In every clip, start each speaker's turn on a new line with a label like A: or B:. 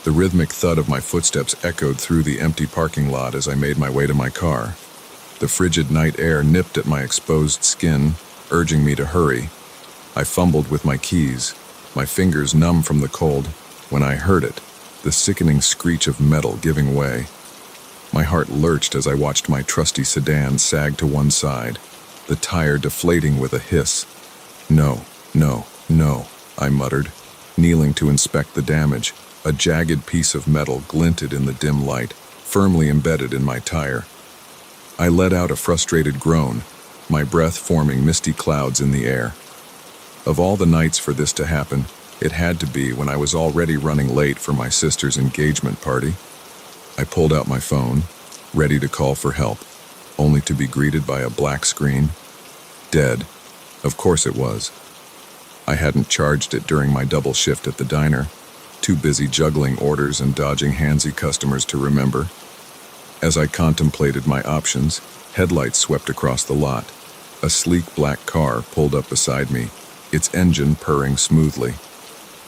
A: The rhythmic thud of my footsteps echoed through the empty parking lot as I made my way to my car. The frigid night air nipped at my exposed skin, urging me to hurry. I fumbled with my keys, my fingers numb from the cold, when I heard it, the sickening screech of metal giving way. My heart lurched as I watched my trusty sedan sag to one side, the tire deflating with a hiss. No, no, no, I muttered, kneeling to inspect the damage. A jagged piece of metal glinted in the dim light, firmly embedded in my tire. I let out a frustrated groan, my breath forming misty clouds in the air. Of all the nights for this to happen, it had to be when I was already running late for my sister's engagement party. I pulled out my phone, ready to call for help, only to be greeted by a black screen. Dead. Of course it was. I hadn't charged it during my double shift at the diner, too busy juggling orders and dodging handsy customers to remember. As I contemplated my options, headlights swept across the lot. A sleek black car pulled up beside me, its engine purring smoothly.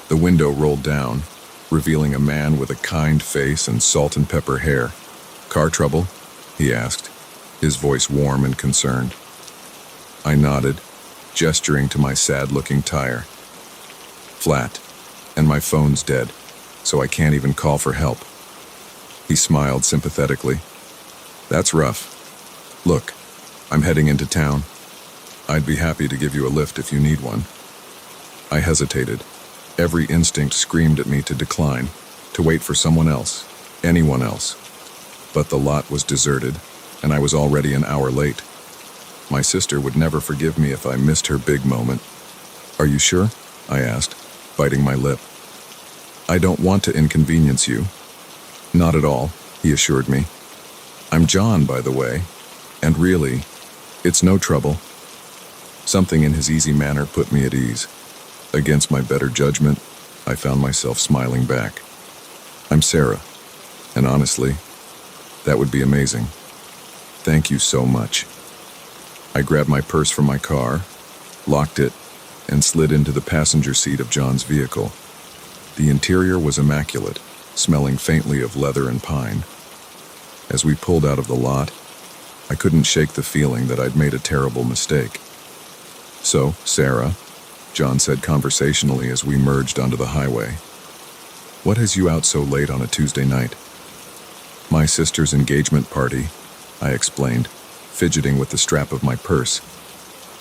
A: The window rolled down, revealing a man with a kind face and salt and pepper hair. "Car trouble?" he asked, his voice warm and concerned. I nodded, gesturing to my sad-looking tire. "Flat, and my phone's dead, so I can't even call for help." He smiled sympathetically. "That's rough. Look, I'm heading into town. I'd be happy to give you a lift if you need one." I hesitated. Every instinct screamed at me to decline, to wait for someone else, anyone else. But the lot was deserted, and I was already an hour late. My sister would never forgive me if I missed her big moment. "Are you sure?" I asked, biting my lip. "I don't want to inconvenience you." "Not at all," he assured me. "I'm John, by the way, and really, it's no trouble." Something in his easy manner put me at ease. Against my better judgment, I found myself smiling back. "I'm Sarah, and honestly, that would be amazing. Thank you so much." I grabbed my purse from my car, locked it, and slid into the passenger seat of John's vehicle. The interior was immaculate, smelling faintly of leather and pine. As we pulled out of the lot, I couldn't shake the feeling that I'd made a terrible mistake. "So, Sarah," John said conversationally as we merged onto the highway, "what has you out so late on a Tuesday night?" "My sister's engagement party," I explained, fidgeting with the strap of my purse.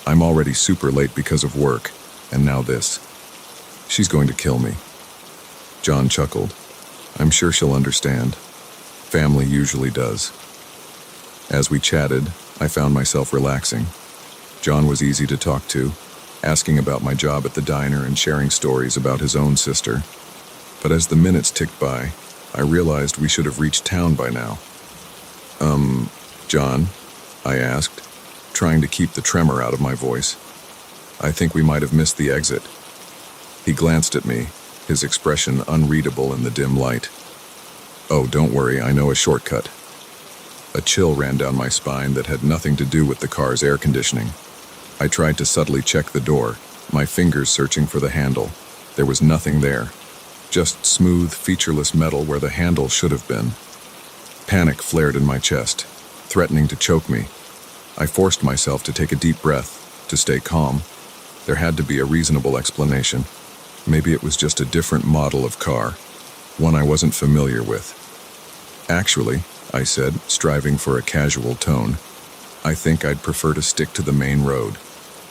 A: "I'm already super late because of work, and now this. She's going to kill me." John chuckled. "I'm sure she'll understand. Family usually does." As we chatted, I found myself relaxing. John was easy to talk to, asking about my job at the diner and sharing stories about his own sister. But as the minutes ticked by, I realized we should have reached town by now. John?" I asked, trying to keep the tremor out of my voice. "I think we might have missed the exit." He glanced at me, his expression unreadable in the dim light. "Oh, don't worry, I know a shortcut." A chill ran down my spine that had nothing to do with the car's air conditioning. I tried to subtly check the door, my fingers searching for the handle. There was nothing there, just smooth, featureless metal where the handle should have been. Panic flared in my chest, threatening to choke me. I forced myself to take a deep breath, to stay calm. There had to be a reasonable explanation. Maybe it was just a different model of car, one I wasn't familiar with. "Actually," I said, striving for a casual tone, "I think I'd prefer to stick to the main road.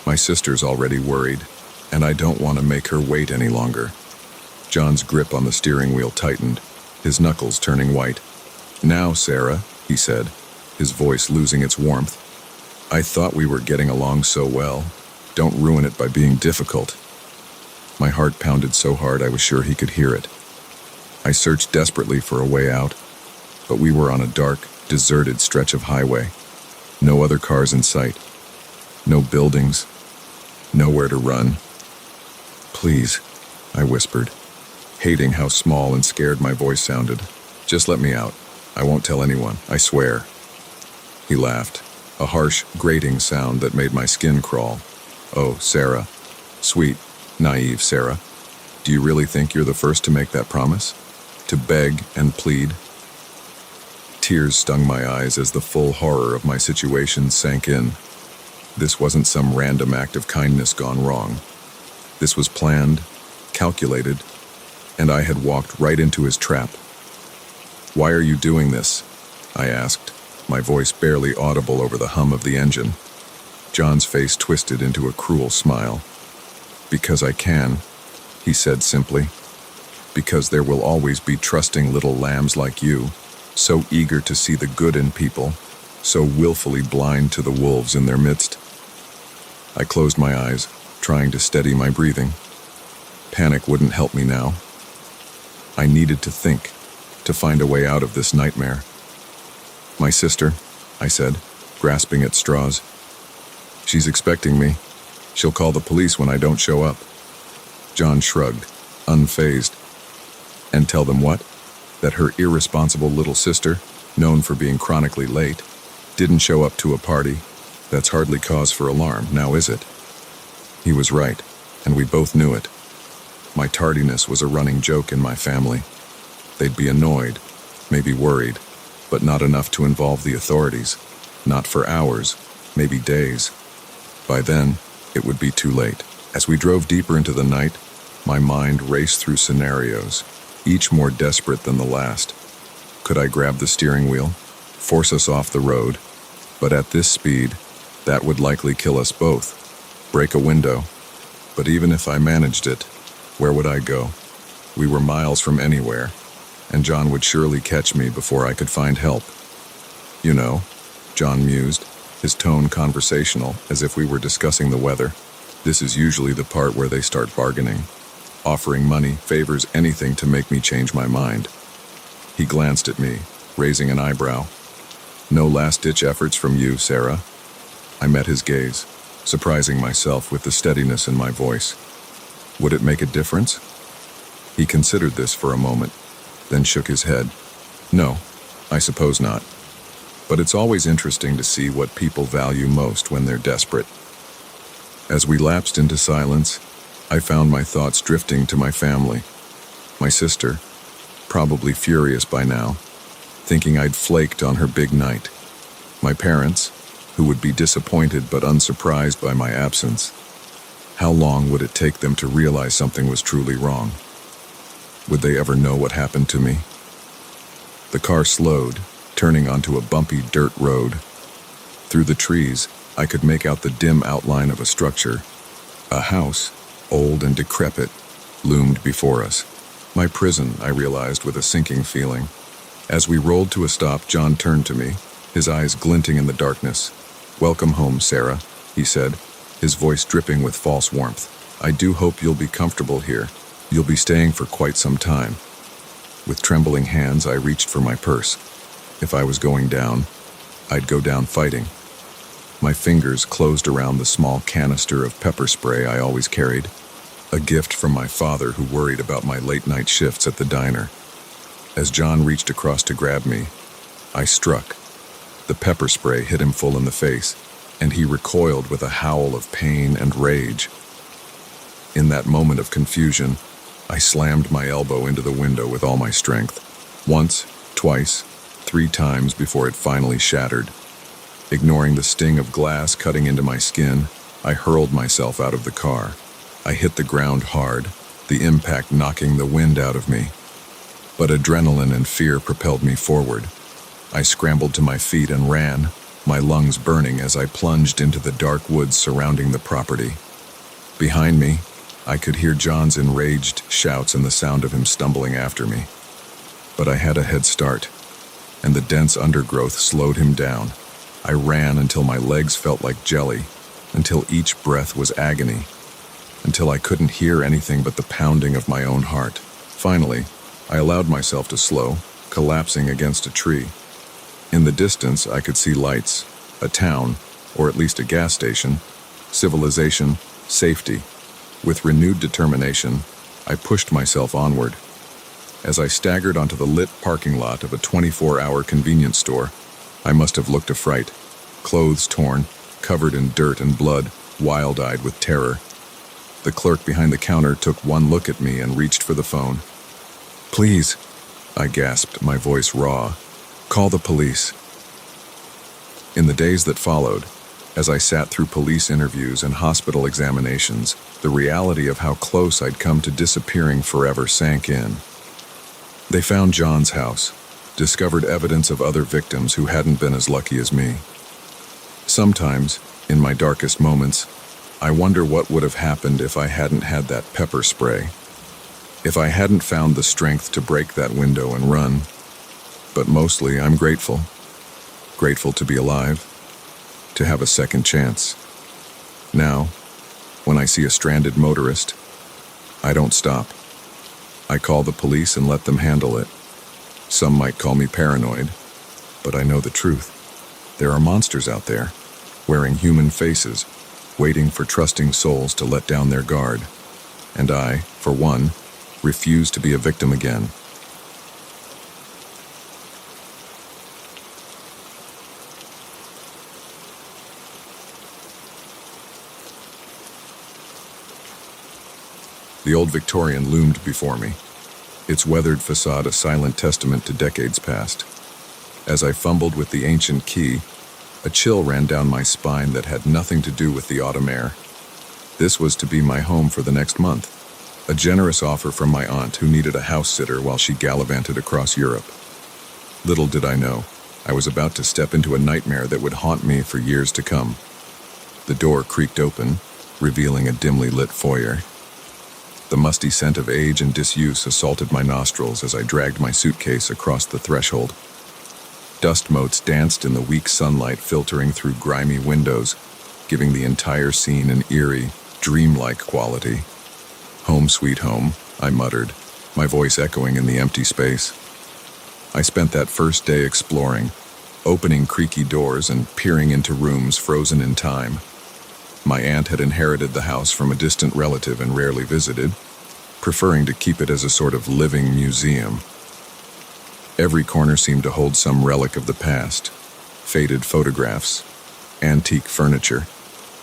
A: My sister's already worried, and I don't want to make her wait any longer." John's grip on the steering wheel tightened, his knuckles turning white. "Now, Sarah," he said, his voice losing its warmth. "I thought we were getting along so well. Don't ruin it by being difficult." My heart pounded so hard I was sure he could hear it. I searched desperately for a way out, but we were on a dark, deserted stretch of highway. No other cars in sight. No buildings. Nowhere to run. "Please," I whispered, hating how small and scared my voice sounded. "Just let me out. I won't tell anyone, I swear." He laughed, a harsh, grating sound that made my skin crawl. "Oh, Sarah. Sweet, naive Sarah. Do you really think you're the first to make that promise?" to beg and plead. Tears stung my eyes as the full horror of my situation sank in. This wasn't some random act of kindness gone wrong. This was planned, calculated, and I had walked right into his trap. "Why are you doing this?" I asked, my voice barely audible over the hum of the engine. John's face twisted into a cruel smile. "Because I can," he said simply. "Because there will always be trusting little lambs like you, so eager to see the good in people, so willfully blind to the wolves in their midst." I closed my eyes, trying to steady my breathing. Panic wouldn't help me now. I needed to think, to find a way out of this nightmare. "My sister," I said, grasping at straws. "She's expecting me. She'll call the police when I don't show up." John shrugged, unfazed. "And tell them what? That her irresponsible little sister, known for being chronically late, didn't show up to a party? That's hardly cause for alarm, now is it?" He was right, and we both knew it. My tardiness was a running joke in my family. They'd be annoyed, maybe worried, but not enough to involve the authorities. Not for hours, maybe days. By then, it would be too late. As we drove deeper into the night, my mind raced through scenarios, each more desperate than the last. Could I grab the steering wheel, force us off the road? But at this speed, that would likely kill us both. Break a window. But even if I managed it, where would I go? We were miles from anywhere, and John would surely catch me before I could find help. "You know," John mused, his tone conversational, as if we were discussing the weather. "This is usually the part where they start bargaining, offering money, favors, anything to make me change my mind." He glanced at me, raising an eyebrow. "No last-ditch efforts from you, Sarah?" I met his gaze, surprising myself with the steadiness in my voice. "Would it make a difference?" He considered this for a moment, then shook his head. "No, I suppose not. But it's always interesting to see what people value most when they're desperate." As we lapsed into silence, I found my thoughts drifting to my family. My sister, probably furious by now, thinking I'd flaked on her big night. My parents, who would be disappointed but unsurprised by my absence. How long would it take them to realize something was truly wrong? Would they ever know what happened to me? The car slowed, turning onto a bumpy dirt road. Through the trees, I could make out the dim outline of a structure. A house, old and decrepit, loomed before us. My prison, I realized with a sinking feeling. As we rolled to a stop, John turned to me, his eyes glinting in the darkness. "Welcome home, Sarah," he said, his voice dripping with false warmth. "I do hope you'll be comfortable here. You'll be staying for quite some time." With trembling hands, I reached for my purse. If I was going down, I'd go down fighting. My fingers closed around the small canister of pepper spray I always carried, a gift from my father who worried about my late-night shifts at the diner. As John reached across to grab me, I struck. The pepper spray hit him full in the face, and he recoiled with a howl of pain and rage. In that moment of confusion, I slammed my elbow into the window with all my strength. Once, twice, 3 times before it finally shattered. Ignoring the sting of glass cutting into my skin, I hurled myself out of the car. I hit the ground hard, the impact knocking the wind out of me. But adrenaline and fear propelled me forward. I scrambled to my feet and ran, my lungs burning as I plunged into the dark woods surrounding the property. Behind me, I could hear John's enraged shouts and the sound of him stumbling after me. But I had a head start, and the dense undergrowth slowed him down. I ran until my legs felt like jelly, until each breath was agony, until I couldn't hear anything but the pounding of my own heart. Finally, I allowed myself to slow, collapsing against a tree. In the distance, I could see lights, a town, or at least a gas station, civilization, safety. With renewed determination, I pushed myself onward. As I staggered onto the lit parking lot of a 24-hour convenience store, I must have looked a fright. Clothes torn, covered in dirt and blood, wild-eyed with terror. The clerk behind the counter took one look at me and reached for the phone. "Please," I gasped, my voice raw. "Call the police." In the days that followed, as I sat through police interviews and hospital examinations, the reality of how close I'd come to disappearing forever sank in. They found John's house, discovered evidence of other victims who hadn't been as lucky as me. Sometimes, in my darkest moments, I wonder what would have happened if I hadn't had that pepper spray. If I hadn't found the strength to break that window and run. But mostly, I'm grateful. Grateful to be alive, to have a second chance. Now, when I see a stranded motorist, I don't stop. I call the police and let them handle it. Some might call me paranoid, but I know the truth. There are monsters out there, wearing human faces, waiting for trusting souls to let down their guard. And I, for one, refuse to be a victim again. The old Victorian loomed before me, its weathered facade a silent testament to decades past. As I fumbled with the ancient key, a chill ran down my spine that had nothing to do with the autumn air. This was to be my home for the next month, a generous offer from my aunt who needed a house sitter while she gallivanted across Europe. Little did I know, I was about to step into a nightmare that would haunt me for years to come. The door creaked open, revealing a dimly lit foyer. The musty scent of age and disuse assaulted my nostrils as I dragged my suitcase across the threshold. Dust motes danced in the weak sunlight filtering through grimy windows, giving the entire scene an eerie, dreamlike quality. "Home sweet home," I muttered, my voice echoing in the empty space. I spent that first day exploring, opening creaky doors and peering into rooms frozen in time. My aunt had inherited the house from a distant relative and rarely visited, preferring to keep it as a sort of living museum. Every corner seemed to hold some relic of the past, faded photographs, antique furniture,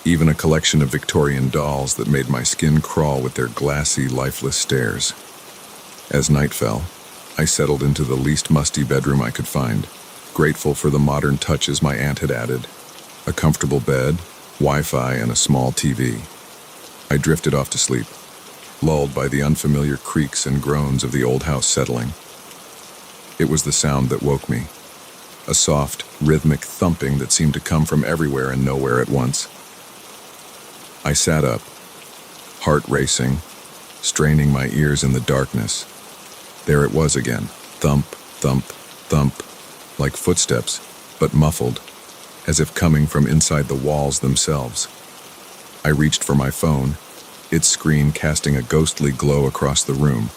A: even a collection of Victorian dolls that made my skin crawl with their glassy, lifeless stares. As night fell, I settled into the least musty bedroom I could find, grateful for the modern touches my aunt had added: a comfortable bed, Wi-Fi, and a small TV. I drifted off to sleep, lulled by the unfamiliar creaks and groans of the old house settling. It was the sound that woke me, a soft, rhythmic thumping that seemed to come from everywhere and nowhere at once. I sat up, heart racing, straining my ears in the darkness. There it was again, thump, thump, thump, like footsteps, but muffled, as if coming from inside the walls themselves. I reached for my phone, its screen casting a ghostly glow across the room.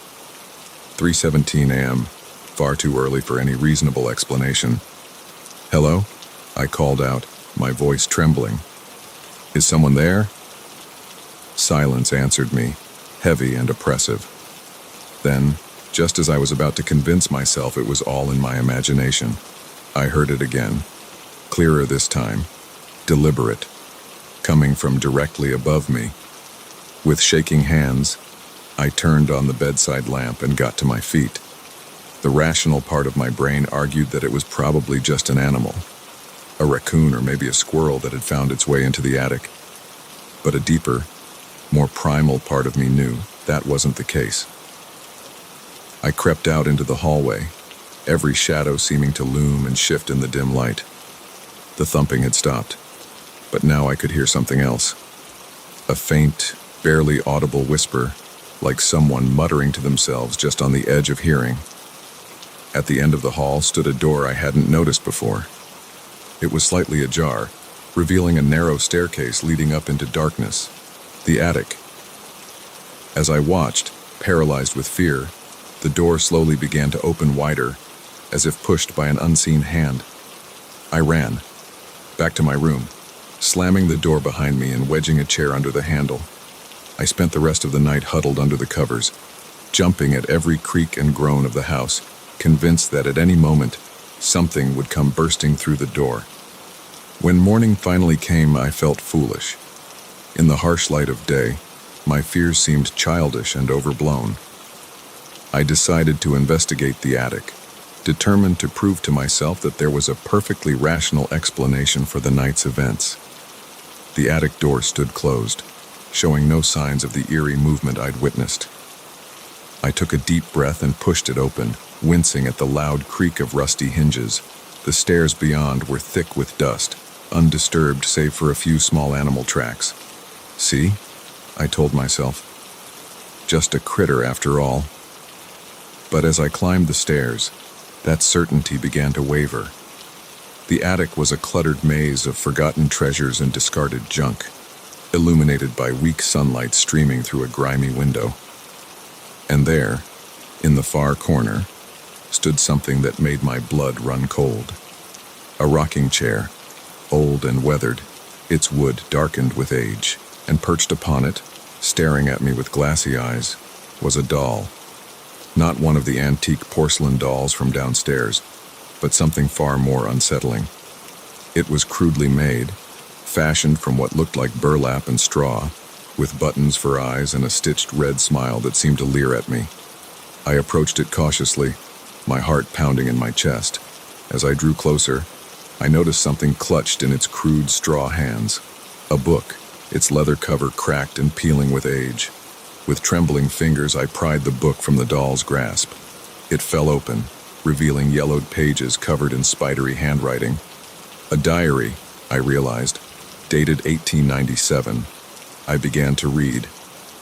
A: 3:17 a.m., far too early for any reasonable explanation. "Hello?" I called out, my voice trembling. "Is someone there?" Silence answered me, heavy and oppressive. Then, just as I was about to convince myself it was all in my imagination, I heard it again. Clearer this time, deliberate, coming from directly above me. With shaking hands, I turned on the bedside lamp and got to my feet. The rational part of my brain argued that it was probably just an animal, a raccoon or maybe a squirrel that had found its way into the attic. But a deeper, more primal part of me knew that wasn't the case. I crept out into the hallway, every shadow seeming to loom and shift in the dim light. The thumping had stopped, but now I could hear something else. A faint, barely audible whisper, like someone muttering to themselves just on the edge of hearing. At the end of the hall stood a door I hadn't noticed before. It was slightly ajar, revealing a narrow staircase leading up into darkness, the attic. As I watched, paralyzed with fear, the door slowly began to open wider, as if pushed by an unseen hand. I ran, back to my room, slamming the door behind me and wedging a chair under the handle. I spent the rest of the night huddled under the covers, jumping at every creak and groan of the house, convinced that at any moment, something would come bursting through the door. When morning finally came, I felt foolish. In the harsh light of day, my fears seemed childish and overblown. I decided to investigate the attic, determined to prove to myself that there was a perfectly rational explanation for the night's events. The attic door stood closed, showing no signs of the eerie movement I'd witnessed. I took a deep breath and pushed it open, wincing at the loud creak of rusty hinges. The stairs beyond were thick with dust, undisturbed save for a few small animal tracks. See? I told myself. Just a critter after all. But as I climbed the stairs, that certainty began to waver. The attic was a cluttered maze of forgotten treasures and discarded junk, illuminated by weak sunlight streaming through a grimy window. And there, in the far corner, stood something that made my blood run cold. A rocking chair, old and weathered, its wood darkened with age, and perched upon it, staring at me with glassy eyes, was a doll. Not one of the antique porcelain dolls from downstairs, but something far more unsettling. It was crudely made, fashioned from what looked like burlap and straw, with buttons for eyes and a stitched red smile that seemed to leer at me. I approached it cautiously, my heart pounding in my chest. As I drew closer, I noticed something clutched in its crude straw hands. A book, its leather cover cracked and peeling with age. With trembling fingers, I pried the book from the doll's grasp. It fell open, revealing yellowed pages covered in spidery handwriting. A diary, I realized, dated 1897. I began to read,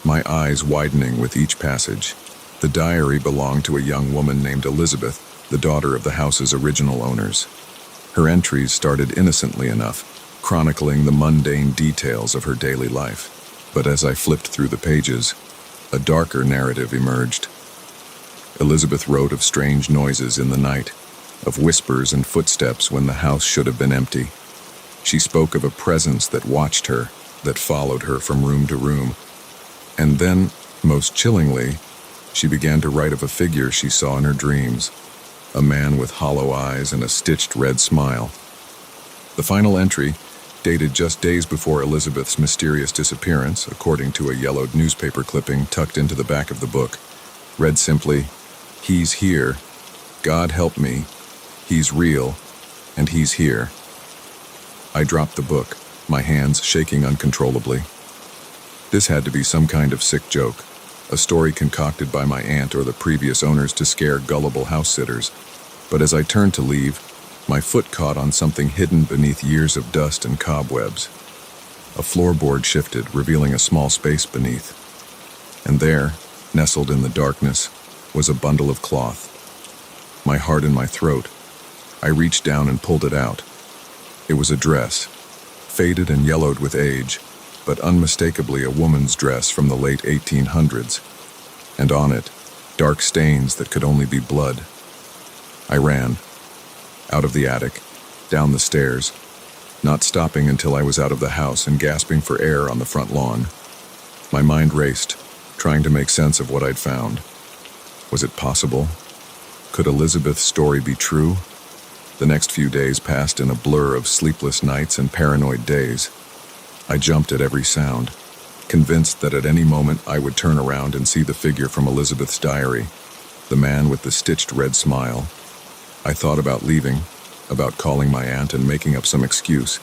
A: my eyes widening with each passage. The diary belonged to a young woman named Elizabeth, the daughter of the house's original owners. Her entries started innocently enough, chronicling the mundane details of her daily life. But as I flipped through the pages, a darker narrative emerged. Elizabeth wrote of strange noises in the night, of whispers and footsteps when the house should have been empty. She spoke of a presence that watched her, that followed her from room to room. And then, most chillingly, she began to write of a figure she saw in her dreams, a man with hollow eyes and a stitched red smile. The final entry, dated just days before Elizabeth's mysterious disappearance, according to a yellowed newspaper clipping tucked into the back of the book, read simply, "He's here. God help me. He's real. And he's here." I dropped the book, my hands shaking uncontrollably. This had to be some kind of sick joke, a story concocted by my aunt or the previous owners to scare gullible house-sitters. But as I turned to leave, my foot caught on something hidden beneath years of dust and cobwebs. A floorboard shifted, revealing a small space beneath. And there, nestled in the darkness, was a bundle of cloth. My heart in my throat, I reached down and pulled it out. It was a dress, faded and yellowed with age, but unmistakably a woman's dress from the late 1800s. And on it, dark stains that could only be blood. I ran, out of the attic, down the stairs, not stopping until I was out of the house and gasping for air on the front lawn. My mind raced, trying to make sense of what I'd found. Was it possible? Could Elizabeth's story be true? The next few days passed in a blur of sleepless nights and paranoid days. I jumped at every sound, convinced that at any moment I would turn around and see the figure from Elizabeth's diary, the man with the stitched red smile. I thought about leaving, about calling my aunt and making up some excuse,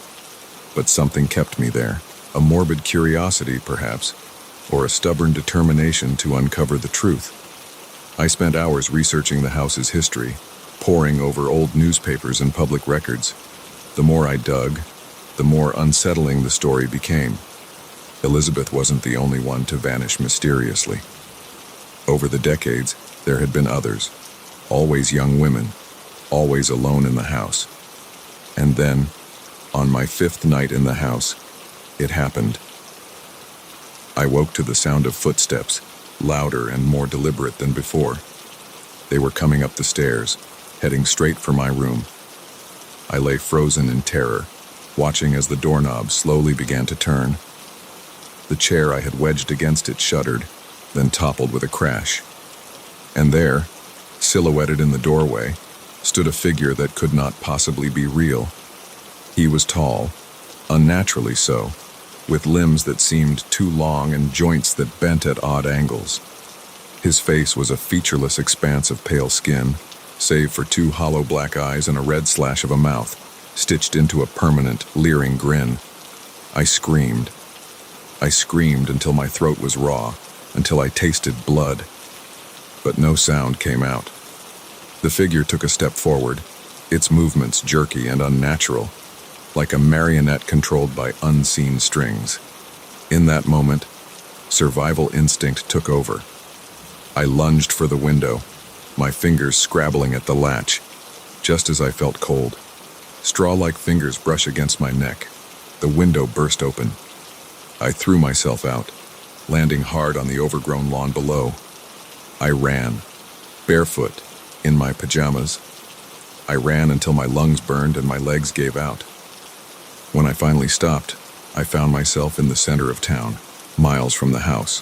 A: but something kept me there, a morbid curiosity, perhaps, or a stubborn determination to uncover the truth. I spent hours researching the house's history, poring over old newspapers and public records. The more I dug, the more unsettling the story became. Elizabeth wasn't the only one to vanish mysteriously. Over the decades, there had been others, always young women, always alone in the house. And then, on my 5th night in the house, it happened. I woke to the sound of footsteps, louder and more deliberate than before. They were coming up the stairs, heading straight for my room. I lay frozen in terror, watching as the doorknob slowly began to turn. The chair I had wedged against it shuddered, then toppled with a crash. And there, silhouetted in the doorway, stood a figure that could not possibly be real. He was tall, unnaturally so, with limbs that seemed too long and joints that bent at odd angles. His face was a featureless expanse of pale skin, save for two hollow black eyes and a red slash of a mouth, stitched into a permanent, leering grin. I screamed. I screamed until my throat was raw, until I tasted blood. But no sound came out. The figure took a step forward, its movements jerky and unnatural, like a marionette controlled by unseen strings. In that moment, survival instinct took over. I lunged for the window, my fingers scrabbling at the latch, just as I felt cold. Straw-like fingers brush against my neck. The window burst open. I threw myself out, landing hard on the overgrown lawn below. I ran, barefoot, in my pajamas. I ran until my lungs burned and my legs gave out. When I finally stopped, I found myself in the center of town, miles from the house.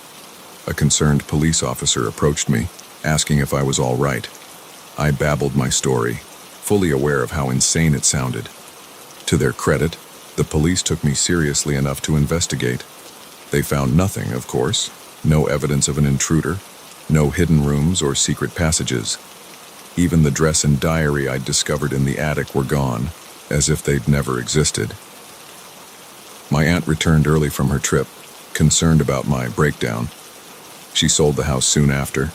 A: A concerned police officer approached me, asking if I was all right. I babbled my story, fully aware of how insane it sounded. To their credit, the police took me seriously enough to investigate. They found nothing, of course, no evidence of an intruder, no hidden rooms or secret passages. Even the dress and diary I'd discovered in the attic were gone, as if they'd never existed. My aunt returned early from her trip, concerned about my breakdown. She sold the house soon after,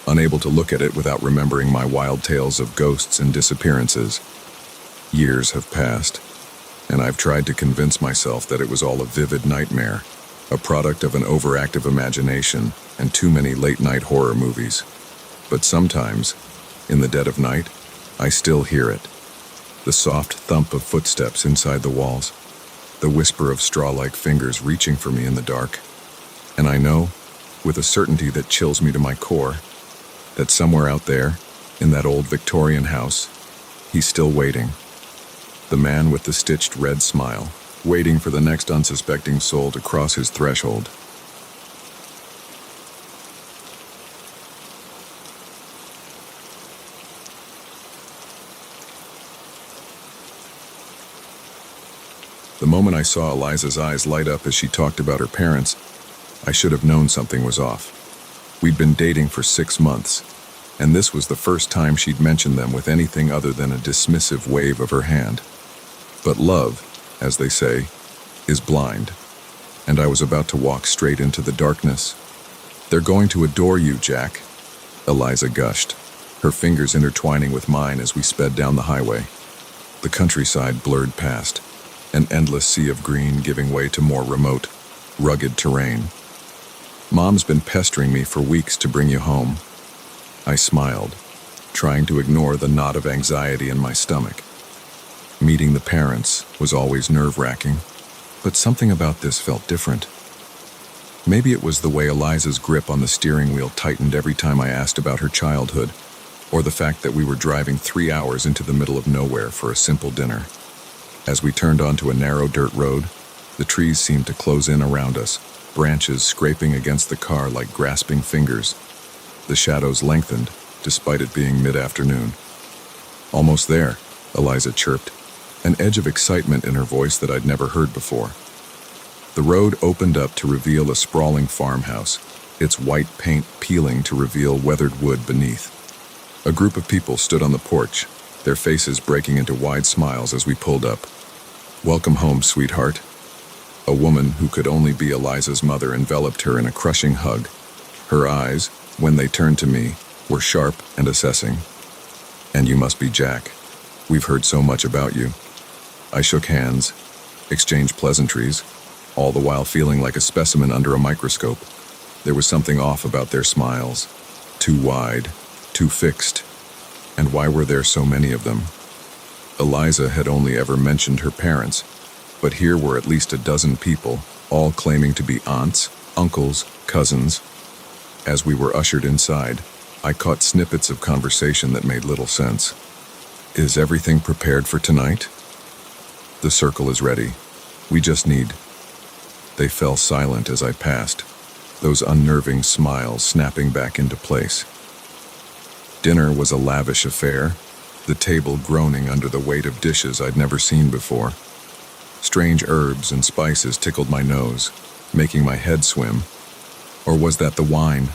A: unable to look at it without remembering my wild tales of ghosts and disappearances. Years have passed, and I've tried to convince myself that it was all a vivid nightmare, a product of an overactive imagination and too many late-night horror movies. But sometimes, in the dead of night, I still hear it. The soft thump of footsteps inside the walls, the whisper of straw-like fingers reaching for me in the dark. And I know, with a certainty that chills me to my core, that somewhere out there, in that old Victorian house, he's still waiting. The man with the stitched red smile, waiting for the next unsuspecting soul to cross his threshold. The moment I saw Eliza's eyes light up as she talked about her parents, I should have known something was off. We'd been dating for 6 months, and this was the first time she'd mentioned them with anything other than a dismissive wave of her hand. But love, as they say, is blind, and I was about to walk straight into the darkness. "They're going to adore you, Jack," Eliza gushed, her fingers intertwining with mine as we sped down the highway. The countryside blurred past, an endless sea of green giving way to more remote, rugged terrain. "Mom's been pestering me for weeks to bring you home." I smiled, trying to ignore the knot of anxiety in my stomach. Meeting the parents was always nerve-wracking, but something about this felt different. Maybe it was the way Eliza's grip on the steering wheel tightened every time I asked about her childhood, or the fact that we were driving 3 hours into the middle of nowhere for a simple dinner. As we turned onto a narrow dirt road, the trees seemed to close in around us, branches scraping against the car like grasping fingers. The shadows lengthened, despite it being mid-afternoon. "Almost there," Eliza chirped, an edge of excitement in her voice that I'd never heard before. The road opened up to reveal a sprawling farmhouse, its white paint peeling to reveal weathered wood beneath. A group of people stood on the porch, their faces breaking into wide smiles as we pulled up. "Welcome home, sweetheart." A woman who could only be Eliza's mother enveloped her in a crushing hug. Her eyes, when they turned to me, were sharp and assessing. "And you must be Jack. We've heard so much about you." I shook hands, exchanged pleasantries, all the while feeling like a specimen under a microscope. There was something off about their smiles. Too wide, too fixed. And why were there so many of them? Eliza had only ever mentioned her parents, but here were at least a dozen people, all claiming to be aunts, uncles, cousins. As we were ushered inside, I caught snippets of conversation that made little sense. "Is everything prepared for tonight?" "The circle is ready. We just need..." They fell silent as I passed, those unnerving smiles snapping back into place. Dinner was a lavish affair, the table groaning under the weight of dishes I'd never seen before. Strange herbs and spices tickled my nose, making my head swim. Or was that the wine?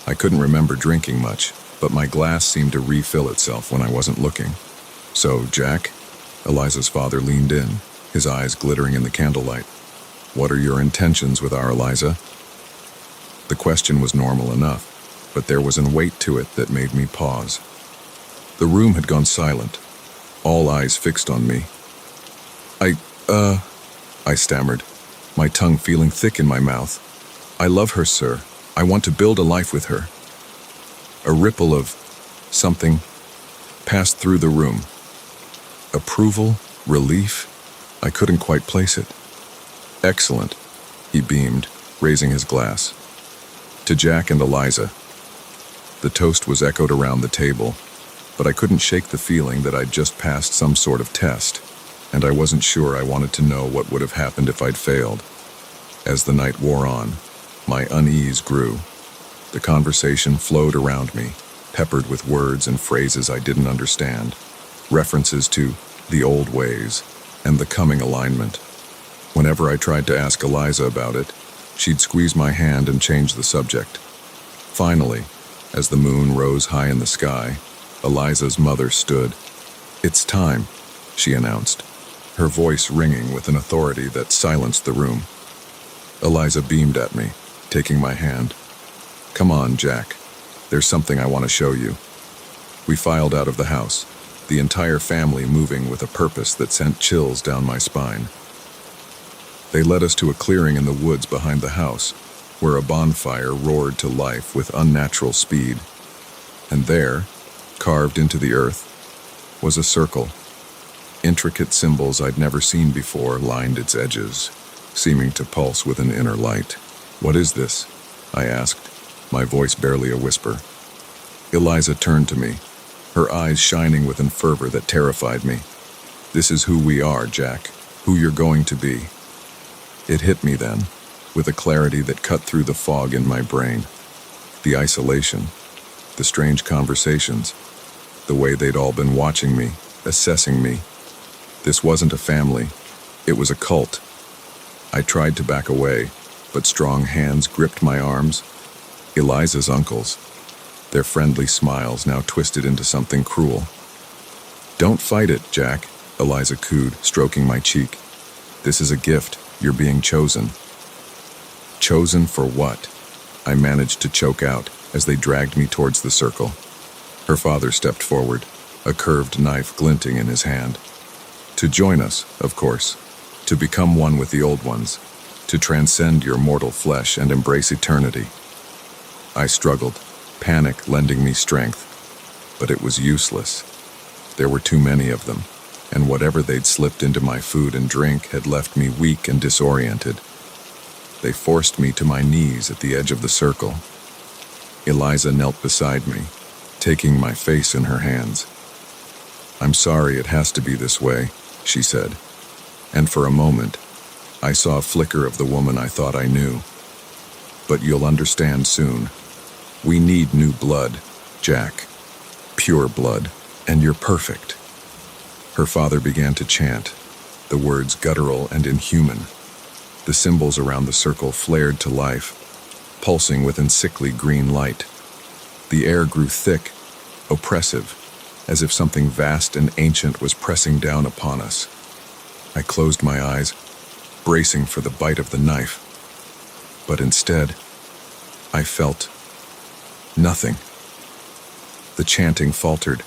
A: I couldn't remember drinking much, but my glass seemed to refill itself when I wasn't looking. "So, Jack?" Eliza's father leaned in, his eyes glittering in the candlelight. "What are your intentions with our Eliza?" The question was normal enough, but there was a weight to it that made me pause. The room had gone silent, all eyes fixed on me. I stammered, my tongue feeling thick in my mouth. "I love her, sir. I want to build a life with her." A ripple of something passed through the room. Approval? Relief? I couldn't quite place it. "Excellent," he beamed, raising his glass. "To Jack and Eliza." The toast was echoed around the table, but I couldn't shake the feeling that I'd just passed some sort of test, and I wasn't sure I wanted to know what would have happened if I'd failed. As the night wore on, my unease grew. The conversation flowed around me, peppered with words and phrases I didn't understand, references to the old ways and the coming alignment. Whenever I tried to ask Eliza about it, she'd squeeze my hand and change the subject. Finally, as the moon rose high in the sky, Eliza's mother stood. "It's time," she announced, her voice ringing with an authority that silenced the room. Eliza beamed at me, taking my hand. "Come on, Jack. There's something I want to show you." We filed out of the house, the entire family moving with a purpose that sent chills down my spine. They led us to a clearing in the woods behind the house, where a bonfire roared to life with unnatural speed. And there, carved into the earth, was a circle. Intricate symbols I'd never seen before lined its edges, seeming to pulse with an inner light. "What is this?" I asked, my voice barely a whisper. Eliza turned to me, her eyes shining with a fervor that terrified me. "This is who we are, Jack, who you're going to be." It hit me then, with a clarity that cut through the fog in my brain. The isolation, the strange conversations, the way they'd all been watching me, assessing me. This wasn't a family, it was a cult. I tried to back away, but strong hands gripped my arms. Eliza's uncles, their friendly smiles now twisted into something cruel. "Don't fight it, Jack," Eliza cooed, stroking my cheek. "This is a gift. You're being chosen." "Chosen for what?" I managed to choke out as they dragged me towards the circle. Her father stepped forward, a curved knife glinting in his hand. "To join us, of course. To become one with the old ones. To transcend your mortal flesh and embrace eternity." I struggled, panic lending me strength, but it was useless. There were too many of them, and whatever they'd slipped into my food and drink had left me weak and disoriented. They forced me to my knees at the edge of the circle. Eliza knelt beside me, taking my face in her hands. "I'm sorry it has to be this way," she said, and for a moment, I saw a flicker of the woman I thought I knew. "But you'll understand soon. We need new blood, Jack. Pure blood, and you're perfect." Her father began to chant, the words guttural and inhuman. The symbols around the circle flared to life, pulsing with a sickly green light. The air grew thick, oppressive, as if something vast and ancient was pressing down upon us. I closed my eyes, bracing for the bite of the knife. But instead, I felt nothing. The chanting faltered,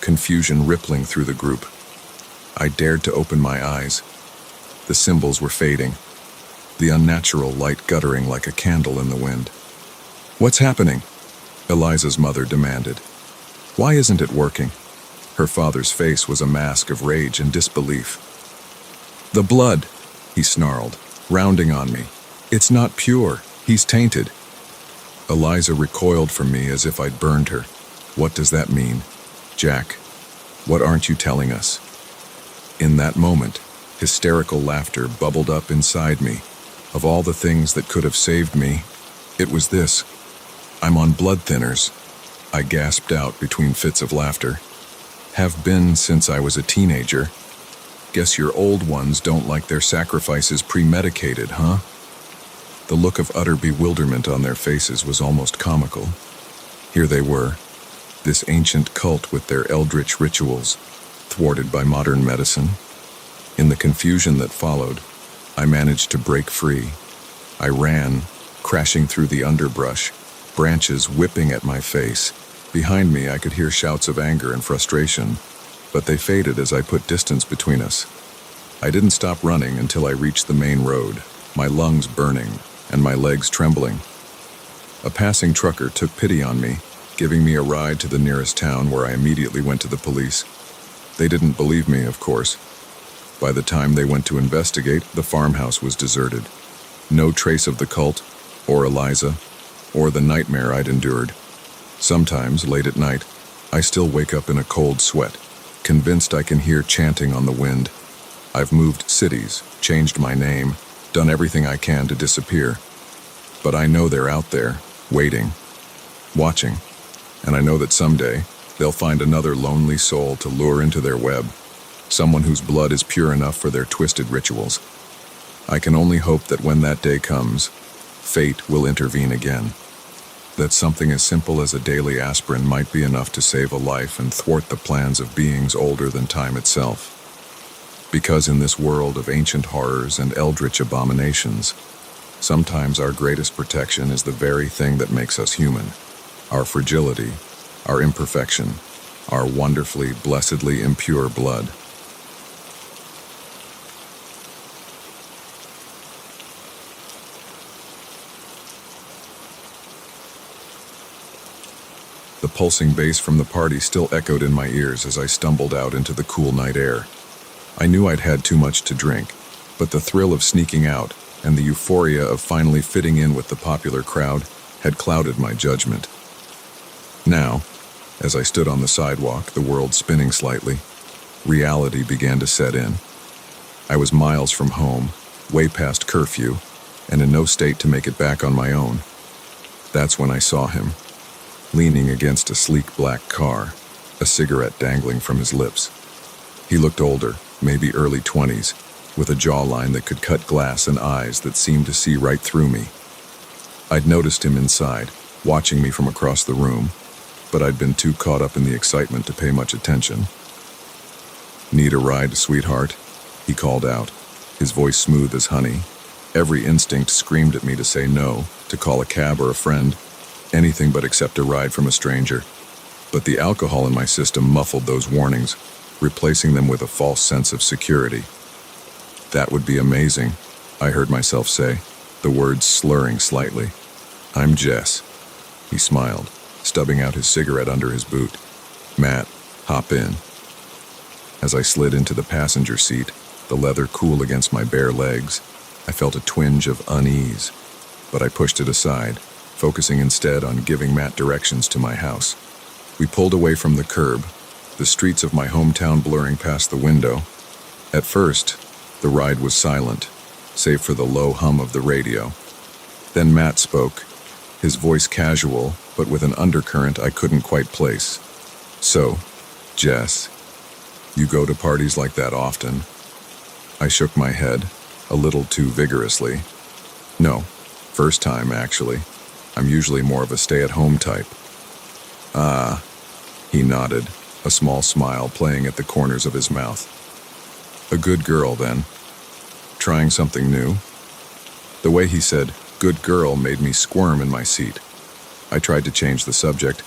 A: confusion rippling through the group. I dared to open my eyes. The symbols were fading, the unnatural light guttering like a candle in the wind. "What's happening?" Eliza's mother demanded. "Why isn't it working?" Her father's face was a mask of rage and disbelief. "The blood," he snarled, rounding on me. "It's not pure. He's tainted." Eliza recoiled from me as if I'd burned her. "What does that mean? Jack, what aren't you telling us?" In that moment, hysterical laughter bubbled up inside me. Of all the things that could have saved me, it was this. "I'm on blood thinners," I gasped out between fits of laughter. "Have been since I was a teenager. Guess your old ones don't like their sacrifices premedicated, huh?" The look of utter bewilderment on their faces was almost comical. Here they were, this ancient cult with their eldritch rituals, thwarted by modern medicine. In the confusion that followed, I managed to break free. I ran, crashing through the underbrush, branches whipping at my face. Behind me, I could hear shouts of anger and frustration, but they faded as I put distance between us. I didn't stop running until I reached the main road, my lungs burning and my legs trembling. A passing trucker took pity on me, giving me a ride to the nearest town where I immediately went to the police. They didn't believe me, of course. By the time they went to investigate, the farmhouse was deserted. No trace of the cult, or Eliza, or the nightmare I'd endured. Sometimes, late at night, I still wake up in a cold sweat, convinced I can hear chanting on the wind. I've moved cities, changed my name, done everything I can to disappear. But I know they're out there, waiting, watching, and I know that someday they'll find another lonely soul to lure into their web, someone whose blood is pure enough for their twisted rituals. I can only hope that when that day comes, fate will intervene again. That something as simple as a daily aspirin might be enough to save a life and thwart the plans of beings older than time itself. Because in this world of ancient horrors and eldritch abominations, sometimes our greatest protection is the very thing that makes us human. Our fragility, our imperfection, our wonderfully, blessedly impure blood. The pulsing bass from the party still echoed in my ears as I stumbled out into the cool night air. I knew I'd had too much to drink, but the thrill of sneaking out and the euphoria of finally fitting in with the popular crowd had clouded my judgment. Now, as I stood on the sidewalk, the world spinning slightly, reality began to set in. I was miles from home, way past curfew, and in no state to make it back on my own. That's when I saw him, leaning against a sleek black car, a cigarette dangling from his lips. He looked older, maybe early 20s, with a jawline that could cut glass and eyes that seemed to see right through me. I'd noticed him inside, watching me from across the room, but I'd been too caught up in the excitement to pay much attention. "Need a ride, sweetheart?" he called out, his voice smooth as honey. Every instinct screamed at me to say no, to call a cab or a friend, anything but accept a ride from a stranger. But the alcohol in my system muffled those warnings, replacing them with a false sense of security. "That would be amazing," I heard myself say, the words slurring slightly. "I'm Jess." He smiled, stubbing out his cigarette under his boot. "Matt, hop in." As I slid into the passenger seat, the leather cool against my bare legs, I felt a twinge of unease, but I pushed it aside, focusing instead on giving Matt directions to my house. We pulled away from the curb, the streets of my hometown blurring past the window. At first, the ride was silent, save for the low hum of the radio. Then Matt spoke, his voice casual, but with an undercurrent I couldn't quite place. "So, Jess, you go to parties like that often?" I shook my head, a little too vigorously. "No, first time, actually. I'm usually more of a stay-at-home type." "Ah," he nodded, a small smile playing at the corners of his mouth. "A good girl, then. Trying something new?" The way he said, "good girl," made me squirm in my seat. I tried to change the subject,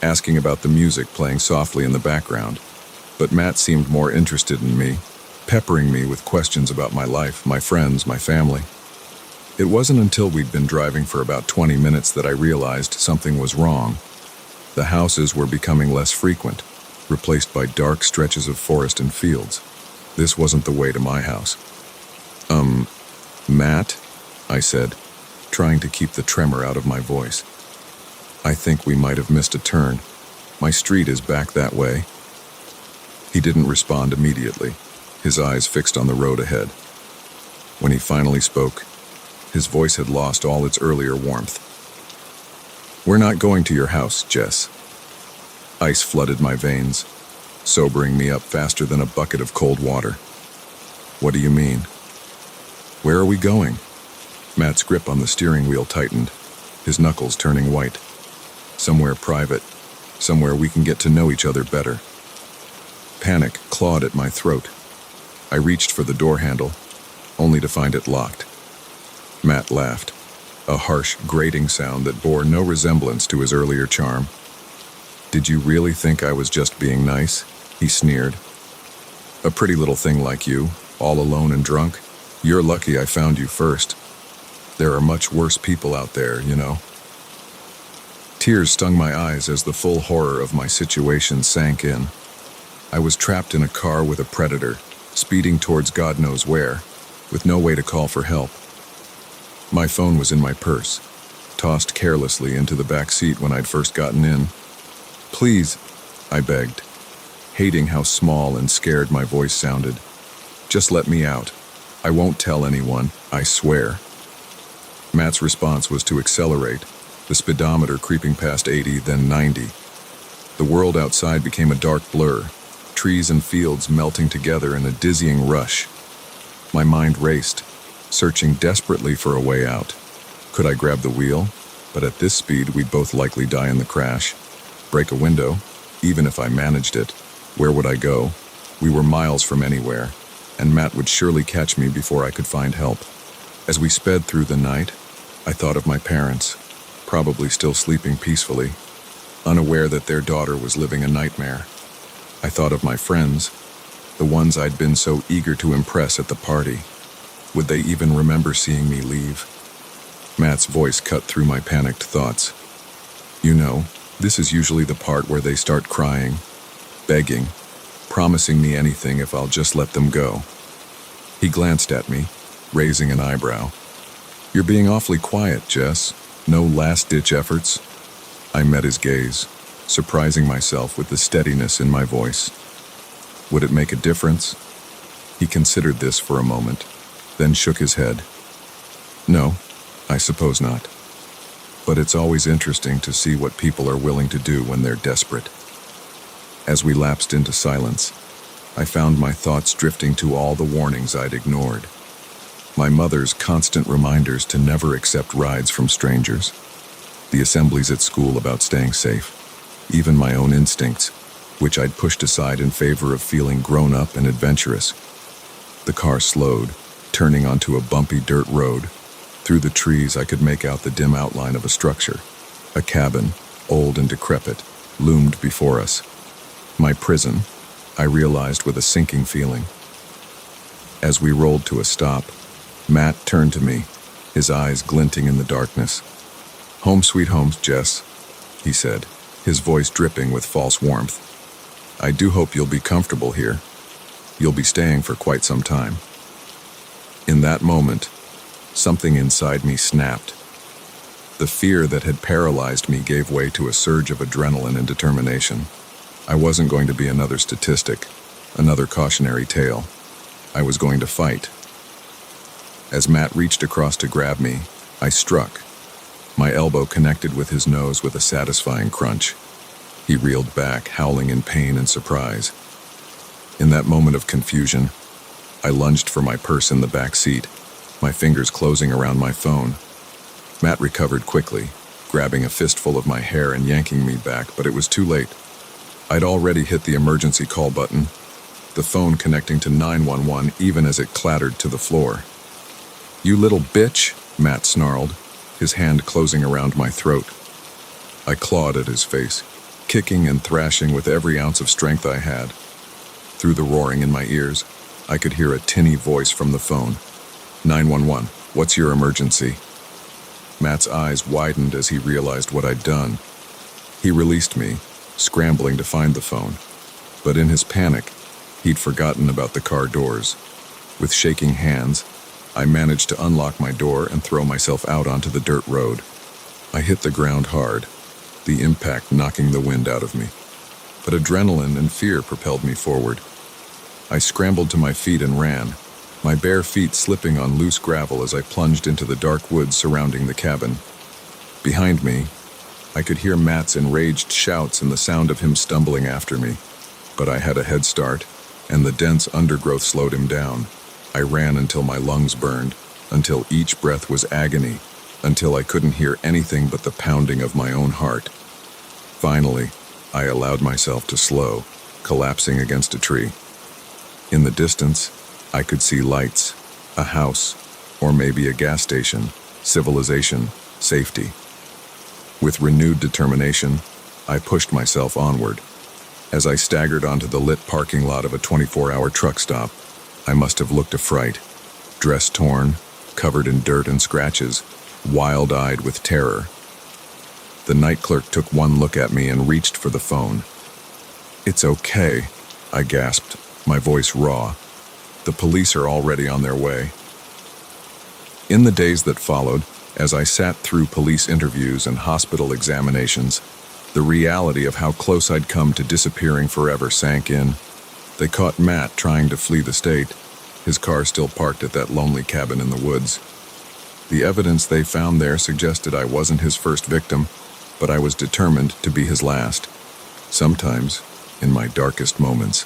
A: asking about the music playing softly in the background, but Matt seemed more interested in me, peppering me with questions about my life, my friends, my family. It wasn't until we'd been driving for about 20 minutes that I realized something was wrong. The houses were becoming less frequent, replaced by dark stretches of forest and fields. This wasn't the way to my house. Matt?" I said, trying to keep the tremor out of my voice. "I think we might have missed a turn. My street is back that way." He didn't respond immediately, his eyes fixed on the road ahead. When he finally spoke, his voice had lost all its earlier warmth. "We're not going to your house, Jess." Ice flooded my veins, sobering me up faster than a bucket of cold water. "What do you mean?" "Where are we going?" Matt's grip on the steering wheel tightened, his knuckles turning white. somewhere private, somewhere we can get to know each other better. Panic clawed at my throat. I reached for the door handle, only to find it locked. Matt laughed, a harsh, grating sound that bore no resemblance to his earlier charm. "Did you really think I was just being nice?" he sneered. "A pretty little thing like you, all alone and drunk. You're lucky I found you first. There are much worse people out there, you know." Tears stung my eyes as the full horror of my situation sank in. I was trapped in a car with a predator, speeding towards God knows where, with no way to call for help. My phone was in my purse, tossed carelessly into the back seat when I'd first gotten in. "Please," I begged, hating how small and scared my voice sounded. "Just let me out. I won't tell anyone, I swear." Matt's response was to accelerate, the speedometer creeping past 80, then 90. The world outside became a dark blur, trees and fields melting together in a dizzying rush. My mind raced, searching desperately for a way out. Could I grab the wheel? But at this speed, we'd both likely die in the crash. Break a window? Even if I managed it, where would I go? We were miles from anywhere, and Matt would surely catch me before I could find help. As we sped through the night, I thought of my parents, probably still sleeping peacefully, unaware that their daughter was living a nightmare. I thought of my friends, the ones I'd been so eager to impress at the party. Would they even remember seeing me leave? Matt's voice cut through my panicked thoughts. "You know, this is usually the part where they start crying, begging, promising me anything if I'll just let them go." He glanced at me, raising an eyebrow. "You're being awfully quiet, Jess. No last-ditch efforts?" I met his gaze, surprising myself with the steadiness in my voice. Would it make a difference? He considered this for a moment, then shook his head. "No, I suppose not. But it's always interesting to see what people are willing to do when they're desperate." As we lapsed into silence, I found my thoughts drifting to all the warnings I'd ignored. My mother's constant reminders to never accept rides from strangers, the assemblies at school about staying safe, even my own instincts, which I'd pushed aside in favor of feeling grown up and adventurous. The car slowed, turning onto a bumpy dirt road. Through the trees, I could make out the dim outline of a structure. A cabin, old and decrepit, loomed before us. My prison, I realized with a sinking feeling. As we rolled to a stop, Matt turned to me, his eyes glinting in the darkness. "Home sweet home, Jess," he said, his voice dripping with false warmth. "I do hope you'll be comfortable here. You'll be staying for quite some time." In that moment, something inside me snapped. The fear that had paralyzed me gave way to a surge of adrenaline and determination. I wasn't going to be another statistic, another cautionary tale. I was going to fight. As Matt reached across to grab me, I struck. My elbow connected with his nose with a satisfying crunch. He reeled back, howling in pain and surprise. In that moment of confusion, I lunged for my purse in the back seat, my fingers closing around my phone. Matt recovered quickly, grabbing a fistful of my hair and yanking me back, but it was too late. I'd already hit the emergency call button, the phone connecting to 911 even as it clattered to the floor. "You little bitch," Matt snarled, his hand closing around my throat. I clawed at his face, kicking and thrashing with every ounce of strength I had. Through the roaring in my ears, I could hear a tinny voice from the phone. 911, what's your emergency?" Matt's eyes widened as he realized what I'd done. He released me, scrambling to find the phone. But in his panic, he'd forgotten about the car doors. With shaking hands, I managed to unlock my door and throw myself out onto the dirt road. I hit the ground hard, the impact knocking the wind out of me. But adrenaline and fear propelled me forward. I scrambled to my feet and ran, my bare feet slipping on loose gravel as I plunged into the dark woods surrounding the cabin. Behind me, I could hear Matt's enraged shouts and the sound of him stumbling after me. But I had a head start, and the dense undergrowth slowed him down. I ran until my lungs burned, until each breath was agony, until I couldn't hear anything but the pounding of my own heart. Finally, I allowed myself to slow, collapsing against a tree. In the distance, I could see lights, a house, or maybe a gas station, civilization, safety. With renewed determination, I pushed myself onward. As I staggered onto the lit parking lot of a 24-hour truck stop, I must have looked a fright, dress torn, covered in dirt and scratches, wild-eyed with terror. The night clerk took one look at me and reached for the phone. "It's okay," I gasped, my voice raw. "The police are already on their way." In the days that followed, as I sat through police interviews and hospital examinations, the reality of how close I'd come to disappearing forever sank in. They caught Matt trying to flee the state, his car still parked at that lonely cabin in the woods. The evidence they found there suggested I wasn't his first victim, but I was determined to be his last. Sometimes, in my darkest moments,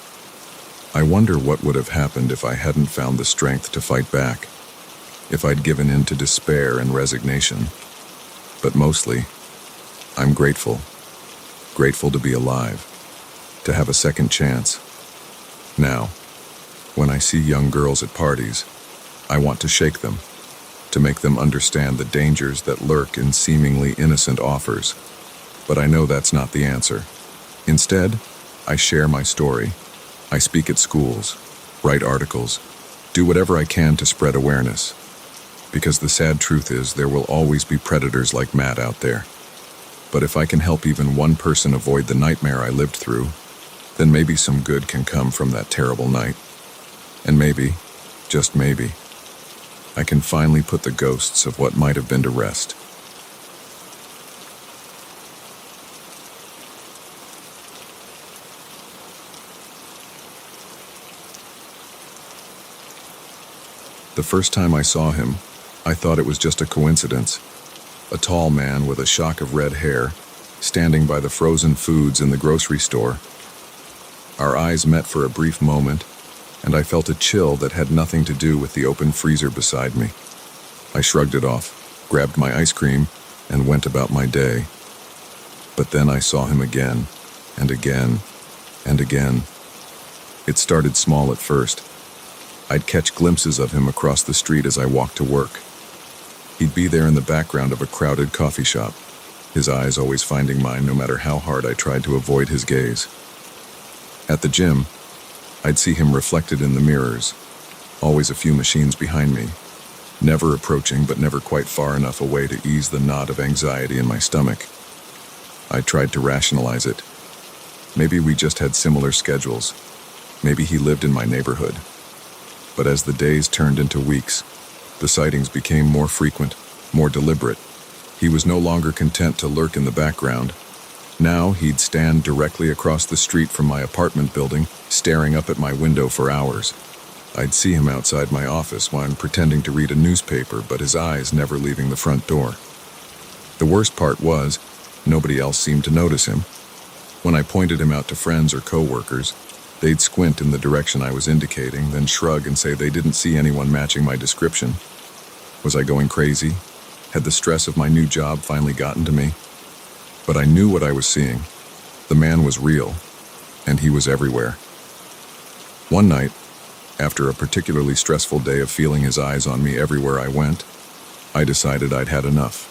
A: I wonder what would have happened if I hadn't found the strength to fight back, if I'd given in to despair and resignation. But mostly, I'm grateful to be alive, to have a second chance. Now, when I see young girls at parties, I want to shake them, to make them understand the dangers that lurk in seemingly innocent offers. But I know that's not the answer. Instead, I share my story. I speak at schools, write articles, do whatever I can to spread awareness. Because the sad truth is there will always be predators like Matt out there. But if I can help even one person avoid the nightmare I lived through, then maybe some good can come from that terrible night. And maybe, just maybe, I can finally put the ghosts of what might have been to rest. The first time I saw him, I thought it was just a coincidence. A tall man with a shock of red hair, standing by the frozen foods in the grocery store. Our eyes met for a brief moment, and I felt a chill that had nothing to do with the open freezer beside me. I shrugged it off, grabbed my ice cream, and went about my day. But then I saw him again, and again, and again. It started small at first. I'd catch glimpses of him across the street as I walked to work. He'd be there in the background of a crowded coffee shop, his eyes always finding mine no matter how hard I tried to avoid his gaze. At the gym, I'd see him reflected in the mirrors, always a few machines behind me, never approaching but never quite far enough away to ease the knot of anxiety in my stomach. I tried to rationalize it. Maybe we just had similar schedules. Maybe he lived in my neighborhood. But as the days turned into weeks, the sightings became more frequent, more deliberate. He was no longer content to lurk in the background. Now he'd stand directly across the street from my apartment building, staring up at my window for hours. I'd see him outside my office while I'm pretending to read a newspaper, but his eyes never leaving the front door. The worst part was, nobody else seemed to notice him. When I pointed him out to friends or coworkers, they'd squint in the direction I was indicating, then shrug and say they didn't see anyone matching my description. Was I going crazy? Had the stress of my new job finally gotten to me? But I knew what I was seeing. The man was real, and he was everywhere. One night, after a particularly stressful day of feeling his eyes on me everywhere I went, I decided I'd had enough.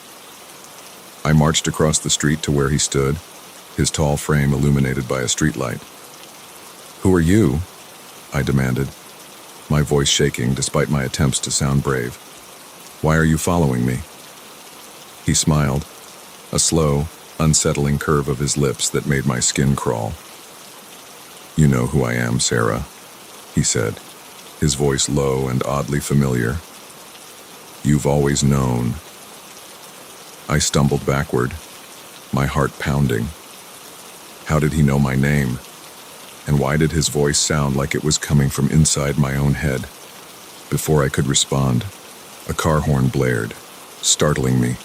A: I marched across the street to where he stood, his tall frame illuminated by a streetlight. "Who are you?" I demanded, my voice shaking despite my attempts to sound brave. "Why are you following me?" He smiled, a slow, unsettling curve of his lips that made my skin crawl. "You know who I am, Sarah," he said, his voice low and oddly familiar. "You've always known." I stumbled backward, my heart pounding. How did he know my name? And why did his voice sound like it was coming from inside my own head? Before I could respond, a car horn blared, startling me.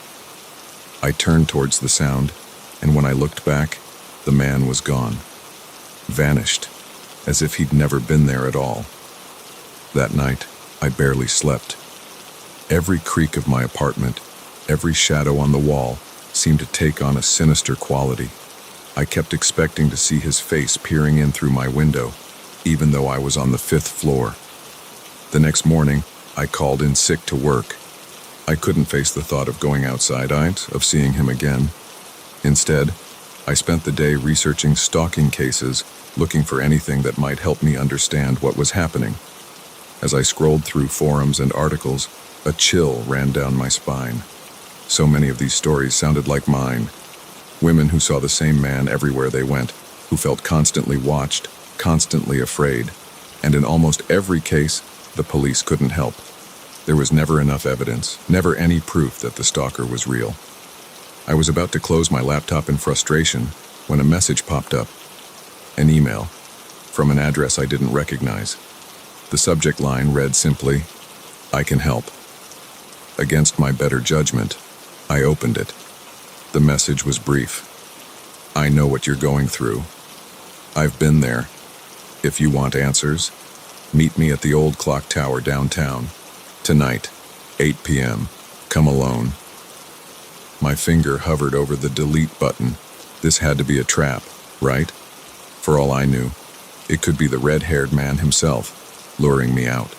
A: I turned towards the sound, and when I looked back, the man was gone. Vanished, as if he'd never been there at all. That night, I barely slept. Every creak of my apartment, every shadow on the wall, seemed to take on a sinister quality. I kept expecting to see his face peering in through my window, even though I was on the 5th floor. The next morning, I called in sick to work. I couldn't face the thought of going outside, of seeing him again. Instead, I spent the day researching stalking cases, looking for anything that might help me understand what was happening. As I scrolled through forums and articles, a chill ran down my spine. So many of these stories sounded like mine. Women who saw the same man everywhere they went, who felt constantly watched, constantly afraid, and in almost every case, the police couldn't help. There was never enough evidence, never any proof that the stalker was real. I was about to close my laptop in frustration when a message popped up. An email from an address I didn't recognize. The subject line read simply, "I can help." Against my better judgment, I opened it. The message was brief. "I know what you're going through. I've been there. If you want answers, meet me at the old clock tower downtown. Tonight, 8 p.m. Come alone." My finger hovered over the delete button. This had to be a trap, right? For all I knew, it could be the red-haired man himself, luring me out.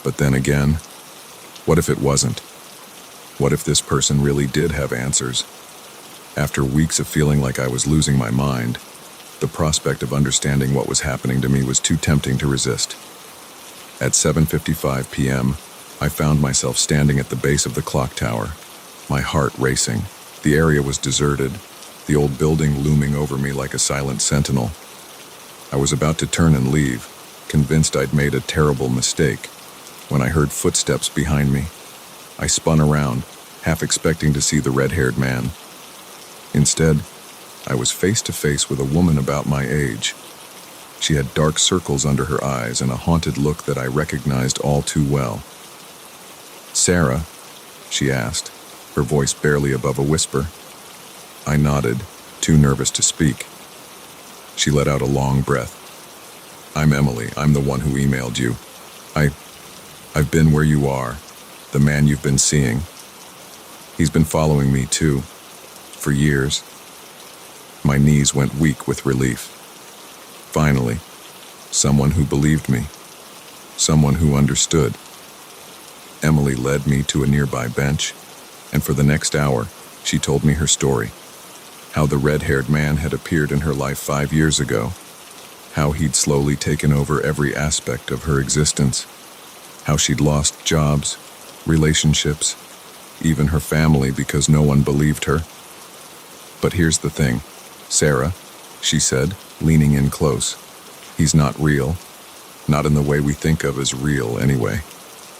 A: But then again, what if it wasn't? What if this person really did have answers? After weeks of feeling like I was losing my mind, the prospect of understanding what was happening to me was too tempting to resist. At 7:55 p.m., I found myself standing at the base of the clock tower, my heart racing. The area was deserted, the old building looming over me like a silent sentinel. I was about to turn and leave, convinced I'd made a terrible mistake, when I heard footsteps behind me. I spun around, half expecting to see the red-haired man. Instead, I was face to face with a woman about my age. She had dark circles under her eyes and a haunted look that I recognized all too well. "Sarah?" she asked, her voice barely above a whisper. I nodded, too nervous to speak. She let out a long breath. "I'm Emily. I'm the one who emailed you. I've been where you are, the man you've been seeing. He's been following me, too, for years." My knees went weak with relief. Finally, someone who believed me, someone who understood. Emily led me to a nearby bench, and for the next hour, she told me her story. How the red-haired man had appeared in her life 5 years ago. How he'd slowly taken over every aspect of her existence. How she'd lost jobs, relationships, even her family because no one believed her. "But here's the thing, Sarah," she said, leaning in close. "He's not real. Not in the way we think of as real, anyway."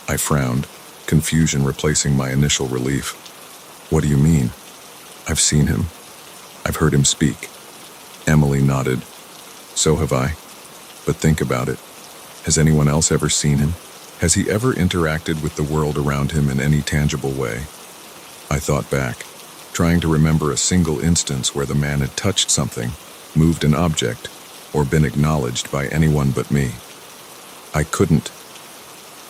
A: I frowned, confusion replacing my initial relief. "What do you mean?" "I've seen him. I've heard him speak." Emily nodded. "So have I. But think about it. Has anyone else ever seen him? Has he ever interacted with the world around him in any tangible way?" I thought back, trying to remember a single instance where the man had touched something, moved an object, or been acknowledged by anyone but me. I couldn't.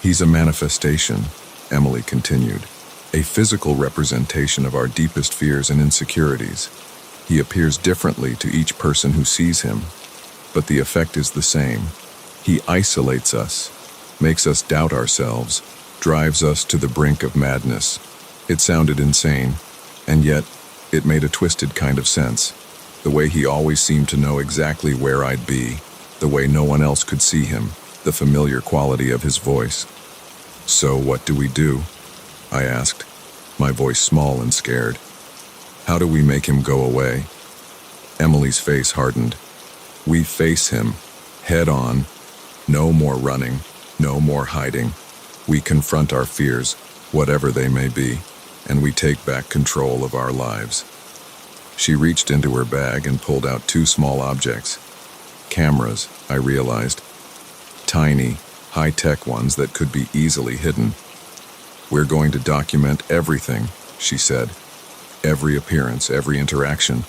A: "He's a manifestation," Emily continued, "a physical representation of our deepest fears and insecurities. He appears differently to each person who sees him, but the effect is the same. He isolates us, makes us doubt ourselves, drives us to the brink of madness." It sounded insane, and yet it made a twisted kind of sense. The way he always seemed to know exactly where I'd be, the way no one else could see him, the familiar quality of his voice. "So what do we do?" I asked, my voice small and scared. "How do we make him go away?" Emily's face hardened. "We face him, head on. No more running, no more hiding. We confront our fears, whatever they may be, and we take back control of our lives." She reached into her bag and pulled out 2 small objects. Cameras, I realized. Tiny, high-tech ones that could be easily hidden. "We're going to document everything," she said. "Every appearance, every interaction.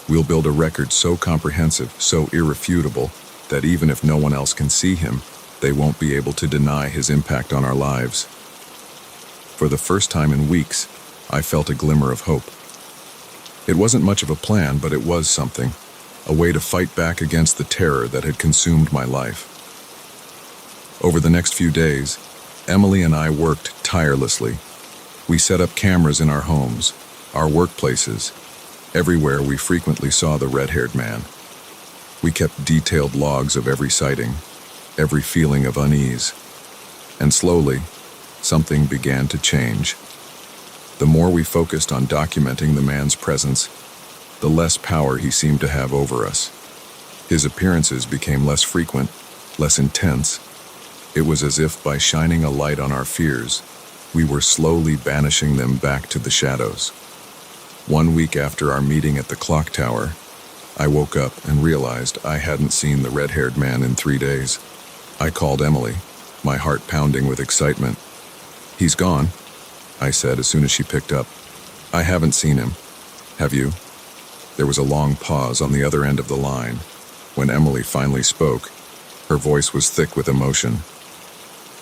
A: We'll build a record so comprehensive, so irrefutable, that even if no one else can see him, they won't be able to deny his impact on our lives." For the first time in weeks, I felt a glimmer of hope. It wasn't much of a plan, but it was something, a way to fight back against the terror that had consumed my life. Over the next few days, Emily and I worked tirelessly. We set up cameras in our homes, our workplaces, everywhere we frequently saw the red-haired man. We kept detailed logs of every sighting, every feeling of unease. And slowly, something began to change. The more we focused on documenting the man's presence, the less power he seemed to have over us. His appearances became less frequent, less intense. It was as if by shining a light on our fears, we were slowly banishing them back to the shadows. 1 week after our meeting at the clock tower, I woke up and realized I hadn't seen the red-haired man in 3 days. I called Emily, my heart pounding with excitement. "He's gone," I said as soon as she picked up. "I haven't seen him. Have you?" There was a long pause on the other end of the line. When Emily finally spoke, her voice was thick with emotion.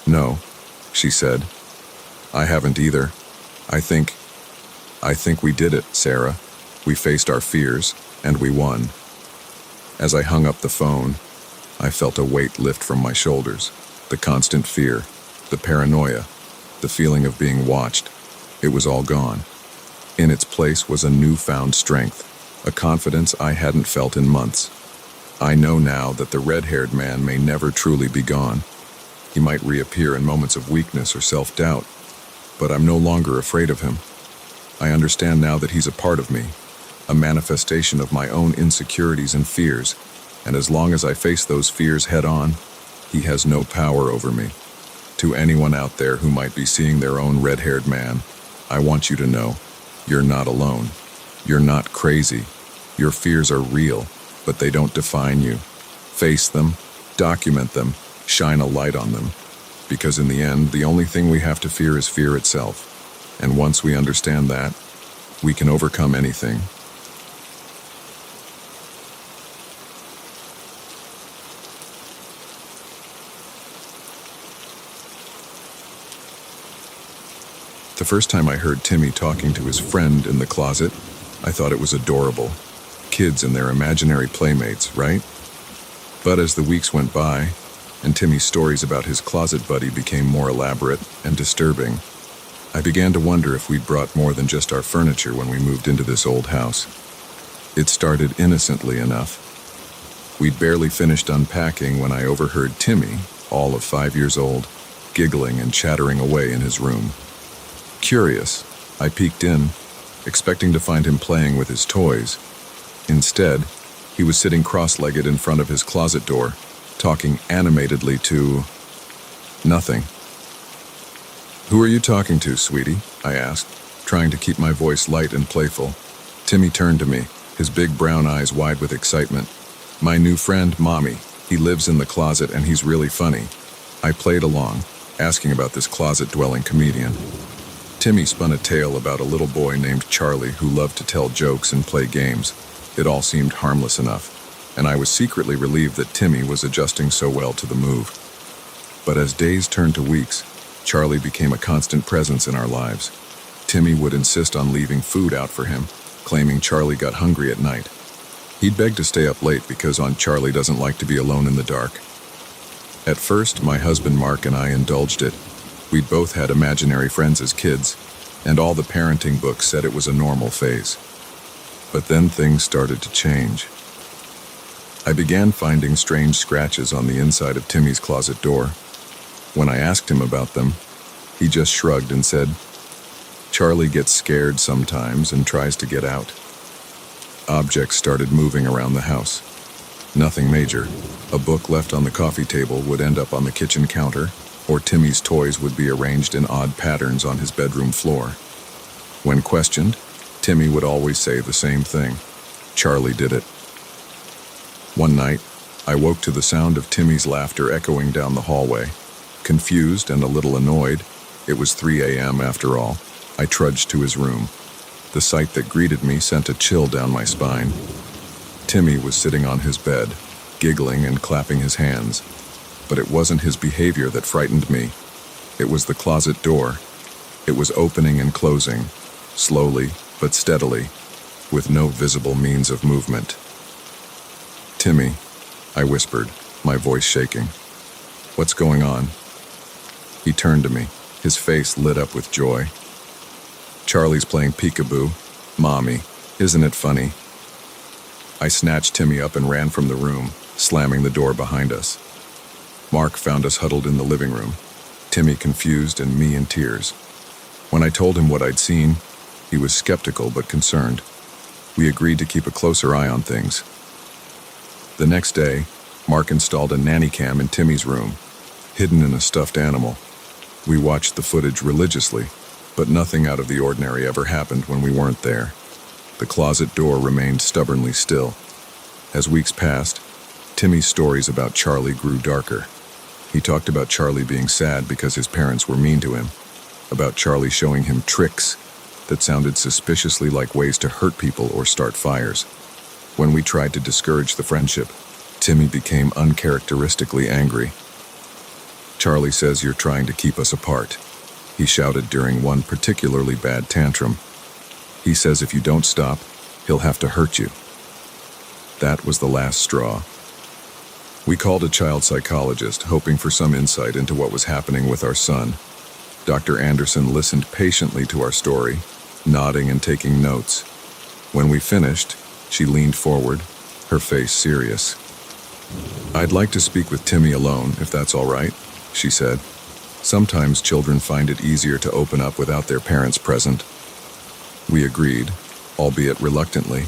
A: "No," she said. "I haven't either. I think we did it, Sarah. We faced our fears, and we won." As I hung up the phone, I felt a weight lift from my shoulders. The constant fear, the paranoia, the feeling of being watched, it was all gone. In its place was a newfound strength, a confidence I hadn't felt in months. I know now that the red-haired man may never truly be gone. He might reappear in moments of weakness or self-doubt, but I'm no longer afraid of him. I understand now that he's a part of me, a manifestation of my own insecurities and fears, and as long as I face those fears head-on, he has no power over me. To anyone out there who might be seeing their own red-haired man, I want you to know, you're not alone. You're not crazy. Your fears are real, but they don't define you. Face them, document them, shine a light on them. Because in the end, the only thing we have to fear is fear itself. And once we understand that, we can overcome anything. The first time I heard Timmy talking to his friend in the closet, I thought it was adorable. Kids and their imaginary playmates, right? But as the weeks went by, and Timmy's stories about his closet buddy became more elaborate and disturbing, I began to wonder if we'd brought more than just our furniture when we moved into this old house. It started innocently enough. We'd barely finished unpacking when I overheard Timmy, all of 5 years old, giggling and chattering away in his room. Curious, I peeked in, expecting to find him playing with his toys. Instead, he was sitting cross-legged in front of his closet door, talking animatedly to nothing. "Who are you talking to, sweetie?" I asked, trying to keep my voice light and playful. Timmy turned to me, his big brown eyes wide with excitement. "My new friend, Mommy. He lives in the closet and he's really funny." I played along, asking about this closet-dwelling comedian. Timmy spun a tale about a little boy named Charlie who loved to tell jokes and play games. It all seemed harmless enough, and I was secretly relieved that Timmy was adjusting so well to the move. But as days turned to weeks, Charlie became a constant presence in our lives. Timmy would insist on leaving food out for him, claiming Charlie got hungry at night. He'd beg to stay up late because Charlie doesn't like to be alone in the dark. At first, my husband Mark and I indulged it. We'd both had imaginary friends as kids, and all the parenting books said it was a normal phase. But then things started to change. I began finding strange scratches on the inside of Timmy's closet door. When I asked him about them, he just shrugged and said, "Charlie gets scared sometimes and tries to get out." Objects started moving around the house. Nothing major. A book left on the coffee table would end up on the kitchen counter, or Timmy's toys would be arranged in odd patterns on his bedroom floor. When questioned, Timmy would always say the same thing: Charlie did it. One night, I woke to the sound of Timmy's laughter echoing down the hallway. Confused and a little annoyed, it was 3 a.m. after all, I trudged to his room. The sight that greeted me sent a chill down my spine. Timmy was sitting on his bed, giggling and clapping his hands. But it wasn't his behavior that frightened me. It was the closet door. It was opening and closing, slowly but steadily, with no visible means of movement. "Timmy," I whispered, my voice shaking. "What's going on?" He turned to me, his face lit up with joy. "Charlie's playing peekaboo. Mommy, isn't it funny?" I snatched Timmy up and ran from the room, slamming the door behind us. Mark found us huddled in the living room, Timmy confused and me in tears. When I told him what I'd seen, he was skeptical but concerned. We agreed to keep a closer eye on things. The next day, Mark installed a nanny cam in Timmy's room, hidden in a stuffed animal. We watched the footage religiously, but nothing out of the ordinary ever happened when we weren't there. The closet door remained stubbornly still. As weeks passed, Timmy's stories about Charlie grew darker. He talked about Charlie being sad because his parents were mean to him, about Charlie showing him tricks that sounded suspiciously like ways to hurt people or start fires. When we tried to discourage the friendship, Timmy became uncharacteristically angry. "Charlie says you're trying to keep us apart," he shouted during one particularly bad tantrum. "He says if you don't stop, he'll have to hurt you." That was the last straw. We called a child psychologist, hoping for some insight into what was happening with our son. Dr. Anderson listened patiently to our story, nodding and taking notes. When we finished, she leaned forward, her face serious. "I'd like to speak with Timmy alone, if that's all right," she said. "Sometimes children find it easier to open up without their parents present." We agreed, albeit reluctantly.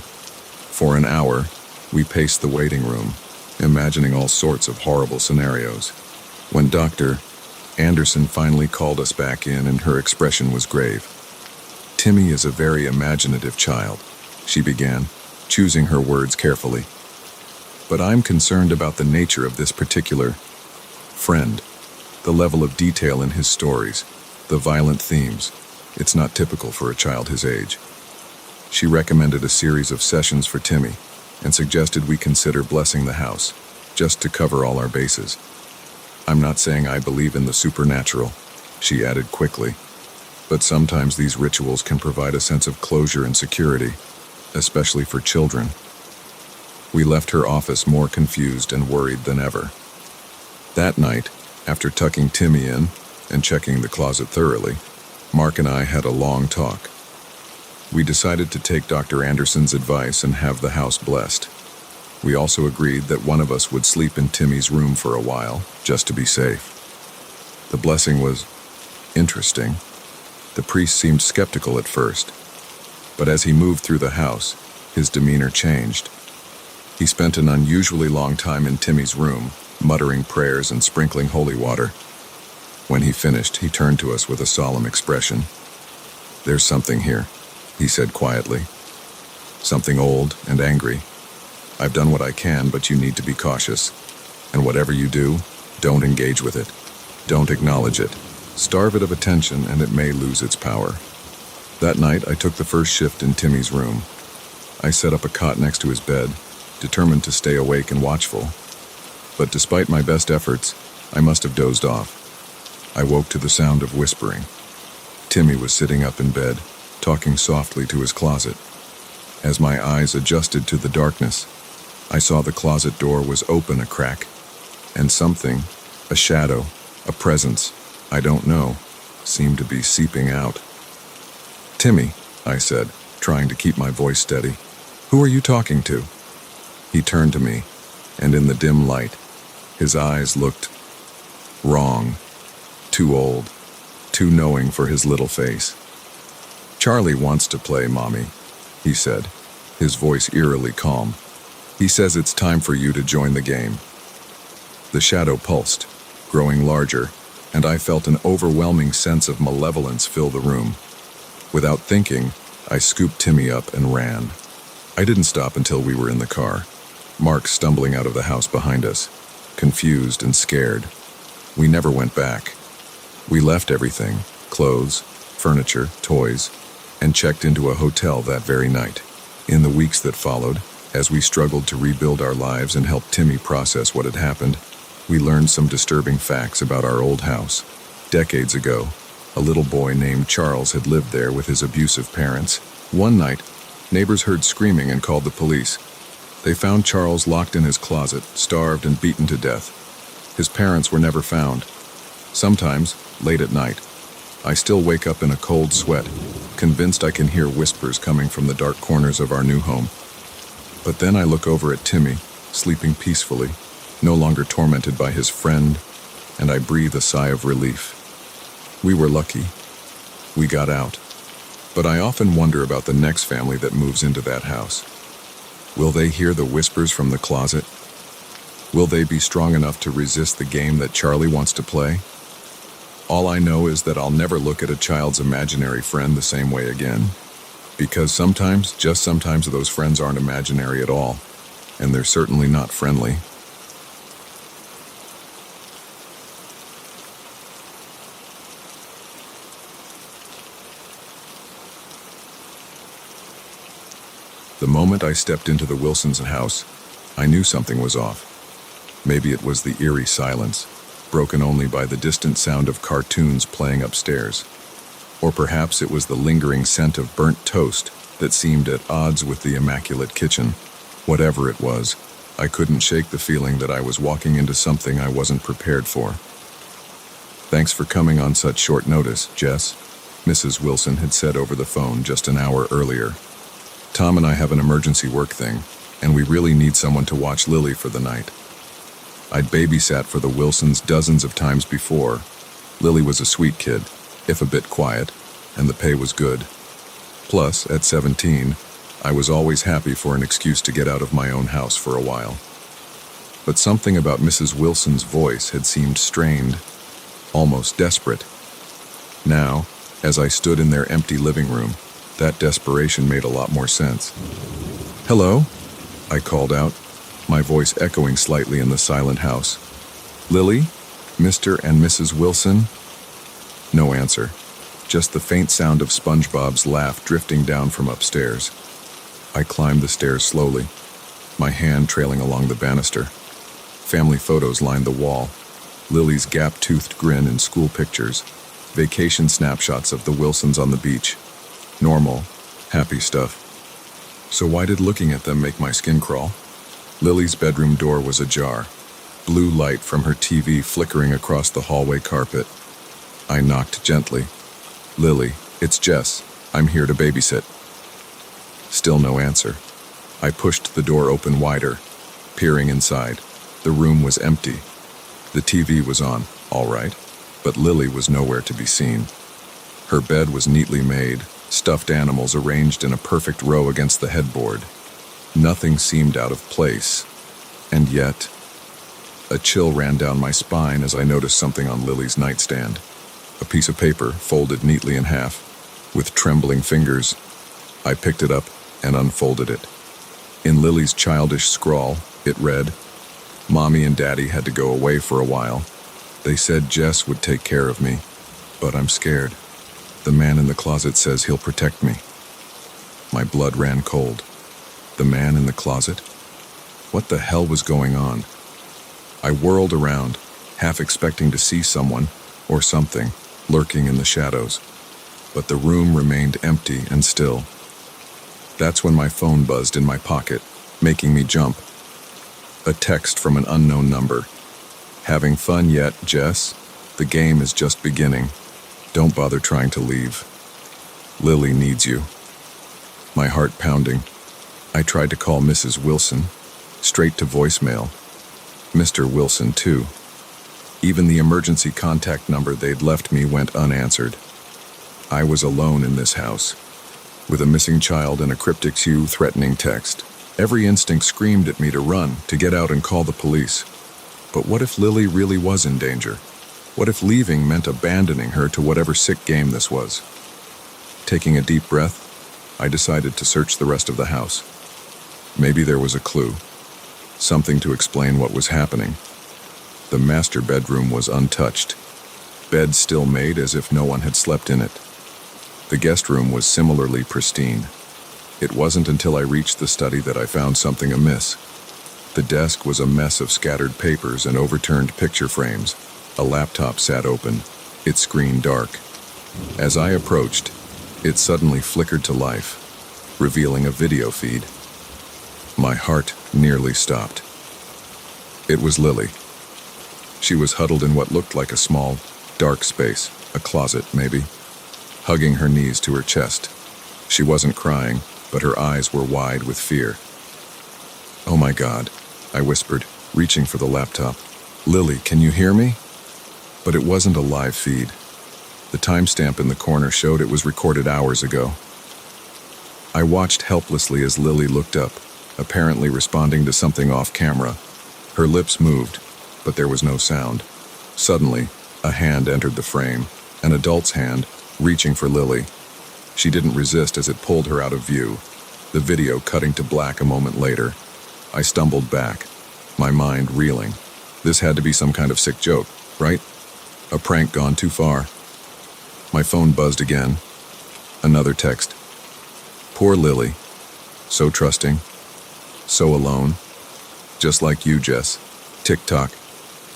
A: For an hour, we paced the waiting room, imagining all sorts of horrible scenarios. When Dr. Anderson finally called us back in and her expression was grave. "Timmy is a very imaginative child," she began, choosing her words carefully. "But I'm concerned about the nature of this particular friend, the level of detail in his stories, the violent themes. It's not typical for a child his age." She recommended a series of sessions for Timmy and suggested we consider blessing the house, just to cover all our bases. "I'm not saying I believe in the supernatural," she added quickly, "but sometimes these rituals can provide a sense of closure and security, especially for children." We left her office more confused and worried than ever. That night, after tucking Timmy in and checking the closet thoroughly, Mark and I had a long talk. We decided to take Dr. Anderson's advice and have the house blessed. We also agreed that one of us would sleep in Timmy's room for a while, just to be safe. The blessing was interesting. The priest seemed skeptical at first, but as he moved through the house, his demeanor changed. He spent an unusually long time in Timmy's room, muttering prayers and sprinkling holy water. When he finished, he turned to us with a solemn expression. "There's something here," he said quietly. "Something old and angry. I've done what I can, but you need to be cautious. And whatever you do, don't engage with it. Don't acknowledge it. Starve it of attention and it may lose its power." That night, I took the first shift in Timmy's room. I set up a cot next to his bed, determined to stay awake and watchful. But despite my best efforts, I must have dozed off. I woke to the sound of whispering. Timmy was sitting up in bed, talking softly to his closet. As my eyes adjusted to the darkness, I saw the closet door was open a crack, and something, a shadow, a presence, I don't know, seemed to be seeping out. "Timmy," I said, trying to keep my voice steady, "who are you talking to?" He turned to me, and in the dim light, his eyes looked wrong, too old, too knowing for his little face. "Charlie wants to play, Mommy," he said, his voice eerily calm. "He says it's time for you to join the game." The shadow pulsed, growing larger, and I felt an overwhelming sense of malevolence fill the room. Without thinking, I scooped Timmy up and ran. I didn't stop until we were in the car, Mark stumbling out of the house behind us, confused and scared. We never went back. We left everything, clothes, furniture, toys, and checked into a hotel that very night. In the weeks that followed, as we struggled to rebuild our lives and help Timmy process what had happened, we learned some disturbing facts about our old house. Decades ago, a little boy named Charles had lived there with his abusive parents. One night, Neighbors heard screaming and called the police. They found Charles locked in his closet, starved and beaten to death. His parents were never found. Sometimes, late at night, I still wake up in a cold sweat, convinced I can hear whispers coming from the dark corners of our new home. But then I look over at Timmy, sleeping peacefully, no longer tormented by his friend, and I breathe a sigh of relief. We were lucky. We got out. But I often wonder about the next family that moves into that house. Will they hear the whispers from the closet? Will they be strong enough to resist the game that Charlie wants to play? All I know is that I'll never look at a child's imaginary friend the same way again. Because sometimes, just sometimes, those friends aren't imaginary at all, and they're certainly not friendly. The moment I stepped into the Wilsons' house, I knew something was off. Maybe it was the eerie silence, broken only by the distant sound of cartoons playing upstairs. Or perhaps it was the lingering scent of burnt toast that seemed at odds with the immaculate kitchen. Whatever it was, I couldn't shake the feeling that I was walking into something I wasn't prepared for. "Thanks for coming on such short notice, Jess," Mrs. Wilson had said over the phone just an hour earlier. "Tom and I have an emergency work thing, and we really need someone to watch Lily for the night." I'd babysat for the Wilsons dozens of times before. Lily was a sweet kid, if a bit quiet, and the pay was good. Plus, at 17, I was always happy for an excuse to get out of my own house for a while. But something about Mrs. Wilson's voice had seemed strained, almost desperate. Now, as I stood in their empty living room, that desperation made a lot more sense. "Hello?" I called out, my voice echoing slightly in the silent house. "Lily? Mr. and Mrs. Wilson?" No answer, just the faint sound of SpongeBob's laugh drifting down from upstairs. I climbed the stairs slowly, my hand trailing along the banister. Family photos lined the wall, Lily's gap-toothed grin in school pictures, vacation snapshots of the Wilsons on the beach. Normal, happy stuff. So why did looking at them make my skin crawl? Lily's bedroom door was ajar, blue light from her TV flickering across the hallway carpet. I knocked gently. "Lily, it's Jess. I'm here to babysit." Still no answer. I pushed the door open wider, peering inside. The room was empty. The TV was on, all right, but Lily was nowhere to be seen. Her bed was neatly made, stuffed animals arranged in a perfect row against the headboard. Nothing seemed out of place, and yet, a chill ran down my spine as I noticed something on Lily's nightstand. A piece of paper folded neatly in half. With trembling fingers, I picked it up and unfolded it. In Lily's childish scrawl, it read, "Mommy and Daddy had to go away for a while. They said Jess would take care of me, but I'm scared. The man in the closet says he'll protect me." My blood ran cold. The man in the closet? What the hell was going on? I whirled around, half expecting to see someone, or something, lurking in the shadows. But the room remained empty and still. That's when my phone buzzed in my pocket, making me jump. A text from an unknown number. "Having fun yet, Jess? The game is just beginning. Don't bother trying to leave. Lily needs you." My heart pounding. I tried to call Mrs. Wilson, straight to voicemail. Mr. Wilson, too. Even the emergency contact number they'd left me went unanswered. I was alone in this house, with a missing child and a cryptic Hugh threatening text. Every instinct screamed at me to run, to get out and call the police. But what if Lily really was in danger? What if leaving meant abandoning her to whatever sick game this was? Taking a deep breath, I decided to search the rest of the house. Maybe there was a clue, something to explain what was happening. The master bedroom was untouched, bed still made as if no one had slept in it. The guest room was similarly pristine. It wasn't until I reached the study that I found something amiss. The desk was a mess of scattered papers and overturned picture frames. A laptop sat open, its screen dark. As I approached, it suddenly flickered to life. revealing a video feed. My heart nearly stopped. It was Lily. She was huddled in what looked like a small, dark space, a closet maybe, hugging her knees to her chest. She wasn't crying, but her eyes were wide with fear. "Oh my God," I whispered, reaching for the laptop. "Lily, can you hear me?" But it wasn't a live feed. The timestamp in the corner showed it was recorded hours ago. I watched helplessly as Lily looked up, apparently responding to something off camera. Her lips moved, but there was no sound. Suddenly, a hand entered the frame, an adult's hand, reaching for Lily. She didn't resist as it pulled her out of view, the video cutting to black a moment later. I stumbled back, my mind reeling. This had to be some kind of sick joke, right? A prank gone too far. My phone buzzed again. Another text. "Poor Lily. So trusting. So alone. Just like you, Jess. Tick-tock.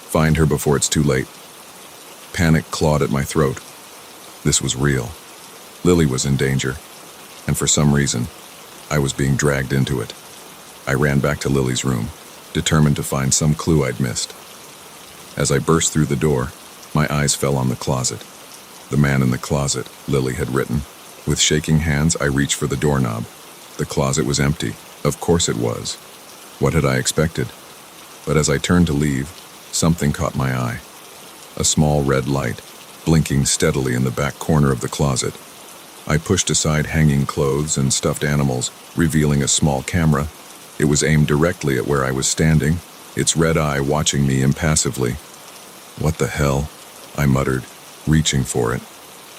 A: Find her before it's too late." Panic clawed at my throat. This was real. Lily was in danger, and for some reason, I was being dragged into it. I ran back to Lily's room, determined to find some clue I'd missed. As I burst through the door, my eyes fell on the closet. "The man in the closet," Lily had written. With shaking hands, I reached for the doorknob. The closet was empty. Of course it was. What had I expected? But as I turned to leave, something caught my eye. A small red light, blinking steadily in the back corner of the closet. I pushed aside hanging clothes and stuffed animals, revealing a small camera. It was aimed directly at where I was standing, its red eye watching me impassively. "What the hell?" I muttered, reaching for it.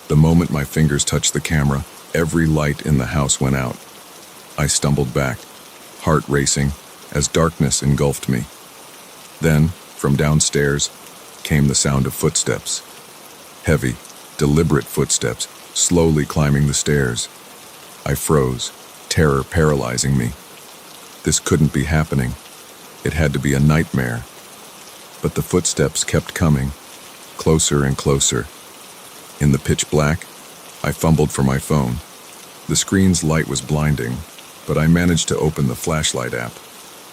A: The moment my fingers touched the camera, every light in the house went out. I stumbled back, heart racing, as darkness engulfed me. Then, from downstairs, came the sound of footsteps. Heavy, deliberate footsteps, slowly climbing the stairs. I froze, terror paralyzing me. This couldn't be happening. It had to be a nightmare. But the footsteps kept coming, closer and closer. In the pitch black, I fumbled for my phone. The screen's light was blinding, but I managed to open the flashlight app.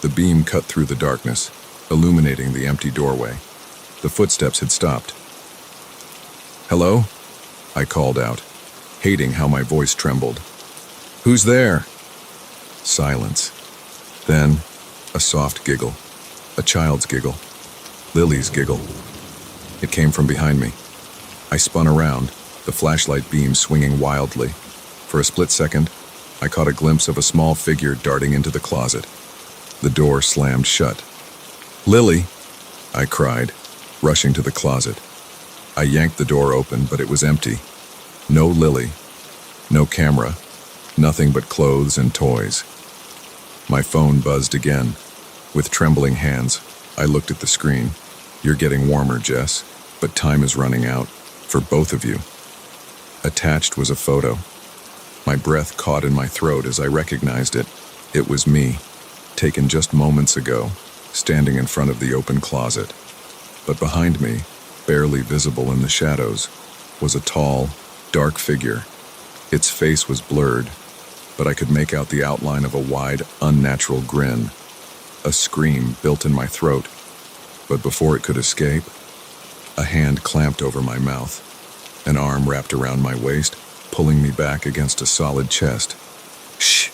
A: The beam cut through the darkness, illuminating the empty doorway. The footsteps had stopped. "Hello?" I called out, hating how my voice trembled. "Who's there?" Silence. Then, a soft giggle. A child's giggle. Lily's giggle. It came from behind me. I spun around, the flashlight beam swinging wildly. For a split second, I caught a glimpse of a small figure darting into the closet. The door slammed shut. "Lily!" I cried, rushing to the closet. I yanked the door open, but it was empty. No Lily. No camera. Nothing but clothes and toys. My phone buzzed again. With trembling hands, I looked at the screen. "You're getting warmer, Jess, but time is running out. For both of you." Attached was a photo. My breath caught in my throat as I recognized it. It was me, taken just moments ago, standing in front of the open closet. But behind me, barely visible in the shadows, was a tall, dark figure. Its face was blurred, but I could make out the outline of a wide, unnatural grin. A scream built in my throat, but before it could escape, a hand clamped over my mouth. An arm wrapped around my waist, pulling me back against a solid chest. "Shh!"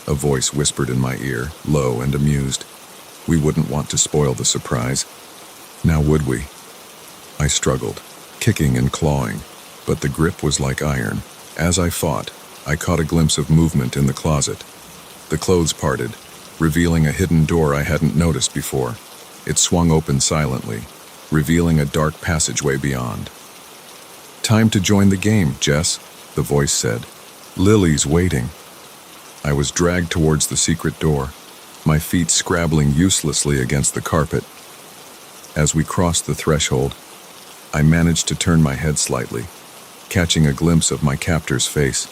A: A voice whispered in my ear, low and amused. We wouldn't want to spoil the surprise. Now would we? I struggled, kicking and clawing, but the grip was like iron. As I fought, I caught a glimpse of movement in the closet. The clothes parted, revealing a hidden door I hadn't noticed before. It swung open silently, revealing a dark passageway beyond. "Time to join the game, Jess," the voice said. "Lily's waiting." I was dragged towards the secret door, my feet scrabbling uselessly against the carpet. As we crossed the threshold, I managed to turn my head slightly, catching a glimpse of my captor's face.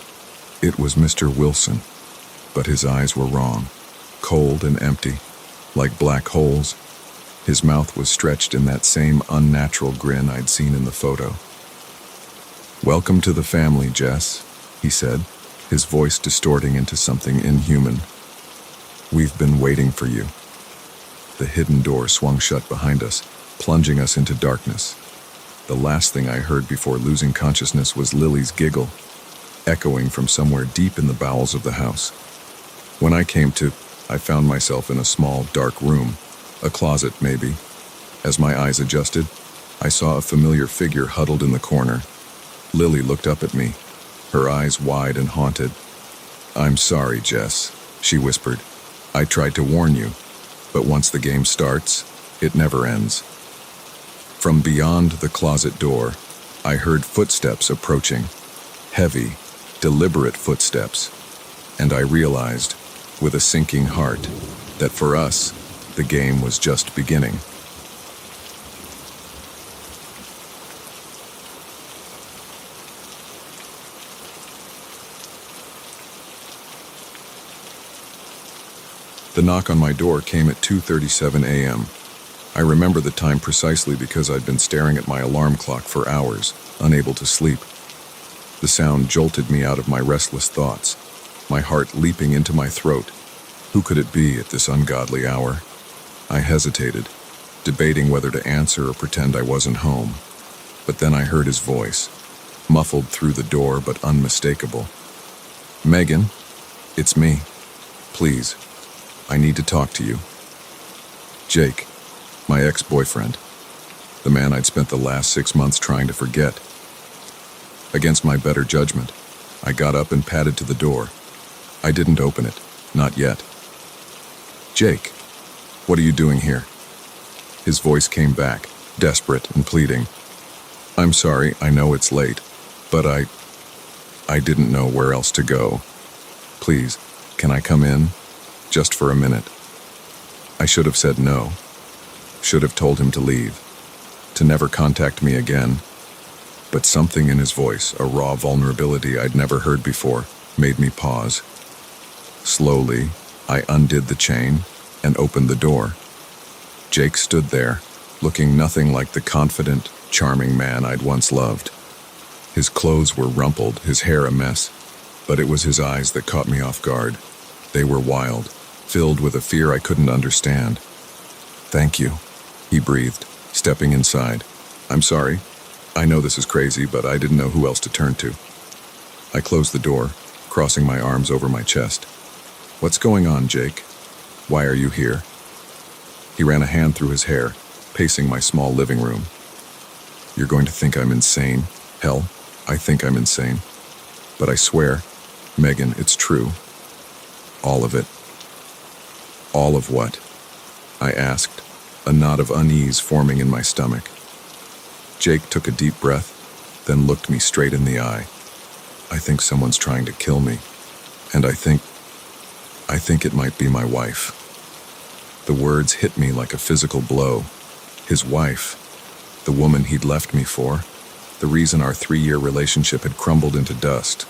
A: It was Mr. Wilson, but his eyes were wrong, cold and empty, like black holes. His mouth was stretched in that same unnatural grin I'd seen in the photo. "Welcome to the family, Jess," he said, his voice distorting into something inhuman. "We've been waiting for you." The hidden door swung shut behind us, plunging us into darkness. The last thing I heard before losing consciousness was Lily's giggle, echoing from somewhere deep in the bowels of the house. When I came to, I found myself in a small, dark room, a closet maybe. As my eyes adjusted, I saw a familiar figure huddled in the corner. Lily looked up at me, her eyes wide and haunted. "I'm sorry, Jess," she whispered. "I tried to warn you, but once the game starts, it never ends." From beyond the closet door, I heard footsteps approaching, heavy, deliberate footsteps, and I realized, with a sinking heart, that for us, the game was just beginning. The knock on my door came at 2:37 a.m. I remember the time precisely because I'd been staring at my alarm clock for hours, unable to sleep. The sound jolted me out of my restless thoughts, my heart leaping into my throat. Who could it be at this ungodly hour? I hesitated, debating whether to answer or pretend I wasn't home. But then I heard his voice, muffled through the door but unmistakable. "Megan, it's me. Please, I need to talk to you." Jake, my ex-boyfriend, the man I'd spent the last 6 months trying to forget. Against my better judgment, I got up and padded to the door. I didn't open it, not yet. "Jake, what are you doing here?" His voice came back, desperate and pleading. "I'm sorry, I know it's late, but I didn't know where else to go. Please, can I come in? Just for a minute." I should have said no. Should have told him to leave, to never contact me again. But something in his voice, a raw vulnerability I'd never heard before, made me pause. Slowly, I undid the chain and opened the door. Jake stood there, looking nothing like the confident, charming man I'd once loved. His clothes were rumpled, his hair a mess, but it was his eyes that caught me off guard. They were wild, filled with a fear I couldn't understand. "Thank you," he breathed, stepping inside. "I'm sorry. I know this is crazy, but I didn't know who else to turn to." I closed the door, crossing my arms over my chest. "What's going on, Jake? Why are you here?" He ran a hand through his hair, pacing my small living room. "You're going to think I'm insane. Hell, I think I'm insane. But I swear, Megan, it's true. All of it." "All of what?" I asked, a knot of unease forming in my stomach. Jake took a deep breath, then looked me straight in the eye. "I think someone's trying to kill me, and I think it might be my wife." The words hit me like a physical blow. His wife, the woman he'd left me for, the reason our 3-year relationship had crumbled into dust.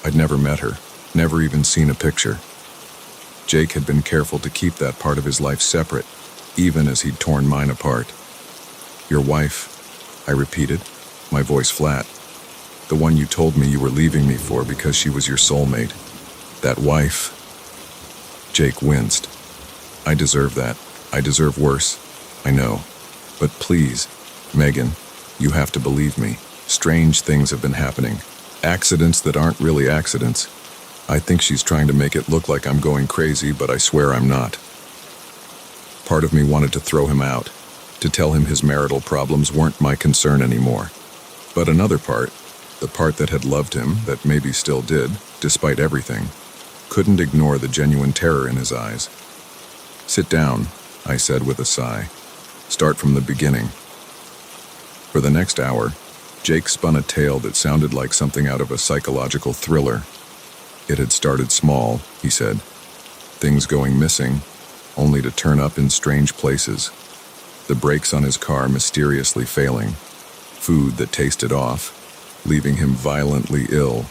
A: I'd never met her, never even seen a picture. Jake had been careful to keep that part of his life separate, even as he'd torn mine apart. "Your wife," I repeated, my voice flat. "The one you told me you were leaving me for because she was your soulmate. That wife." Jake winced. "I deserve that. I deserve worse. I know. But please, Megan, you have to believe me. Strange things have been happening. Accidents that aren't really accidents. I think she's trying to make it look like I'm going crazy, but I swear I'm not." Part of me wanted to throw him out, to tell him his marital problems weren't my concern anymore. But another part, the part that had loved him, that maybe still did, despite everything, couldn't ignore the genuine terror in his eyes. "Sit down," I said with a sigh. "Start from the beginning." For the next hour, Jake spun a tale that sounded like something out of a psychological thriller. It had started small, he said. Things going missing, only to turn up in strange places. The brakes on his car mysteriously failing. Food that tasted off, leaving him violently ill.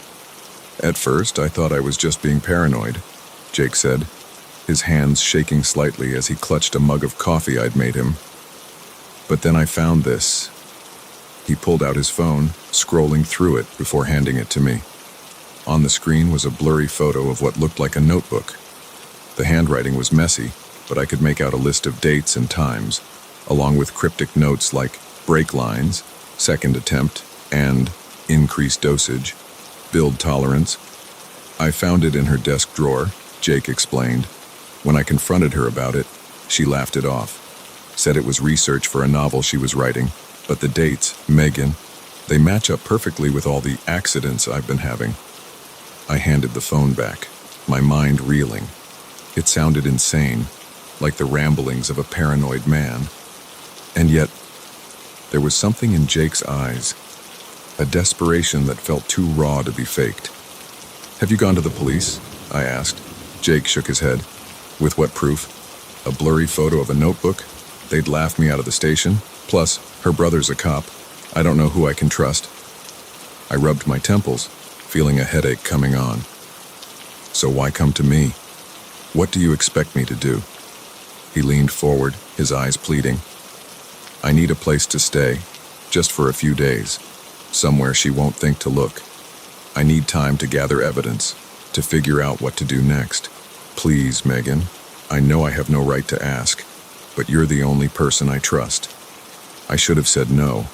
A: "At first, I thought I was just being paranoid," Jake said, his hands shaking slightly as he clutched a mug of coffee I'd made him. "But then I found this." He pulled out his phone, scrolling through it before handing it to me. On the screen was a blurry photo of what looked like a notebook. The handwriting was messy, but I could make out a list of dates and times, along with cryptic notes like break lines, second attempt, and increased dosage, build tolerance. I found it in her desk drawer, Jake explained. When I confronted her about it, she laughed it off, said it was research for a novel she was writing, but the dates, Megan, they match up perfectly with all the accidents I've been having. I handed the phone back, my mind reeling. It sounded insane, like the ramblings of a paranoid man. And yet, there was something in Jake's eyes, a desperation that felt too raw to be faked. "Have you gone to the police?" I asked. Jake shook his head. "With what proof? A blurry photo of a notebook? They'd laugh me out of the station. Plus, her brother's a cop. I don't know who I can trust." I rubbed my temples, feeling a headache coming on. "So why come to me? What do you expect me to do?" He leaned forward, his eyes pleading. "I need a place to stay, just for a few days, somewhere she won't think to look. I need time to gather evidence, to figure out what to do next. Please, Megan, I know I have no right to ask, but you're the only person I trust." I should have said no,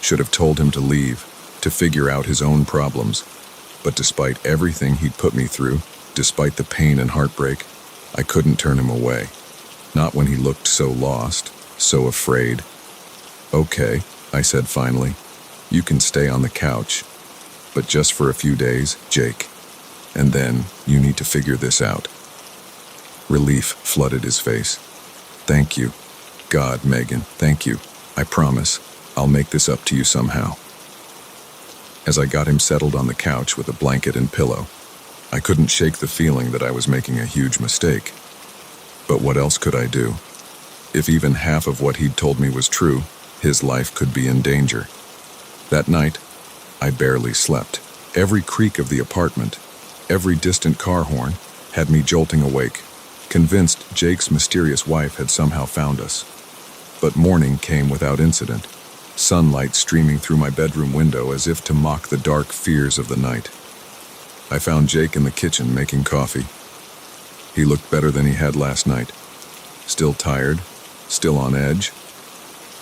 A: should have told him to leave, to figure out his own problems. But despite everything he'd put me through, despite the pain and heartbreak, I couldn't turn him away. Not when he looked so lost, so afraid. "Okay," I said finally, "you can stay on the couch, but just for a few days, Jake. And then you need to figure this out." Relief flooded his face. "Thank you. God, Megan, thank you. I promise, I'll make this up to you somehow." As I got him settled on the couch with a blanket and pillow, I couldn't shake the feeling that I was making a huge mistake. But what else could I do? If even half of what he'd told me was true, his life could be in danger. That night, I barely slept. Every creak of the apartment, every distant car horn, had me jolting awake, convinced Jake's mysterious wife had somehow found us. But morning came without incident, sunlight streaming through my bedroom window as if to mock the dark fears of the night. I found Jake in the kitchen making coffee. He looked better than he had last night. Still tired, still on edge,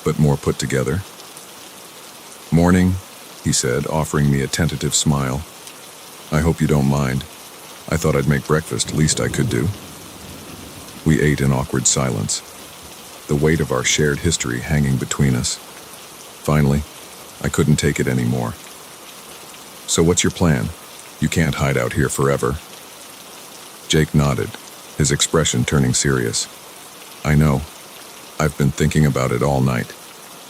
A: but more put together. "Morning," he said, offering me a tentative smile. "I hope you don't mind. I thought I'd make breakfast, least I could do." We ate in awkward silence, the weight of our shared history hanging between us. Finally, I couldn't take it anymore. "So what's your plan? You can't hide out here forever." Jake nodded, his expression turning serious. "I know. I've been thinking about it all night.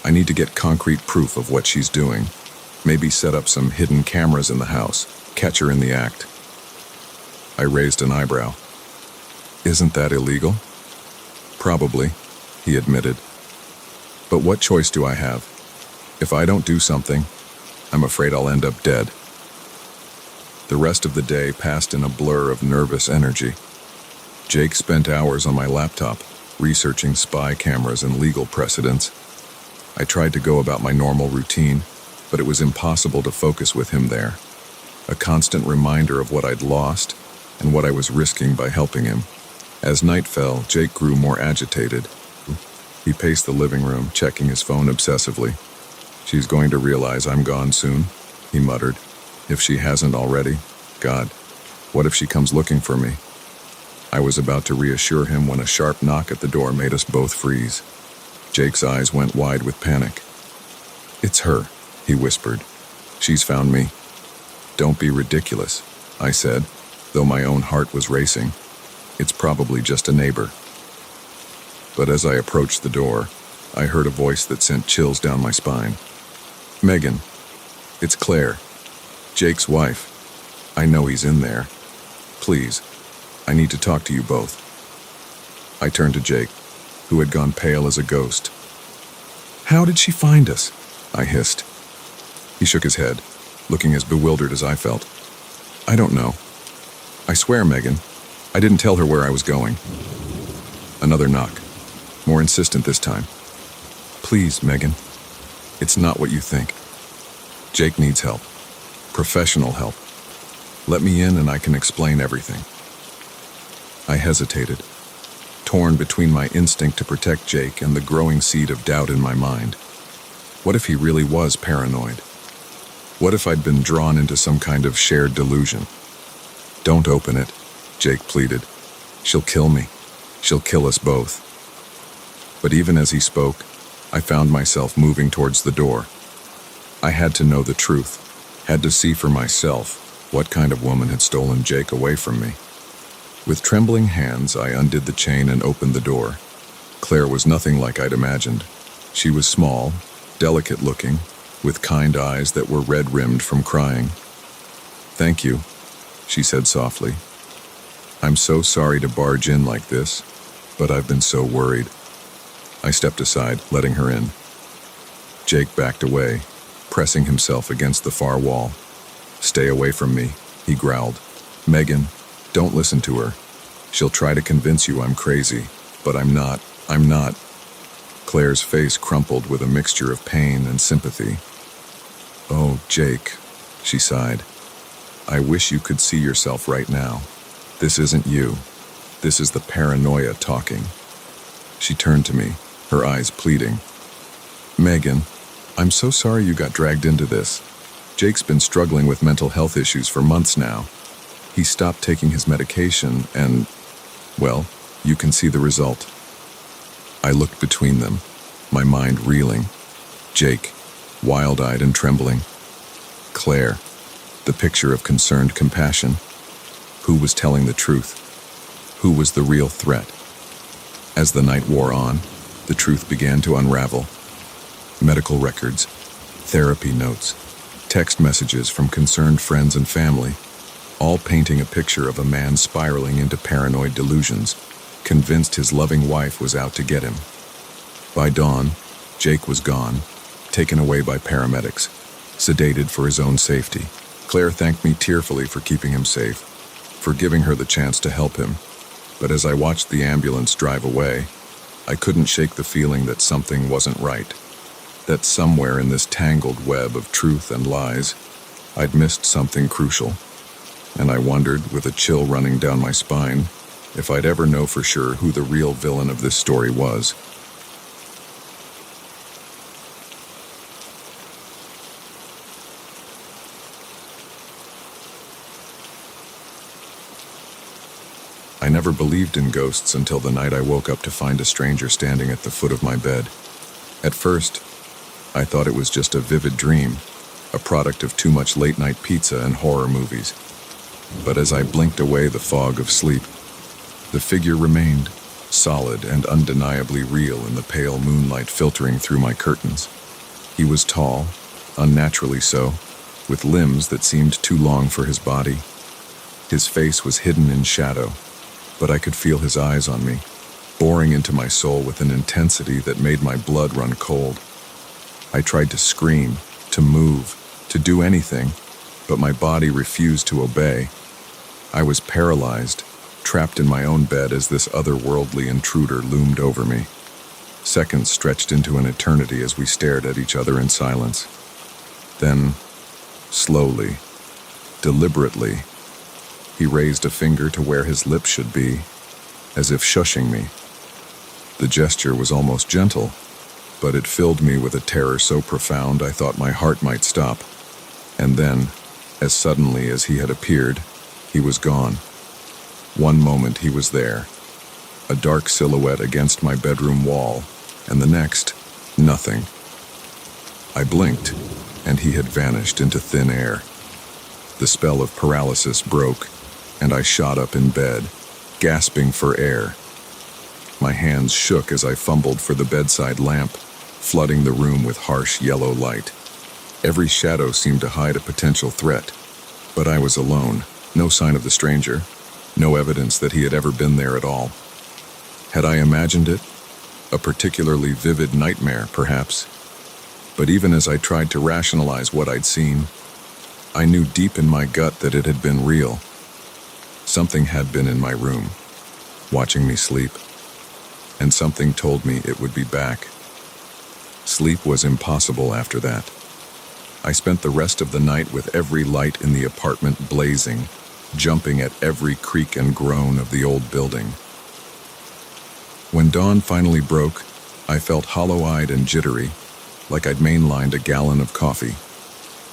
A: I need to get concrete proof of what she's doing. Maybe set up some hidden cameras in the house, catch her in the act." I raised an eyebrow. "Isn't that illegal?" "Probably," he admitted. "But what choice do I have? If I don't do something, I'm afraid I'll end up dead." The rest of the day passed in a blur of nervous energy. Jake spent hours on my laptop, researching spy cameras and legal precedents. I tried to go about my normal routine, but it was impossible to focus with him there. A constant reminder of what I'd lost and what I was risking by helping him. As night fell, Jake grew more agitated. He paced the living room, checking his phone obsessively. "She's going to realize I'm gone soon," he muttered. "If she hasn't already. God, what if she comes looking for me?" I was about to reassure him when a sharp knock at the door made us both freeze. Jake's eyes went wide with panic. "It's her," he whispered. "She's found me." "Don't be ridiculous," I said, though my own heart was racing. "It's probably just a neighbor." But as I approached the door, I heard a voice that sent chills down my spine. "Megan, it's Claire, Jake's wife. I know he's in there. Please, I need to talk to you both." I turned to Jake, who had gone pale as a ghost. "How did she find us?" I hissed. He shook his head, looking as bewildered as I felt. "I don't know. I swear, Megan, I didn't tell her where I was going." Another knock, more insistent this time. "Please, Megan, it's not what you think. Jake needs help. Professional help. Let me in and I can explain everything." I hesitated, torn between my instinct to protect Jake and the growing seed of doubt in my mind. What if he really was paranoid? What if I'd been drawn into some kind of shared delusion? "Don't open it," Jake pleaded. "She'll kill me. She'll kill us both." But even as he spoke, I found myself moving towards the door. I had to know the truth, had to see for myself what kind of woman had stolen Jake away from me. With trembling hands, I undid the chain and opened the door. Claire was nothing like I'd imagined. She was small, delicate-looking, with kind eyes that were red-rimmed from crying. "Thank you," she said softly. "I'm so sorry to barge in like this, but I've been so worried." I stepped aside, letting her in. Jake backed away, pressing himself against the far wall. "Stay away from me," he growled. "Megan, don't listen to her. She'll try to convince you I'm crazy, but I'm not. Claire's face crumpled with a mixture of pain and sympathy. "Oh, Jake," she sighed. "I wish you could see yourself right now. This isn't you. This is the paranoia talking." She turned to me, her eyes pleading. "Megan, I'm so sorry you got dragged into this. Jake's been struggling with mental health issues for months now. He stopped taking his medication and, well, you can see the result." I looked between them, my mind reeling. Jake, wild-eyed and trembling. Claire, the picture of concerned compassion. Who was telling the truth? Who was the real threat? As the night wore on, the truth began to unravel. Medical records, therapy notes, text messages from concerned friends and family, all painting a picture of a man spiraling into paranoid delusions, convinced his loving wife was out to get him. By dawn, Jake was gone, taken away by paramedics, sedated for his own safety. Claire thanked me tearfully for keeping him safe, for giving her the chance to help him. But as I watched the ambulance drive away, I couldn't shake the feeling that something wasn't right, that somewhere in this tangled web of truth and lies, I'd missed something crucial. And I wondered, with a chill running down my spine, if I'd ever know for sure who the real villain of this story was. I never believed in ghosts until the night I woke up to find a stranger standing at the foot of my bed. At first, I thought it was just a vivid dream, a product of too much late-night pizza and horror movies. But as I blinked away the fog of sleep, the figure remained, solid and undeniably real in the pale moonlight filtering through my curtains. He was tall, unnaturally so, with limbs that seemed too long for his body. His face was hidden in shadow, but I could feel his eyes on me, boring into my soul with an intensity that made my blood run cold. I tried to scream, to move, to do anything, but my body refused to obey. I was paralyzed, trapped in my own bed as this otherworldly intruder loomed over me. Seconds stretched into an eternity as we stared at each other in silence. Then, slowly, deliberately, he raised a finger to where his lips should be, as if shushing me. The gesture was almost gentle, but it filled me with a terror so profound I thought my heart might stop. And then, as suddenly as he had appeared, he was gone. One moment he was there, a dark silhouette against my bedroom wall, and the next, nothing. I blinked, and he had vanished into thin air. The spell of paralysis broke, and I shot up in bed, gasping for air. My hands shook as I fumbled for the bedside lamp, flooding the room with harsh yellow light. Every shadow seemed to hide a potential threat, but I was alone, no sign of the stranger, no evidence that he had ever been there at all. Had I imagined it? A particularly vivid nightmare, perhaps. But even as I tried to rationalize what I'd seen, I knew deep in my gut that it had been real. Something had been in my room, watching me sleep, and something told me it would be back. Sleep was impossible after that. I spent the rest of the night with every light in the apartment blazing, jumping at every creak and groan of the old building. When dawn finally broke, I felt hollow-eyed and jittery, like I'd mainlined a gallon of coffee.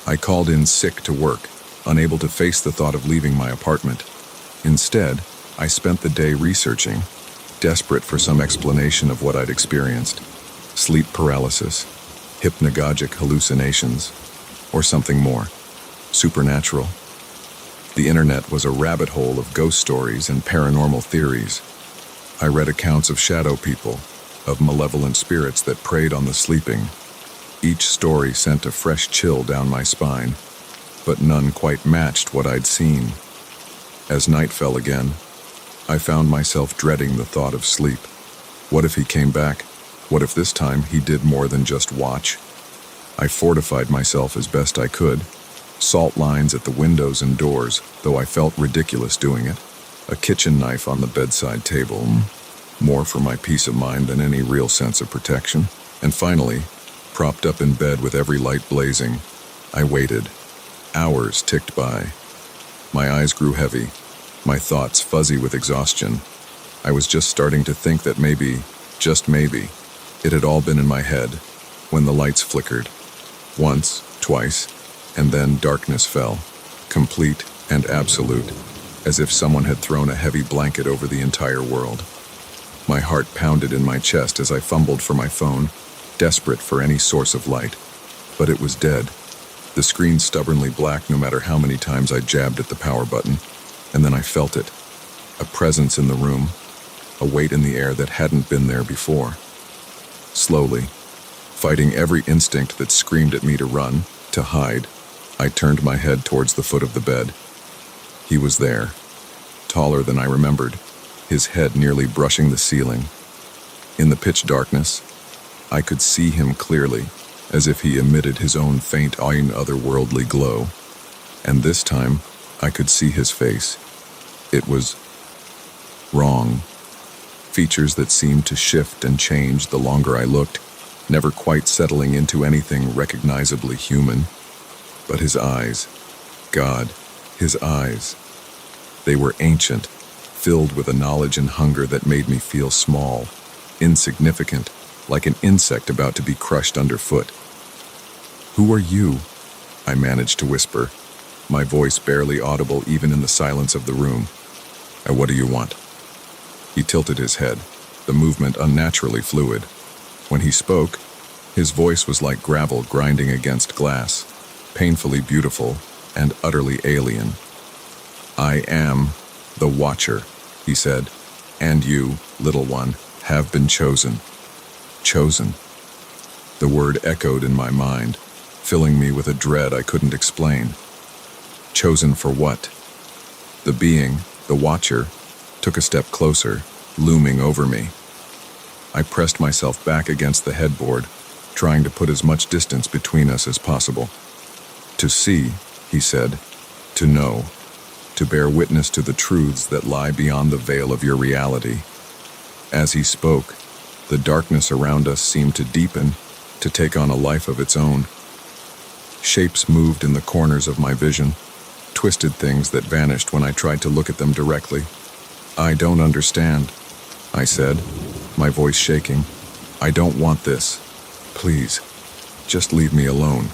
A: I called in sick to work, unable to face the thought of leaving my apartment. Instead, I spent the day researching, desperate for some explanation of what I'd experienced. Sleep paralysis, hypnagogic hallucinations, or something more, supernatural. The internet was a rabbit hole of ghost stories and paranormal theories. I read accounts of shadow people, of malevolent spirits that preyed on the sleeping. Each story sent a fresh chill down my spine, but none quite matched what I'd seen. As night fell again, I found myself dreading the thought of sleep. What if he came back? What if this time he did more than just watch? I fortified myself as best I could. Salt lines at the windows and doors, though I felt ridiculous doing it. A kitchen knife on the bedside table, more for my peace of mind than any real sense of protection. And finally, propped up in bed with every light blazing, I waited. Hours ticked by. My eyes grew heavy, my thoughts fuzzy with exhaustion. I was just starting to think that maybe, just maybe, it had all been in my head, when the lights flickered. Once, twice, and then darkness fell, complete and absolute, as if someone had thrown a heavy blanket over the entire world. My heart pounded in my chest as I fumbled for my phone, desperate for any source of light. But it was dead. The screen stubbornly black no matter how many times I jabbed at the power button. And then I felt it. A presence in the room, a weight in the air that hadn't been there before. Slowly, fighting every instinct that screamed at me to run, to hide, I turned my head towards the foot of the bed. He was there, taller than I remembered, his head nearly brushing the ceiling. In the pitch darkness, I could see him clearly, as if he emitted his own faint, otherworldly glow. And this time, I could see his face. It was wrong. Features that seemed to shift and change the longer I looked, never quite settling into anything recognizably human. But his eyes, God, his eyes. They were ancient, filled with a knowledge and hunger that made me feel small, insignificant, like an insect about to be crushed underfoot. "Who are you?" I managed to whisper, my voice barely audible even in the silence of the room. "What do you want?" He tilted his head, the movement unnaturally fluid. When he spoke, his voice was like gravel grinding against glass, painfully beautiful and utterly alien. "I am the Watcher," he said, "and you, little one, have been chosen." Chosen. The word echoed in my mind, filling me with a dread I couldn't explain. Chosen for what? The being, the Watcher, took a step closer, looming over me. I pressed myself back against the headboard, trying to put as much distance between us as possible. "To see," he said, "to know, to bear witness to the truths that lie beyond the veil of your reality." As he spoke, the darkness around us seemed to deepen, to take on a life of its own. Shapes moved in the corners of my vision, twisted things that vanished when I tried to look at them directly. "I don't understand," I said, my voice shaking. "I don't want this. Please, just leave me alone."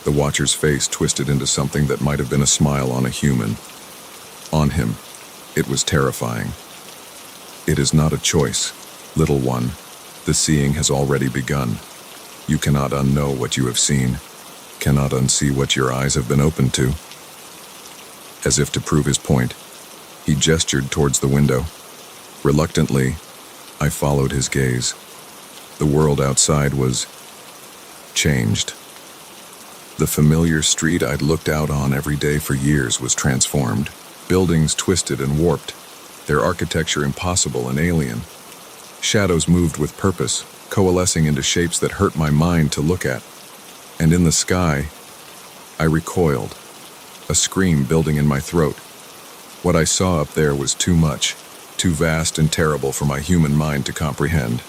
A: The Watcher's face twisted into something that might have been a smile on a human. On him, it was terrifying. "It is not a choice, little one. The seeing has already begun. You cannot unknow what you have seen, cannot unsee what your eyes have been opened to." As if to prove his point, he gestured towards the window. Reluctantly, I followed his gaze. The world outside was changed. The familiar street I'd looked out on every day for years was transformed. Buildings twisted and warped, their architecture impossible and alien. Shadows moved with purpose, coalescing into shapes that hurt my mind to look at. And in the sky, I recoiled, a scream building in my throat. What I saw up there was too much, too vast and terrible for my human mind to comprehend.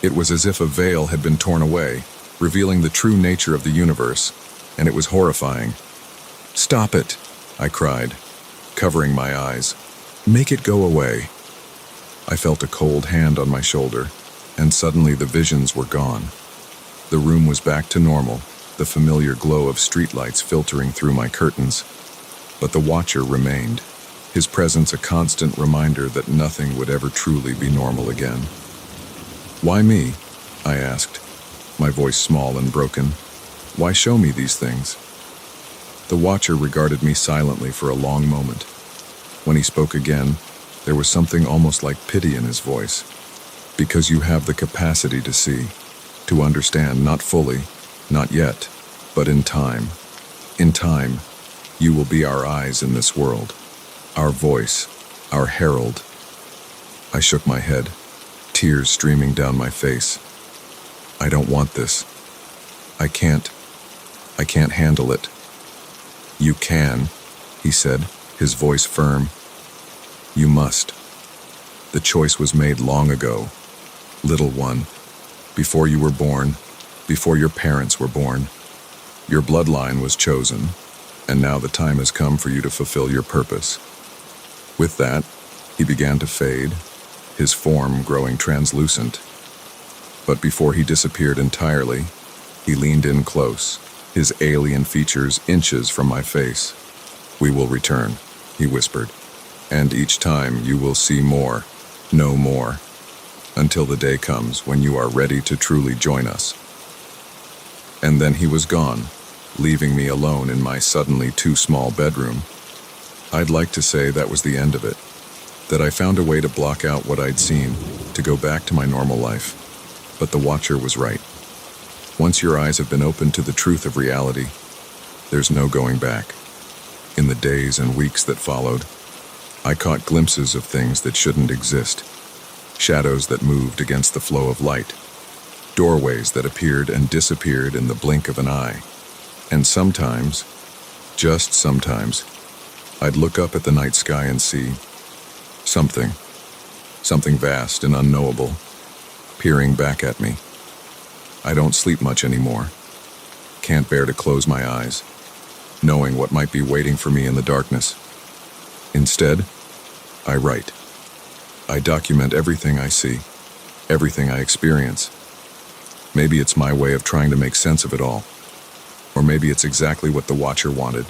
A: It was as if a veil had been torn away, revealing the true nature of the universe, and it was horrifying. "Stop it," I cried, covering my eyes. "Make it go away." I felt a cold hand on my shoulder, and suddenly the visions were gone. The room was back to normal, the familiar glow of streetlights filtering through my curtains. But the watcher remained, his presence a constant reminder that nothing would ever truly be normal again. "Why me?" I asked, my voice small and broken. "Why show me these things?" The watcher regarded me silently for a long moment. When he spoke again, there was something almost like pity in his voice. "Because you have the capacity to see, to understand, not fully, not yet, but in time. In time, you will be our eyes in this world, our voice, our herald." I shook my head, tears streaming down my face. "I don't want this. I can't handle it." "You can," he said, his voice firm. "You must. The choice was made long ago, little one, before you were born, before your parents were born. Your bloodline was chosen, and now the time has come for you to fulfill your purpose." With that, he began to fade, his form growing translucent. But before he disappeared entirely, he leaned in close, his alien features inches from my face. "We will return," he whispered, "and each time you will see more, know more, until the day comes when you are ready to truly join us." And then he was gone, leaving me alone in my suddenly too small bedroom. I'd like to say that was the end of it, that I found a way to block out what I'd seen, to go back to my normal life. But the watcher was right. Once your eyes have been opened to the truth of reality, there's no going back. In the days and weeks that followed, I caught glimpses of things that shouldn't exist, shadows that moved against the flow of light, doorways that appeared and disappeared in the blink of an eye. And sometimes, just sometimes, I'd look up at the night sky and see something vast and unknowable, peering back at me. I don't sleep much anymore. Can't bear to close my eyes, knowing what might be waiting for me in the darkness. Instead, I write. I document everything I see, everything I experience. Maybe it's my way of trying to make sense of it all. Or maybe it's exactly what the watcher wanted,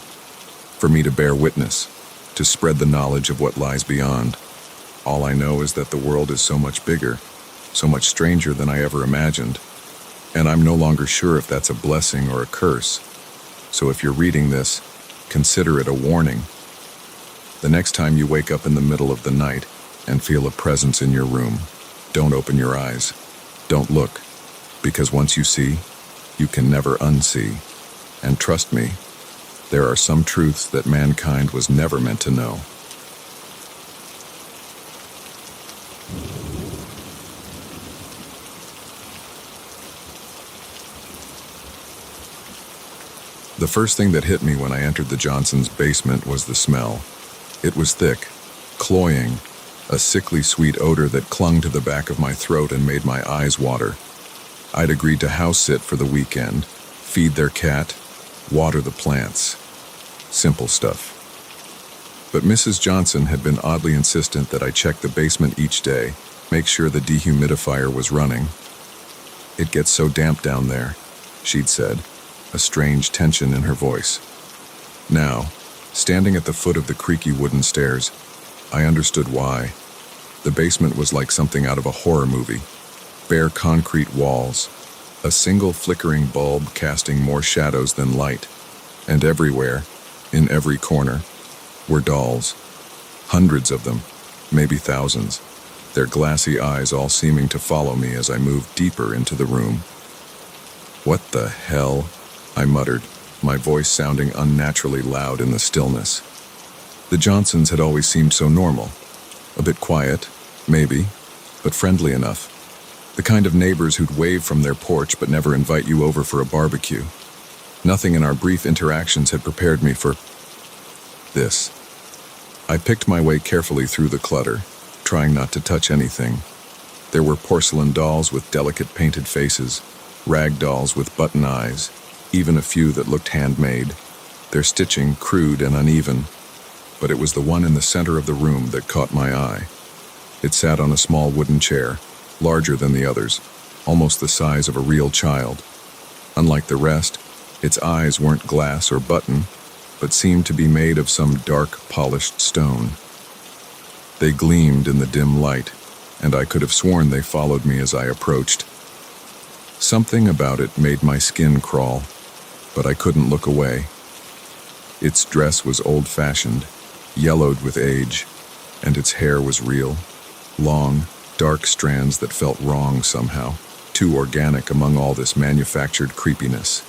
A: for me to bear witness, to spread the knowledge of what lies beyond. All I know is that the world is so much bigger, so much stranger than I ever imagined, and I'm no longer sure if that's a blessing or a curse. So if you're reading this, consider it a warning. The next time you wake up in the middle of the night and feel a presence in your room, don't open your eyes. Don't look, because once you see, you can never unsee. And trust me, there are some truths that mankind was never meant to know. The first thing that hit me when I entered the Johnsons' basement was the smell. It was thick, cloying, a sickly sweet odor that clung to the back of my throat and made my eyes water. I'd agreed to house sit for the weekend, feed their cat, water the plants. Simple stuff. But Mrs. Johnson had been oddly insistent that I check the basement each day, make sure the dehumidifier was running. "It gets so damp down there," she'd said, a strange tension in her voice. Now, standing at the foot of the creaky wooden stairs, I understood why. The basement was like something out of a horror movie. Bare concrete walls, a single flickering bulb casting more shadows than light, and everywhere, in every corner, were dolls. Hundreds of them, maybe thousands, their glassy eyes all seeming to follow me as I moved deeper into the room. "What the hell?" I muttered, my voice sounding unnaturally loud in the stillness. The Johnsons had always seemed so normal. A bit quiet, maybe, but friendly enough. The kind of neighbors who'd wave from their porch but never invite you over for a barbecue. Nothing in our brief interactions had prepared me for this. I picked my way carefully through the clutter, trying not to touch anything. There were porcelain dolls with delicate painted faces, rag dolls with button eyes, even a few that looked handmade, their stitching crude and uneven, but it was the one in the center of the room that caught my eye. It sat on a small wooden chair, larger than the others, almost the size of a real child. Unlike the rest, its eyes weren't glass or button, but seemed to be made of some dark, polished stone. They gleamed in the dim light, and I could have sworn they followed me as I approached. Something about it made my skin crawl, but I couldn't look away. Its dress was old-fashioned, yellowed with age, and its hair was real, long, dark strands that felt wrong somehow, too organic among all this manufactured creepiness.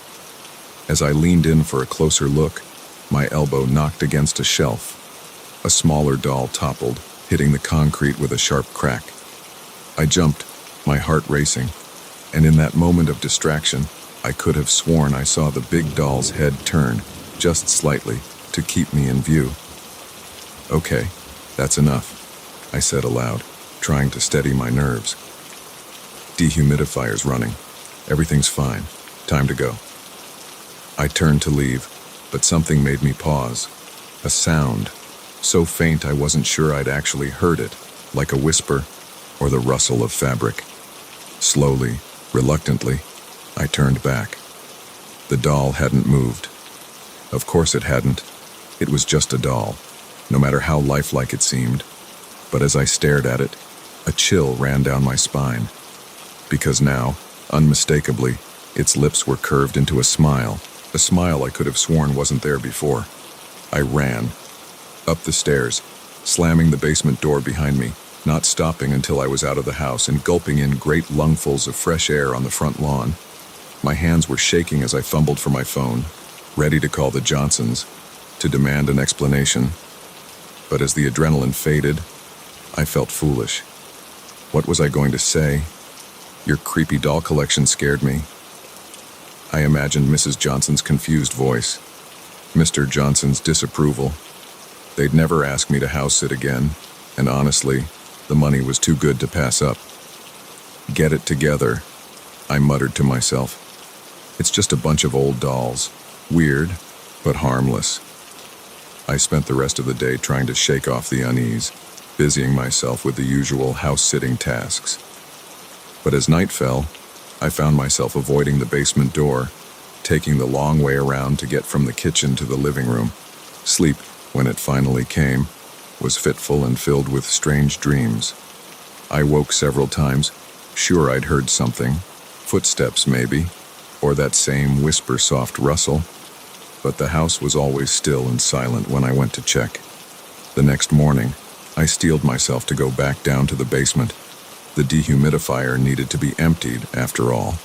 A: As I leaned in for a closer look, my elbow knocked against a shelf. A smaller doll toppled, hitting the concrete with a sharp crack. I jumped, my heart racing, and in that moment of distraction, I could have sworn I saw the big doll's head turn, just slightly, to keep me in view. "Okay, that's enough," I said aloud, trying to steady my nerves. "Dehumidifier's running. Everything's fine. Time to go." I turned to leave, but something made me pause. A sound, so faint I wasn't sure I'd actually heard it, like a whisper or the rustle of fabric. Slowly, reluctantly, I turned back. The doll hadn't moved. Of course it hadn't. It was just a doll, no matter how lifelike it seemed. But as I stared at it, a chill ran down my spine. Because now, unmistakably, its lips were curved into a smile I could have sworn wasn't there before. I ran. Up the stairs, slamming the basement door behind me, not stopping until I was out of the house and gulping in great lungfuls of fresh air on the front lawn. My hands were shaking as I fumbled for my phone, ready to call the Johnsons, to demand an explanation. But as the adrenaline faded, I felt foolish. What was I going to say? "Your creepy doll collection scared me." I imagined Mrs. Johnson's confused voice, Mr. Johnson's disapproval. They'd never ask me to house sit again, and honestly, the money was too good to pass up. "Get it together," I muttered to myself. "It's just a bunch of old dolls. Weird, but harmless." I spent the rest of the day trying to shake off the unease, busying myself with the usual house-sitting tasks. But as night fell, I found myself avoiding the basement door, taking the long way around to get from the kitchen to the living room. Sleep, when it finally came, was fitful and filled with strange dreams. I woke several times, sure I'd heard something, footsteps maybe, or that same whisper-soft rustle, but the house was always still and silent when I went to check. The next morning, I steeled myself to go back down to the basement. The dehumidifier needed to be emptied, after all.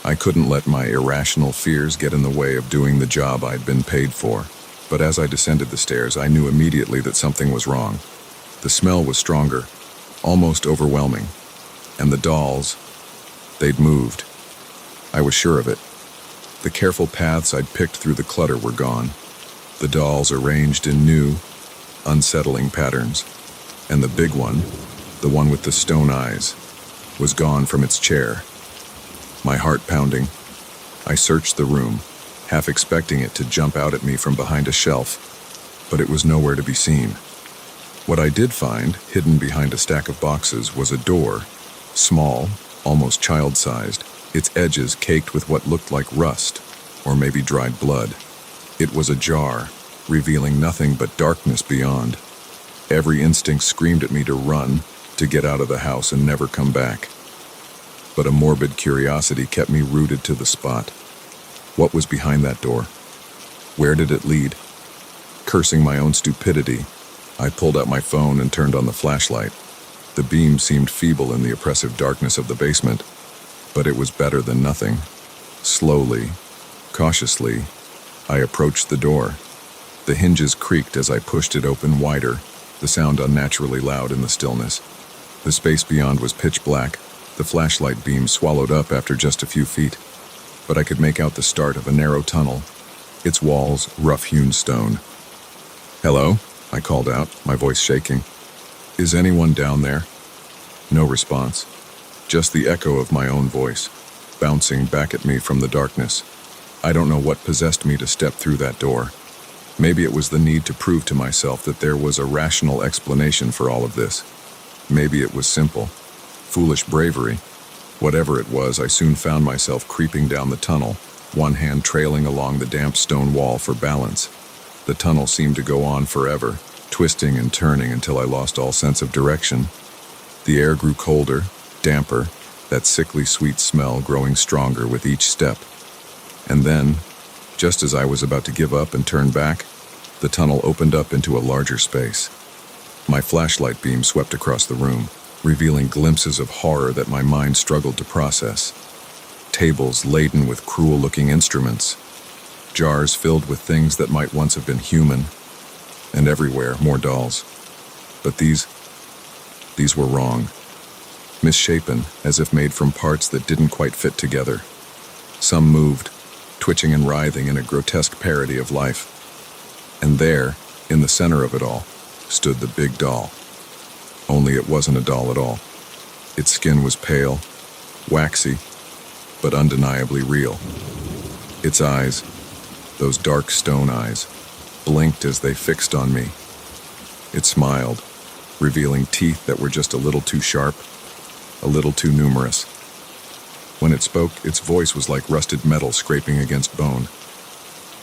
A: I couldn't let my irrational fears get in the way of doing the job I'd been paid for. But as I descended the stairs, I knew immediately that something was wrong. The smell was stronger, almost overwhelming. And the dolls, they'd moved. I was sure of it. The careful paths I'd picked through the clutter were gone. The dolls arranged in new, unsettling patterns. And the big one, the one with the stone eyes, was gone from its chair. My heart pounding, I searched the room, half expecting it to jump out at me from behind a shelf, but it was nowhere to be seen. What I did find, hidden behind a stack of boxes, was a door, small, almost child-sized, its edges caked with what looked like rust, or maybe dried blood. It was ajar, revealing nothing but darkness beyond. Every instinct screamed at me to run, to get out of the house and never come back. But a morbid curiosity kept me rooted to the spot. What was behind that door? Where did it lead? Cursing my own stupidity, I pulled out my phone and turned on the flashlight. The beam seemed feeble in the oppressive darkness of the basement, but it was better than nothing. Slowly, cautiously, I approached the door. The hinges creaked as I pushed it open wider, the sound unnaturally loud in the stillness. The space beyond was pitch black, the flashlight beam swallowed up after just a few feet, but I could make out the start of a narrow tunnel, its walls rough-hewn stone. "Hello?" I called out, my voice shaking. "Is anyone down there?" No response, just the echo of my own voice, bouncing back at me from the darkness. I don't know what possessed me to step through that door. Maybe it was the need to prove to myself that there was a rational explanation for all of this. Maybe it was simple, foolish bravery. Whatever it was, I soon found myself creeping down the tunnel, one hand trailing along the damp stone wall for balance. The tunnel seemed to go on forever, twisting and turning until I lost all sense of direction. The air grew colder, damper, that sickly sweet smell growing stronger with each step. And then, just as I was about to give up and turn back, the tunnel opened up into a larger space. My flashlight beam swept across the room, revealing glimpses of horror that my mind struggled to process. Tables laden with cruel-looking instruments, jars filled with things that might once have been human, and everywhere more dolls. But these were wrong. Misshapen, as if made from parts that didn't quite fit together. Some moved, twitching and writhing in a grotesque parody of life. And there, in the center of it all, stood the big doll. Only it wasn't a doll at all. Its skin was pale, waxy, but undeniably real. Its eyes, those dark stone eyes, blinked as they fixed on me. It smiled, revealing teeth that were just a little too sharp, a little too numerous. When it spoke, its voice was like rusted metal scraping against bone.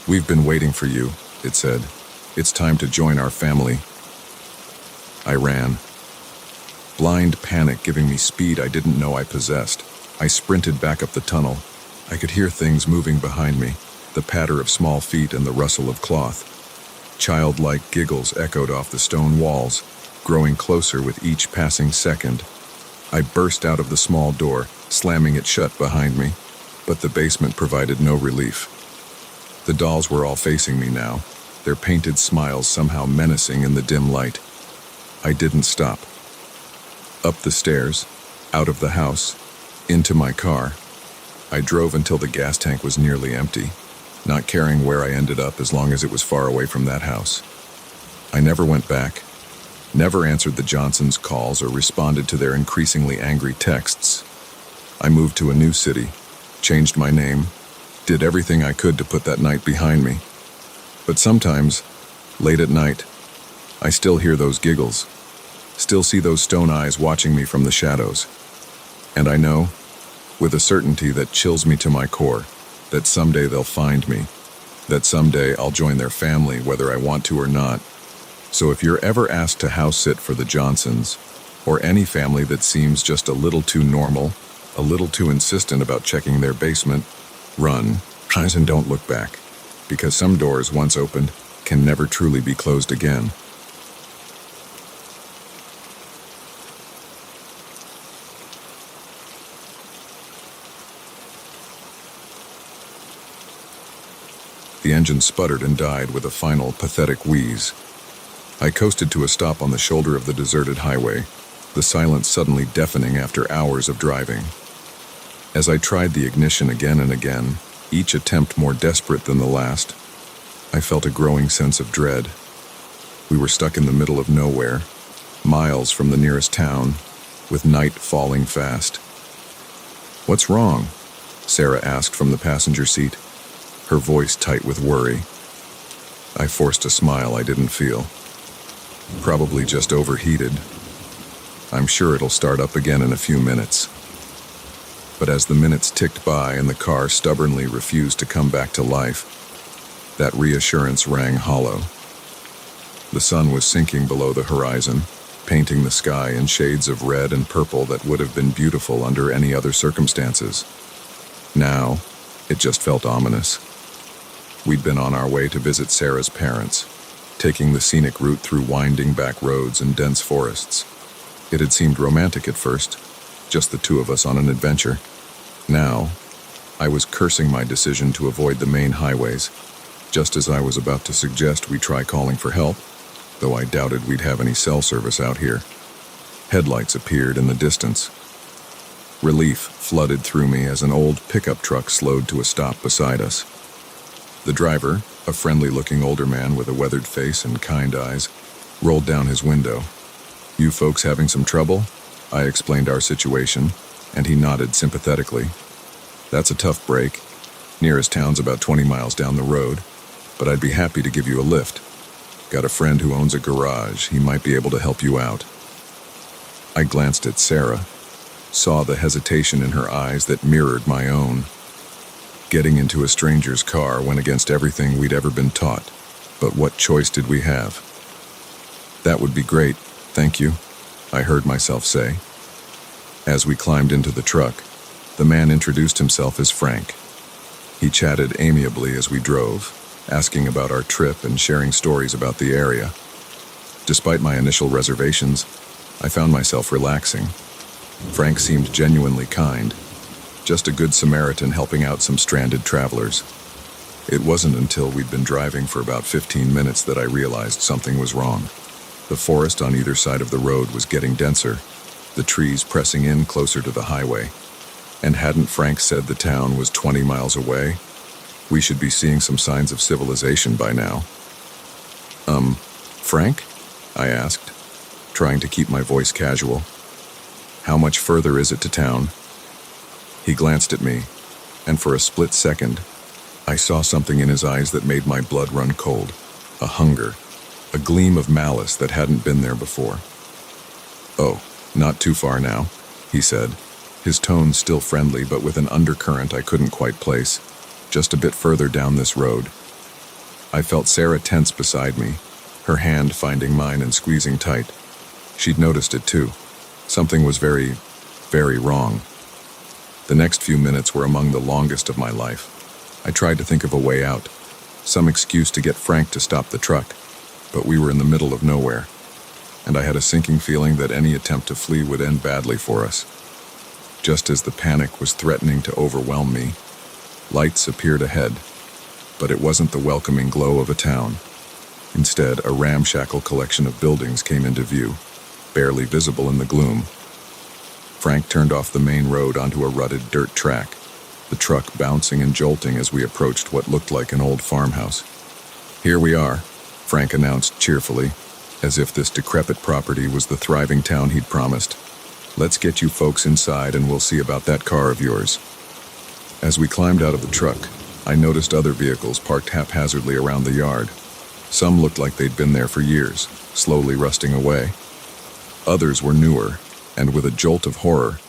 A: "We've been waiting for you," it said. "It's time to join our family." I ran. Blind panic giving me speed I didn't know I possessed. I sprinted back up the tunnel. I could hear things moving behind me, the patter of small feet and the rustle of cloth. Childlike giggles echoed off the stone walls, growing closer with each passing second. I burst out of the small door, slamming it shut behind me, but the basement provided no relief. The dolls were all facing me now, their painted smiles somehow menacing in the dim light. I didn't stop. Up the stairs, out of the house, into my car. I drove until the gas tank was nearly empty, not caring where I ended up as long as it was far away from that house. I never went back, never answered the Johnsons' calls or responded to their increasingly angry texts. I moved to a new city, changed my name, did everything I could to put that night behind me. But sometimes, late at night, I still hear those giggles, still see those stone eyes watching me from the shadows. And I know, with a certainty that chills me to my core, that someday they'll find me, that someday I'll join their family whether I want to or not. So if you're ever asked to house sit for the Johnsons, or any family that seems just a little too normal, a little too insistent about checking their basement, run, and don't look back, because some doors once opened can never truly be closed again. The engine sputtered and died with a final, pathetic wheeze. I coasted to a stop on the shoulder of the deserted highway, the silence suddenly deafening after hours of driving. As I tried the ignition again and again, each attempt more desperate than the last, I felt a growing sense of dread. We were stuck in the middle of nowhere, miles from the nearest town, with night falling fast. "What's wrong?" Sarah asked from the passenger seat, her voice tight with worry. I forced a smile I didn't feel. "Probably just overheated. I'm sure it'll start up again in a few minutes." But as the minutes ticked by and the car stubbornly refused to come back to life, that reassurance rang hollow. The sun was sinking below the horizon, painting the sky in shades of red and purple that would have been beautiful under any other circumstances. Now, it just felt ominous. We'd been on our way to visit Sarah's parents, taking the scenic route through winding back roads and dense forests. It had seemed romantic at first, just the two of us on an adventure. Now, I was cursing my decision to avoid the main highways, just as I was about to suggest we try calling for help, though I doubted we'd have any cell service out here. Headlights appeared in the distance. Relief flooded through me as an old pickup truck slowed to a stop beside us. The driver, a friendly-looking older man with a weathered face and kind eyes, rolled down his window. "You folks having some trouble?" I explained our situation, and he nodded sympathetically. "That's a tough break. Nearest town's about 20 miles down the road, but I'd be happy to give you a lift. Got a friend who owns a garage. He might be able to help you out." I glanced at Sarah, saw the hesitation in her eyes that mirrored my own. Getting into a stranger's car went against everything we'd ever been taught, but what choice did we have? "That would be great, thank you," I heard myself say. As we climbed into the truck, the man introduced himself as Frank. He chatted amiably as we drove, asking about our trip and sharing stories about the area. Despite my initial reservations, I found myself relaxing. Frank seemed genuinely kind, just a good Samaritan helping out some stranded travelers. It wasn't until we'd been driving for about 15 minutes that I realized something was wrong. The forest on either side of the road was getting denser, the trees pressing in closer to the highway. And hadn't Frank said the town was 20 miles away? We should be seeing some signs of civilization by now. Frank?" I asked, trying to keep my voice casual. "How much further is it to town?" He glanced at me, and for a split second, I saw something in his eyes that made my blood run cold. A hunger, a gleam of malice that hadn't been there before. "Oh, not too far now," he said, his tone still friendly but with an undercurrent I couldn't quite place. "Just a bit further down this road." I felt Sarah tense beside me, her hand finding mine and squeezing tight. She'd noticed it too. Something was very, very wrong. The next few minutes were among the longest of my life. I tried to think of a way out, some excuse to get Frank to stop the truck, but we were in the middle of nowhere, and I had a sinking feeling that any attempt to flee would end badly for us. Just as the panic was threatening to overwhelm me, lights appeared ahead, but it wasn't the welcoming glow of a town. Instead, a ramshackle collection of buildings came into view, barely visible in the gloom. Frank turned off the main road onto a rutted dirt track, the truck bouncing and jolting as we approached what looked like an old farmhouse. "Here we are," Frank announced cheerfully, as if this decrepit property was the thriving town he'd promised. "Let's get you folks inside and we'll see about that car of yours." As we climbed out of the truck, I noticed other vehicles parked haphazardly around the yard. Some looked like they'd been there for years, slowly rusting away. Others were newer, and with a jolt of horror,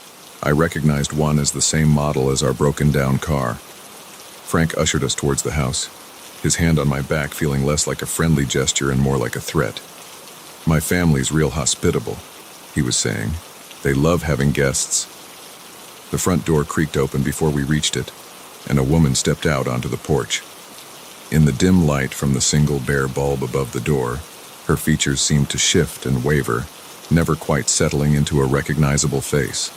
A: I recognized one as the same model as our broken-down car. Frank ushered us towards the house, his hand on my back feeling less like a friendly gesture and more like a threat. "My family's real hospitable," he was saying. "They love having guests." The front door creaked open before we reached it, and a woman stepped out onto the porch. In the dim light from the single bare bulb above the door, her features seemed to shift and waver, never quite settling into a recognizable face.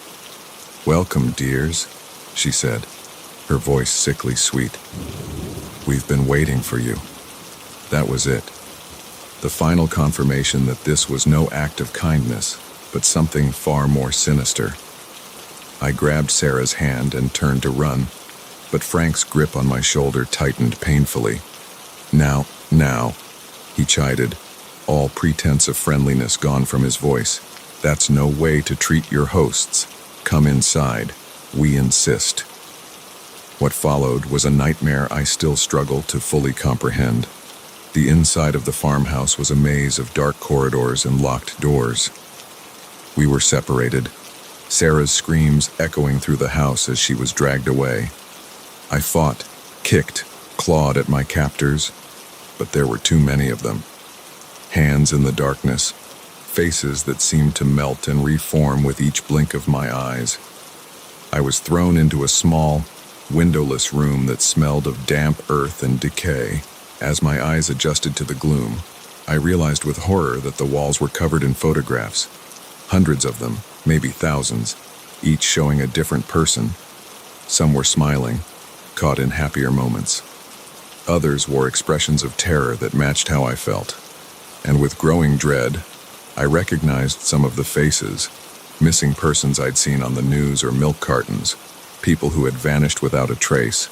A: "Welcome, dears," she said, her voice sickly sweet. "We've been waiting for you." That was it. The final confirmation that this was no act of kindness, but something far more sinister. I grabbed Sarah's hand and turned to run, but Frank's grip on my shoulder tightened painfully. Now, he chided, all pretense of friendliness gone from his voice. "That's no way to treat your hosts. Come inside. We insist." What followed was a nightmare I still struggle to fully comprehend. The inside of the farmhouse was a maze of dark corridors and locked doors. We were separated, Sarah's screams echoing through the house as she was dragged away. I fought, kicked, clawed at my captors, but there were too many of them. Hands in the darkness, faces that seemed to melt and reform with each blink of my eyes. I was thrown into a small, windowless room that smelled of damp earth and decay. As my eyes adjusted to the gloom, I realized with horror that the walls were covered in photographs. Hundreds of them, maybe thousands, each showing a different person. Some were smiling, caught in happier moments. Others wore expressions of terror that matched how I felt. And with growing dread, I recognized some of the faces, missing persons I'd seen on the news or milk cartons, people who had vanished without a trace,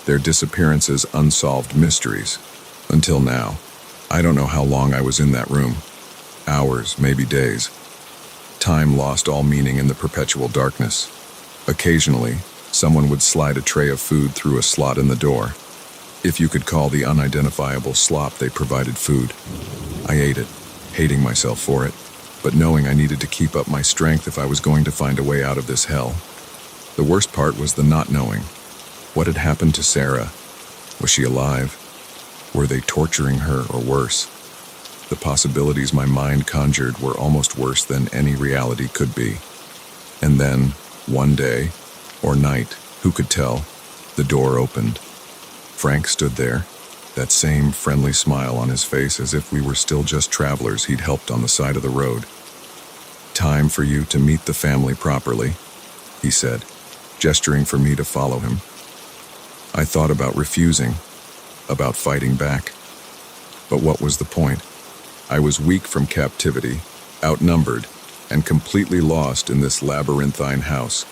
A: their disappearances unsolved mysteries. Until now, I don't know how long I was in that room. Hours, maybe days. Time lost all meaning in the perpetual darkness. Occasionally, Someone would slide a tray of food through a slot in the door. If you could call the unidentifiable slop they provided food. I ate it, hating myself for it, but knowing I needed to keep up my strength if I was going to find a way out of this hell. The worst part was the not knowing. What had happened to Sarah? Was she alive? Were they torturing her or worse? The possibilities my mind conjured were almost worse than any reality could be. And then, one day, or night, who could tell, the door opened. Frank stood there, that same friendly smile on his face as if we were still just travelers he'd helped on the side of the road. "Time for you to meet the family properly," he said, gesturing for me to follow him. I thought about refusing, about fighting back. But what was the point? I was weak from captivity, outnumbered, and completely lost in this labyrinthine house.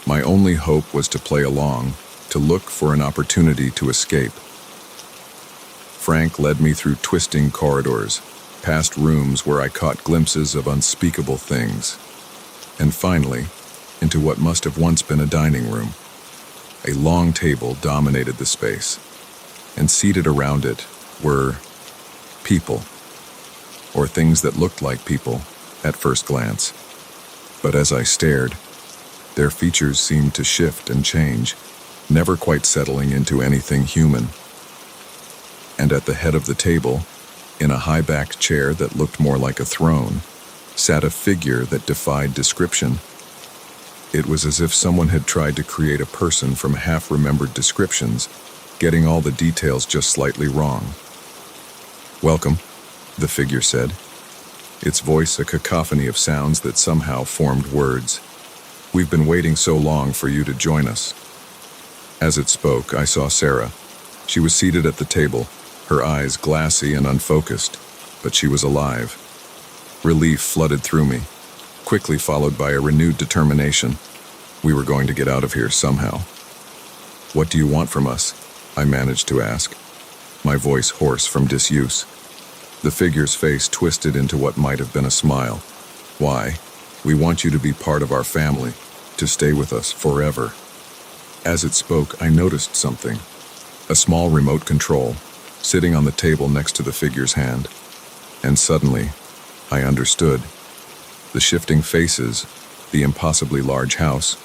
A: My only hope was to play along, to look for an opportunity to escape. Frank led me through twisting corridors, past rooms where I caught glimpses of unspeakable things, and finally, into what must have once been a dining room. A long table dominated the space, and seated around it were people, or things that looked like people at first glance. But as I stared, their features seemed to shift and change, never quite settling into anything human. And at the head of the table, in a high-backed chair that looked more like a throne, sat a figure that defied description. It was as if someone had tried to create a person from half-remembered descriptions, getting all the details just slightly wrong. "Welcome," the figure said, its voice a cacophony of sounds that somehow formed words. "We've been waiting so long for you to join us." As it spoke, I saw Sarah. She was seated at the table, her eyes glassy and unfocused, but she was alive. Relief flooded through me, quickly followed by a renewed determination. We were going to get out of here somehow. "What do you want from us?" I managed to ask, my voice hoarse from disuse. The figure's face twisted into what might have been a smile. "Why? We want you to be part of our family, to stay with us forever." As it spoke, I noticed something. A small remote control, sitting on the table next to the figure's hand. And suddenly, I understood. The shifting faces, the impossibly large house,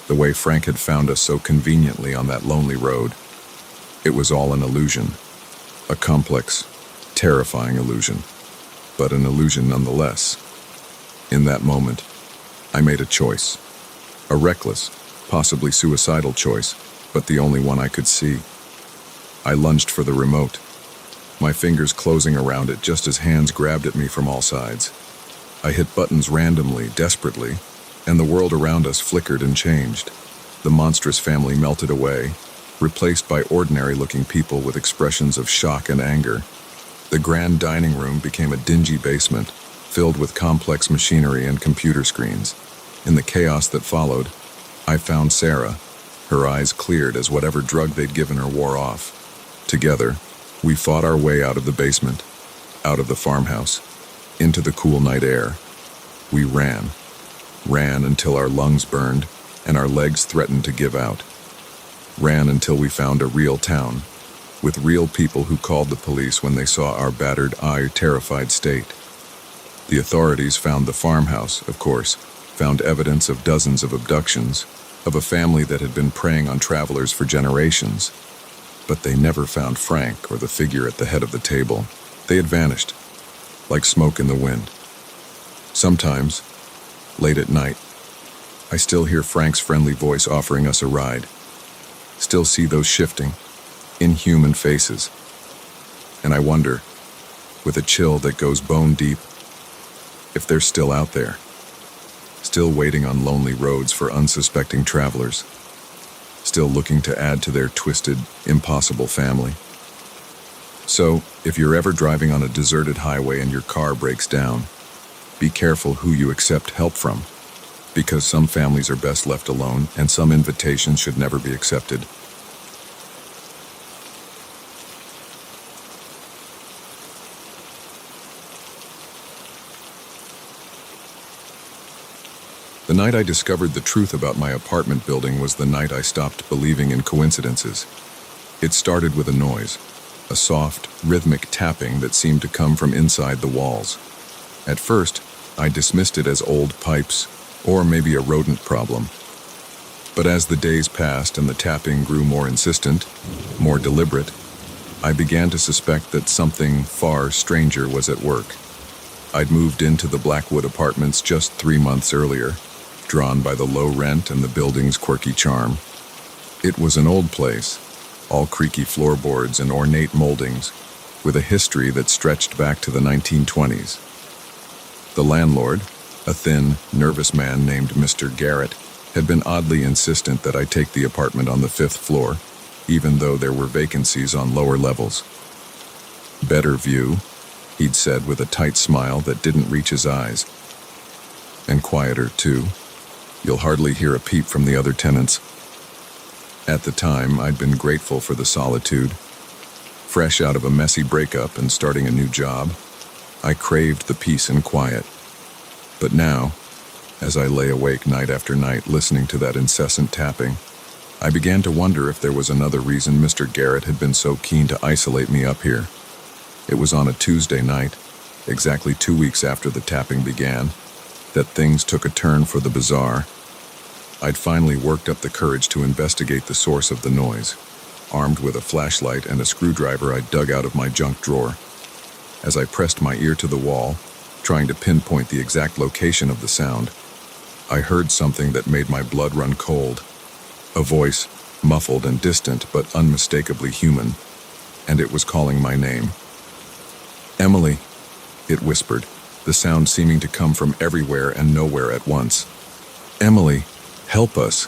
A: the way Frank had found us so conveniently on that lonely road. It was all an illusion. A complex, terrifying illusion, but an illusion nonetheless. In that moment, I made a choice. A reckless, possibly suicidal choice, but the only one I could see. I lunged for the remote, my fingers closing around it just as hands grabbed at me from all sides. I hit buttons randomly, desperately, and the world around us flickered and changed. The monstrous family melted away, replaced by ordinary-looking people with expressions of shock and anger. The grand dining room became a dingy basement, filled with complex machinery and computer screens. In the chaos that followed, I found Sarah. Her eyes cleared as whatever drug they'd given her wore off. Together, we fought our way out of the basement, out of the farmhouse, into the cool night air. We ran until our lungs burned and our legs threatened to give out. Ran until we found a real town, with real people who called the police when they saw our battered, terrified state. The authorities found the farmhouse, of course, found evidence of dozens of abductions, of a family that had been preying on travelers for generations. But they never found Frank or the figure at the head of the table. They had vanished, like smoke in the wind. Sometimes, late at night, I still hear Frank's friendly voice offering us a ride. Still see those shifting, inhuman faces. And I wonder, with a chill that goes bone deep, if they're still out there, still waiting on lonely roads for unsuspecting travelers, still looking to add to their twisted, impossible family. So, if you're ever driving on a deserted highway and your car breaks down, be careful who you accept help from, because some families are best left alone and some invitations should never be accepted. The night I discovered the truth about my apartment building was the night I stopped believing in coincidences. It started with a noise, a soft, rhythmic tapping that seemed to come from inside the walls. At first, I dismissed it as old pipes, or maybe a rodent problem. But as the days passed and the tapping grew more insistent, more deliberate, I began to suspect that something far stranger was at work. I'd moved into the Blackwood apartments just 3 months earlier, drawn by the low rent and the building's quirky charm. It was an old place, all creaky floorboards and ornate moldings, with a history that stretched back to the 1920s. The landlord, a thin, nervous man named Mr. Garrett, had been oddly insistent that I take the apartment on the 5th floor, even though there were vacancies on lower levels. "Better view," he'd said with a tight smile that didn't reach his eyes. "And quieter, too. You'll hardly hear a peep from the other tenants." At the time, I'd been grateful for the solitude. Fresh out of a messy breakup and starting a new job, I craved the peace and quiet. But now, as I lay awake night after night listening to that incessant tapping, I began to wonder if there was another reason Mr. Garrett had been so keen to isolate me up here. It was on a Tuesday night, exactly 2 weeks after the tapping began, that things took a turn for the bizarre. I'd finally worked up the courage to investigate the source of the noise, armed with a flashlight and a screwdriver I'd dug out of my junk drawer. As I pressed my ear to the wall, trying to pinpoint the exact location of the sound, I heard something that made my blood run cold. A voice, muffled and distant but unmistakably human, and it was calling my name. "Emily," it whispered, the sound seeming to come from everywhere and nowhere at once. "Emily, help us."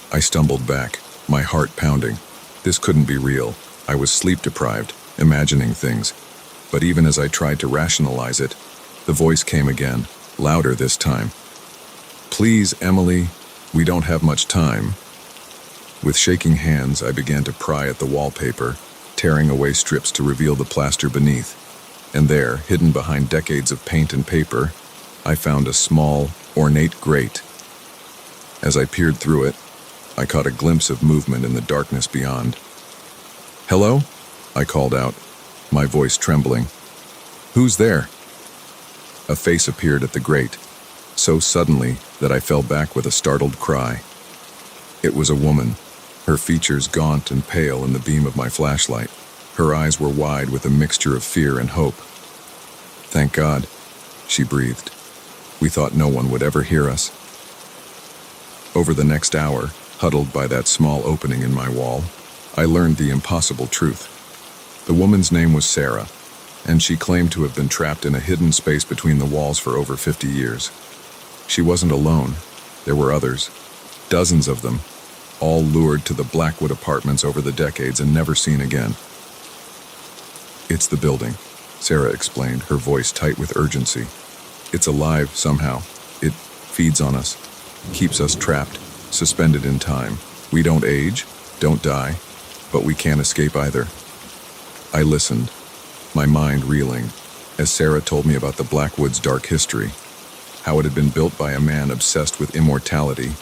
A: I stumbled back, my heart pounding. This couldn't be real. I was sleep-deprived, imagining things. But even as I tried to rationalize it, the voice came again, louder this time. "Please, Emily, we don't have much time." With shaking hands, I began to pry at the wallpaper, tearing away strips to reveal the plaster beneath. And there, hidden behind decades of paint and paper, I found a small, ornate grate. As I peered through it, I caught a glimpse of movement in the darkness beyond. "Hello?" I called out, my voice trembling. "Who's there?" A face appeared at the grate, so suddenly that I fell back with a startled cry. It was a woman, her features gaunt and pale in the beam of my flashlight. Her eyes were wide with a mixture of fear and hope. "Thank God," she breathed. "We thought no one would ever hear us." Over the next hour, huddled by that small opening in my wall, I learned the impossible truth. The woman's name was Sarah, and she claimed to have been trapped in a hidden space between the walls for over 50 years. She wasn't alone. There were others, dozens of them, all lured to the Blackwood apartments over the decades and never seen again. "It's the building," Sarah explained, her voice tight with urgency. "It's alive somehow. It feeds on us, keeps us trapped, suspended in time. We don't age, don't die, but we can't escape either." I listened, my mind reeling, as Sarah told me about the Blackwood's dark history, how it had been built by a man obsessed with immortality,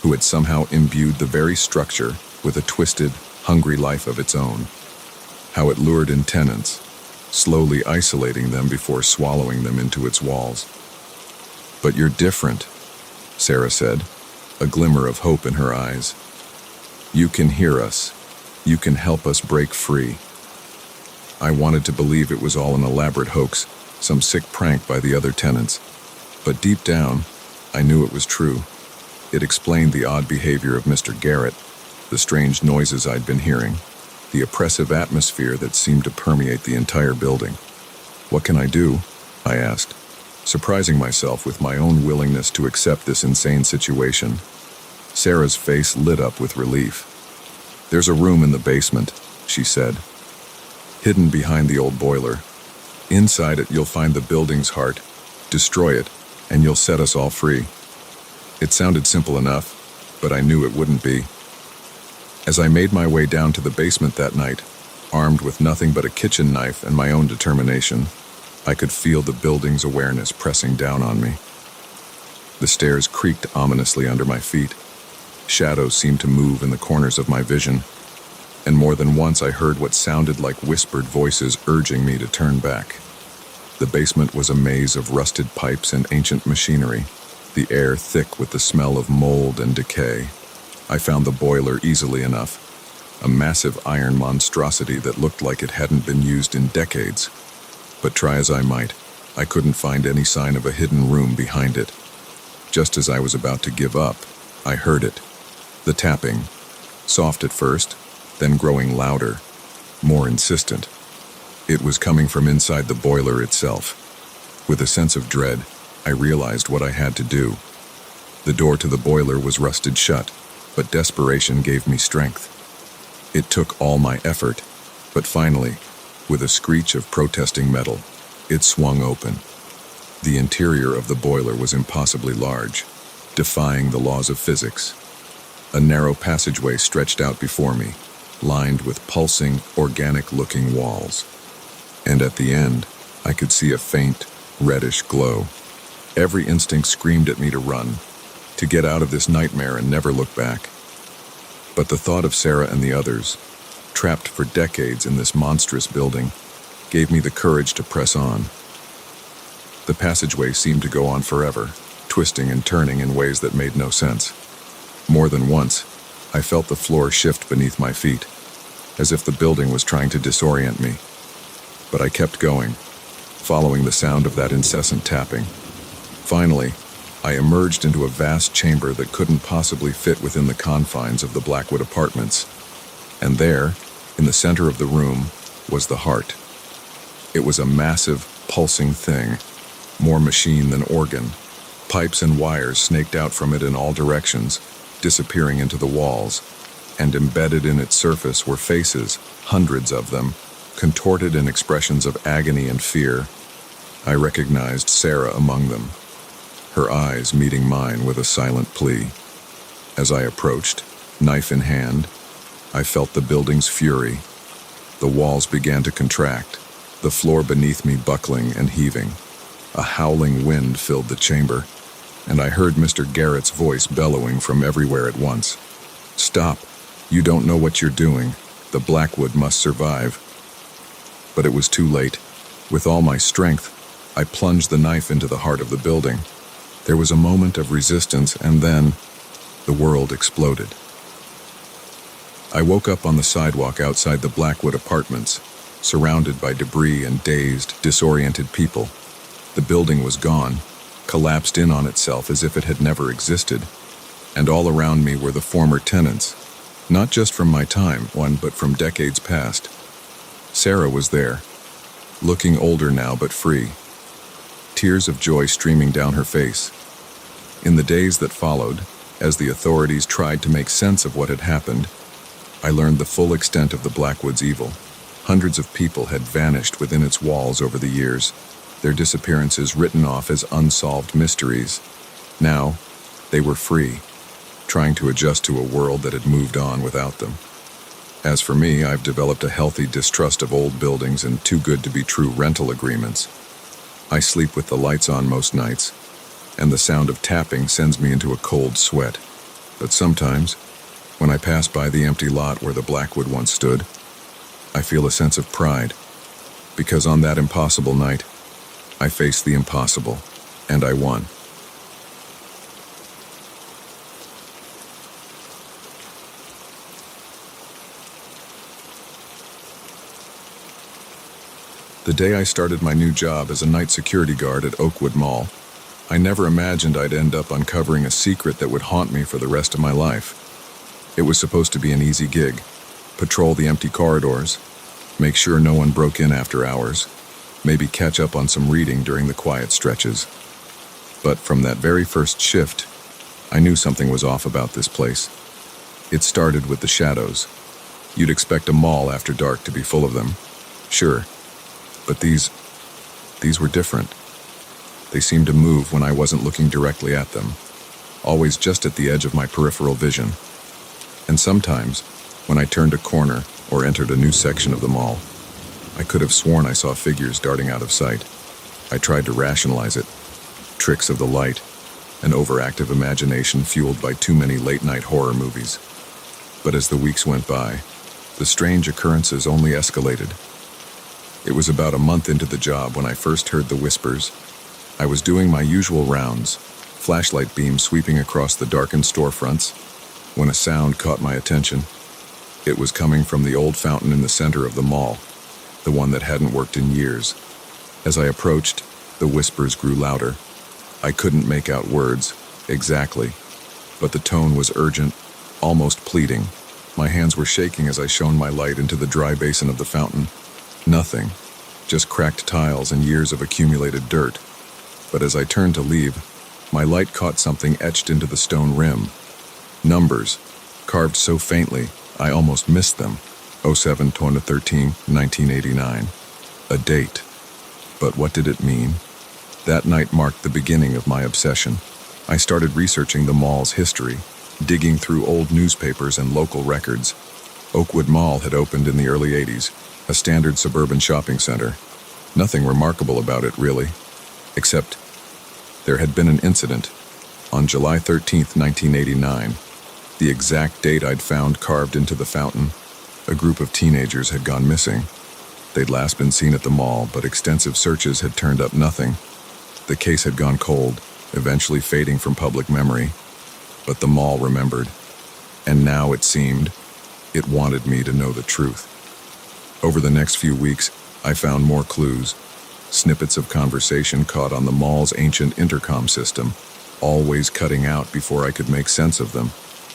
A: who had somehow imbued the very structure with a twisted, hungry life of its own, how it lured in tenants, slowly isolating them before swallowing them into its walls. "But you're different," Sarah said, a glimmer of hope in her eyes. "You can hear us. You can help us break free." I wanted to believe it was all an elaborate hoax, some sick prank by the other tenants. But deep down, I knew it was true. It explained the odd behavior of Mr. Garrett, the strange noises I'd been hearing, the oppressive atmosphere that seemed to permeate the entire building. "What can I do?" I asked, surprising myself with my own willingness to accept this insane situation. Sarah's face lit up with relief. "There's a room in the basement," she said, "hidden behind the old boiler. Inside it you'll find the building's heart. Destroy it, and you'll set us all free." It sounded simple enough, but I knew it wouldn't be. As I made my way down to the basement that night, armed with nothing but a kitchen knife and my own determination, I could feel the building's awareness pressing down on me. The stairs creaked ominously under my feet. Shadows seemed to move in the corners of my vision, and more than once I heard what sounded like whispered voices urging me to turn back. The basement was a maze of rusted pipes and ancient machinery, the air thick with the smell of mold and decay. I found the boiler easily enough, a massive iron monstrosity that looked like it hadn't been used in decades. But try as I might, I couldn't find any sign of a hidden room behind it. Just as I was about to give up, I heard it. The tapping, soft at first, then growing louder, more insistent. It was coming from inside the boiler itself. With a sense of dread, I realized what I had to do. The door to the boiler was rusted shut, but desperation gave me strength. It took all my effort, but finally, with a screech of protesting metal, it swung open. The interior of the boiler was impossibly large, defying the laws of physics. A narrow passageway stretched out before me, lined with pulsing, organic-looking walls. And at the end, I could see a faint, reddish glow. Every instinct screamed at me to run, to get out of this nightmare and never look back. But the thought of Sarah and the others, trapped for decades in this monstrous building, gave me the courage to press on. The passageway seemed to go on forever, twisting and turning in ways that made no sense. More than once, I felt the floor shift beneath my feet, as if the building was trying to disorient me. But I kept going, following the sound of that incessant tapping. Finally, I emerged into a vast chamber that couldn't possibly fit within the confines of the Blackwood apartments. And there, in the center of the room, was the heart. It was a massive, pulsing thing, more machine than organ. Pipes and wires snaked out from it in all directions, disappearing into the walls, and embedded in its surface were faces, hundreds of them, contorted in expressions of agony and fear. I recognized Sarah among them, her eyes meeting mine with a silent plea. As I approached, knife in hand, I felt the building's fury. The walls began to contract, the floor beneath me buckling and heaving. A howling wind filled the chamber, and I heard Mr. Garrett's voice bellowing from everywhere at once. "Stop! You don't know what you're doing. The Blackwood must survive." But it was too late. With all my strength, I plunged the knife into the heart of the building. There was a moment of resistance, and then the world exploded. I woke up on the sidewalk outside the Blackwood apartments, surrounded by debris and dazed, disoriented people. The building was gone, collapsed in on itself as if it had never existed, and all around me were the former tenants, not just from my time, but from decades past. Sarah was there, looking older now but free, tears of joy streaming down her face. In the days that followed, as the authorities tried to make sense of what had happened, I learned the full extent of the Blackwood's evil. Hundreds of people had vanished within its walls over the years, their disappearances written off as unsolved mysteries. Now, they were free, trying to adjust to a world that had moved on without them. As for me, I've developed a healthy distrust of old buildings and too-good-to-be-true rental agreements. I sleep with the lights on most nights, and the sound of tapping sends me into a cold sweat. But sometimes, when I pass by the empty lot where the Blackwood once stood, I feel a sense of pride, because on that impossible night, I faced the impossible, and I won. The day I started my new job as a night security guard at Oakwood Mall, I never imagined I'd end up uncovering a secret that would haunt me for the rest of my life. It was supposed to be an easy gig: patrol the empty corridors, make sure no one broke in after hours, maybe catch up on some reading during the quiet stretches. But from that very first shift, I knew something was off about this place. It started with the shadows. You'd expect a mall after dark to be full of them, sure, but these were different. They seemed to move when I wasn't looking directly at them, always just at the edge of my peripheral vision. And sometimes, when I turned a corner or entered a new section of the mall, I could have sworn I saw figures darting out of sight. I tried to rationalize it. Tricks of the light, an overactive imagination fueled by too many late-night horror movies. But as the weeks went by, the strange occurrences only escalated. It was about a month into the job when I first heard the whispers. I was doing my usual rounds, flashlight beams sweeping across the darkened storefronts, when a sound caught my attention. It was coming from the old fountain in the center of the mall, the one that hadn't worked in years. As I approached, the whispers grew louder. I couldn't make out words, exactly, but the tone was urgent, almost pleading. My hands were shaking as I shone my light into the dry basin of the fountain. Nothing, just cracked tiles and years of accumulated dirt. But as I turned to leave, my light caught something etched into the stone rim. Numbers, carved so faintly, I almost missed them. 07-13, 1989. A date. But what did it mean? That night marked the beginning of my obsession. I started researching the mall's history, digging through old newspapers and local records. Oakwood Mall had opened in the early 80s, a standard suburban shopping center. Nothing remarkable about it, really, except there had been an incident. On July 13, 1989, the exact date I'd found carved into the fountain, a group of teenagers had gone missing. They'd last been seen at the mall, but extensive searches had turned up nothing. The case had gone cold, eventually fading from public memory. But the mall remembered, and now it seemed it wanted me to know the truth. Over the next few weeks, I found more clues. Snippets of conversation caught on the mall's ancient intercom system, always cutting out before I could make sense of them.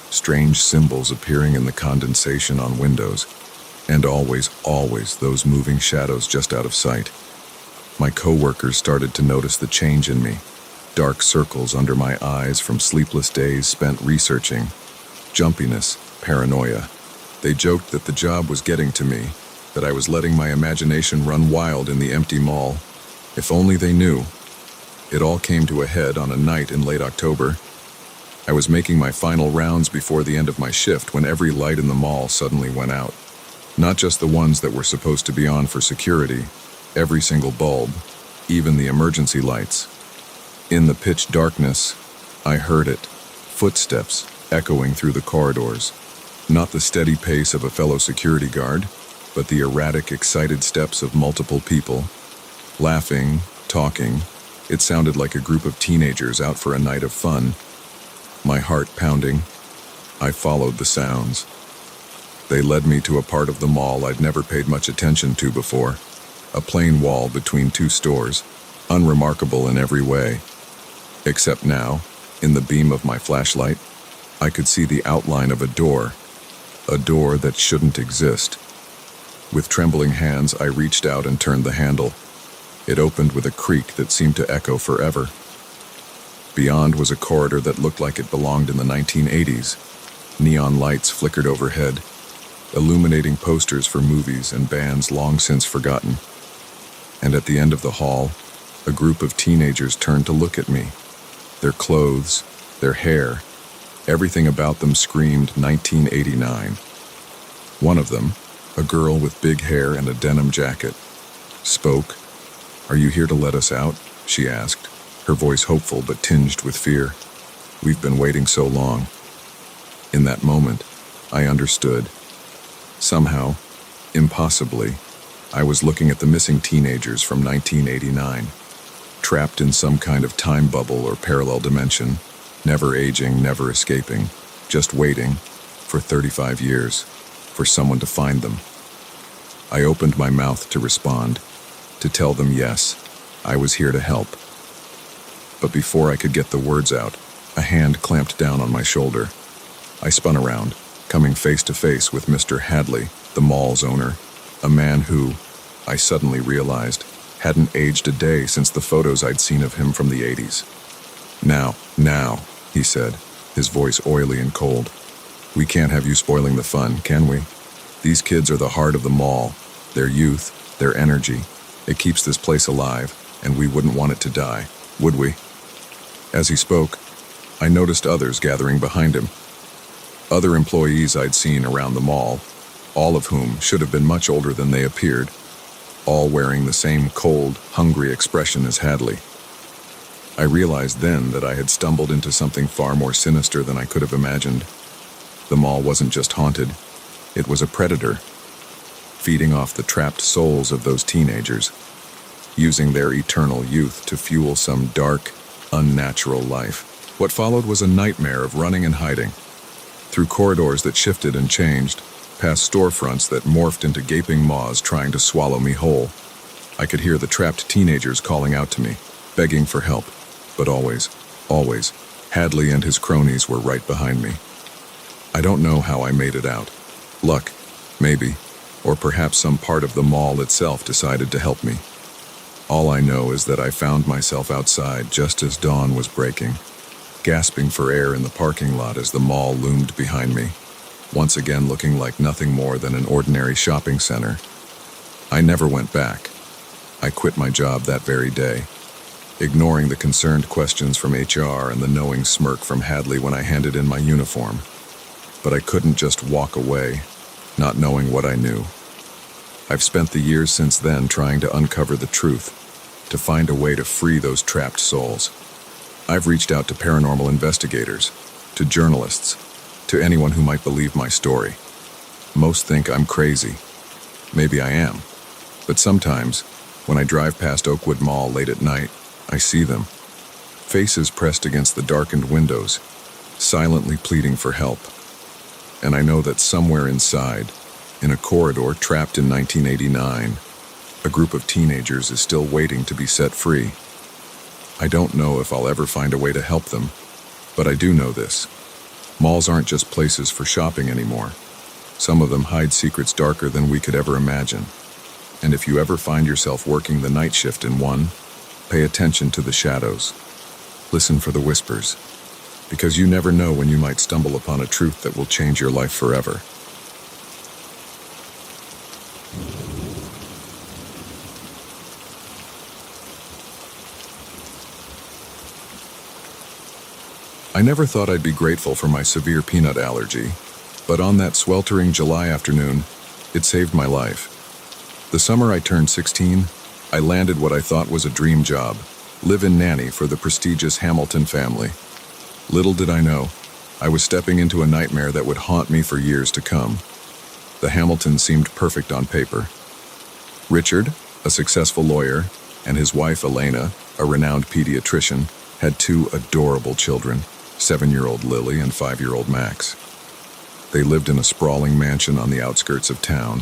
A: Strange symbols appearing in the condensation on windows, and always those moving shadows just out of sight. My co-workers started to notice the change in me. Dark circles under my eyes from sleepless days spent researching. Jumpiness, paranoia. They joked that the job was getting to me, that I was letting my imagination run wild in the empty mall. If only they knew. It all came to a head on a night in late October. I was making my final rounds before the end of my shift when every light in the mall suddenly went out. Not just the ones that were supposed to be on for security, every single bulb, even the emergency lights. In the pitch darkness, I heard it, footsteps echoing through the corridors. Not the steady pace of a fellow security guard, but the erratic, excited steps of multiple people. Laughing, talking, it sounded like a group of teenagers out for a night of fun. My heart pounding, I followed the sounds. They led me to a part of the mall I'd never paid much attention to before. A plain wall between two stores, unremarkable in every way. Except now, in the beam of my flashlight, I could see the outline of a door that shouldn't exist. With trembling hands, I reached out and turned the handle. It opened with a creak that seemed to echo forever. Beyond was a corridor that looked like it belonged in the 1980s. Neon lights flickered overhead, illuminating posters for movies and bands long since forgotten. And at the end of the hall, a group of teenagers turned to look at me. Their clothes, their hair, everything about them screamed 1989. One of them, a girl with big hair and a denim jacket, spoke. "Are you here to let us out?" she asked, her voice hopeful but tinged with fear. "We've been waiting so long." In that moment, I understood. Somehow, impossibly, I was looking at the missing teenagers from 1989, trapped in some kind of time bubble or parallel dimension, never aging, never escaping, just waiting, for 35 years, for someone to find them. I opened my mouth to respond, to tell them yes, I was here to help. But before I could get the words out, a hand clamped down on my shoulder. I spun around, coming face to face with Mr. Hadley, the mall's owner, a man who, I suddenly realized, hadn't aged a day since the photos I'd seen of him from the 80s. Now, he said, his voice oily and cold. "We can't have you spoiling the fun, can we? These kids are the heart of the mall, their youth, their energy. It keeps this place alive, and we wouldn't want it to die, would we?" As he spoke, I noticed others gathering behind him. Other employees I'd seen around the mall, all of whom should have been much older than they appeared, all wearing the same cold, hungry expression as Hadley. I realized then that I had stumbled into something far more sinister than I could have imagined. The mall wasn't just haunted, it was a predator, feeding off the trapped souls of those teenagers, using their eternal youth to fuel some dark, unnatural life. What followed was a nightmare of running and hiding, through corridors that shifted and changed, past storefronts that morphed into gaping maws trying to swallow me whole. I could hear the trapped teenagers calling out to me, begging for help, but always, Hadley and his cronies were right behind me. I don't know how I made it out. Luck, maybe, or perhaps some part of the mall itself decided to help me. All I know is that I found myself outside just as dawn was breaking, gasping for air in the parking lot as the mall loomed behind me, once again looking like nothing more than an ordinary shopping center. I never went back. I quit my job that very day, ignoring the concerned questions from HR and the knowing smirk from Hadley when I handed in my uniform. But I couldn't just walk away, not knowing what I knew. I've spent the years since then trying to uncover the truth, to find a way to free those trapped souls. I've reached out to paranormal investigators, to journalists, to anyone who might believe my story. Most think I'm crazy. Maybe I am. But sometimes, when I drive past Oakwood Mall late at night, I see them. Faces pressed against the darkened windows, silently pleading for help. And I know that somewhere inside, in a corridor trapped in 1989, a group of teenagers is still waiting to be set free. I don't know if I'll ever find a way to help them, but I do know this. Malls aren't just places for shopping anymore. Some of them hide secrets darker than we could ever imagine. And if you ever find yourself working the night shift in one, pay attention to the shadows. Listen for the whispers, because you never know when you might stumble upon a truth that will change your life forever. I never thought I'd be grateful for my severe peanut allergy, but on that sweltering July afternoon, it saved my life. The summer I turned 16, I landed what I thought was a dream job, live-in nanny for the prestigious Hamilton family. Little did I know, I was stepping into a nightmare that would haunt me for years to come. The Hamiltons seemed perfect on paper. Richard, a successful lawyer, and his wife Elena, a renowned pediatrician, had two adorable children, 7-year-old Lily and 5-year-old Max. They lived in a sprawling mansion on the outskirts of town,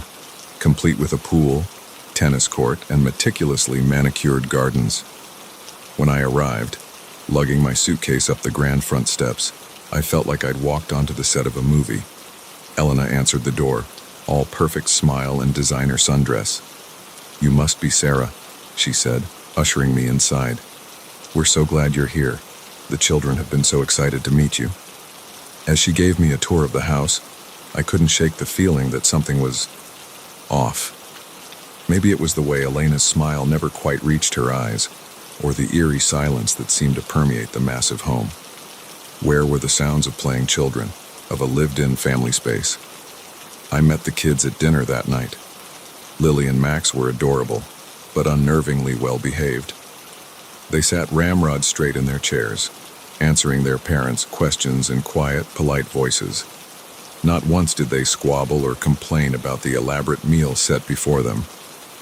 A: complete with a pool, tennis court, and meticulously manicured gardens. When I arrived, lugging my suitcase up the grand front steps, I felt like I'd walked onto the set of a movie. Elena answered the door, all perfect smile and designer sundress. "You must be Sarah," she said, ushering me inside. "We're so glad you're here. The children have been so excited to meet you." As she gave me a tour of the house, I couldn't shake the feeling that something was off. Maybe it was the way Elena's smile never quite reached her eyes, or the eerie silence that seemed to permeate the massive home. Where were the sounds of playing children, of a lived-in family space? I met the kids at dinner that night. Lily and Max were adorable, but unnervingly well-behaved. They sat ramrod straight in their chairs, answering their parents' questions in quiet, polite voices. Not once did they squabble or complain about the elaborate meal set before them,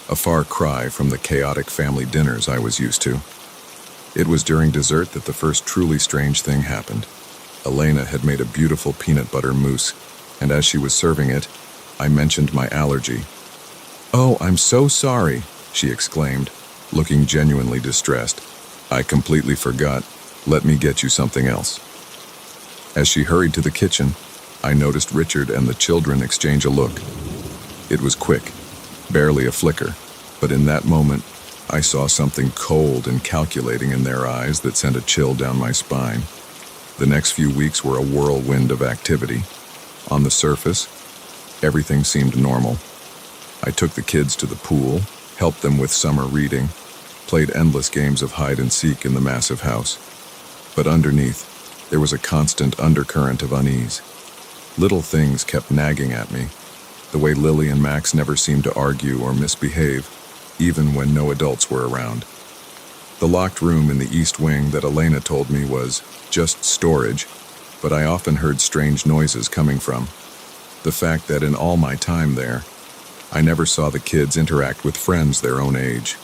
A: a far cry from the chaotic family dinners I was used to. It was during dessert that the first truly strange thing happened. Elena had made a beautiful peanut butter mousse, and as she was serving it, I mentioned my allergy. "Oh, I'm so sorry," she exclaimed, looking genuinely distressed. "I completely forgot. Let me get you something else." As she hurried to the kitchen, I noticed Richard and the children exchange a look. It was quick, barely a flicker, but in that moment, I saw something cold and calculating in their eyes that sent a chill down my spine. The next few weeks were a whirlwind of activity. On the surface, everything seemed normal. I took the kids to the pool, helped them with summer reading, played endless games of hide and seek in the massive house. But underneath, there was a constant undercurrent of unease. Little things kept nagging at me, the way Lily and Max never seemed to argue or misbehave, even when no adults were around. The locked room in the east wing that Elena told me was just storage, but I often heard strange noises coming from. The fact that in all my time there, I never saw the kids interact with friends their own age.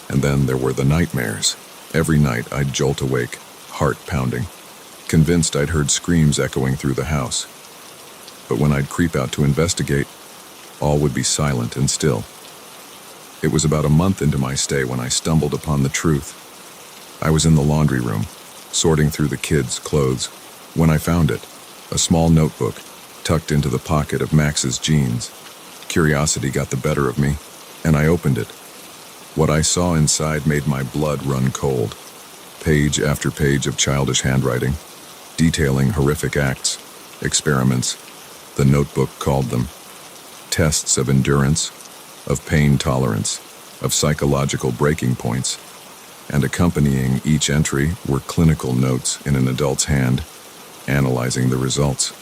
A: And then there were the nightmares. Every night I'd jolt awake, heart pounding, convinced I'd heard screams echoing through the house. But when I'd creep out to investigate, all would be silent and still. It was about a month into my stay when I stumbled upon the truth. I was in the laundry room, sorting through the kids' clothes, when I found it, a small notebook tucked into the pocket of Max's jeans. Curiosity got the better of me, and I opened it. What I saw inside made my blood run cold. Page after page of childish handwriting, detailing horrific acts, experiments, the notebook called them, tests of endurance, of pain tolerance, of psychological breaking points, and accompanying each entry were clinical notes in an adult's hand, analyzing the results.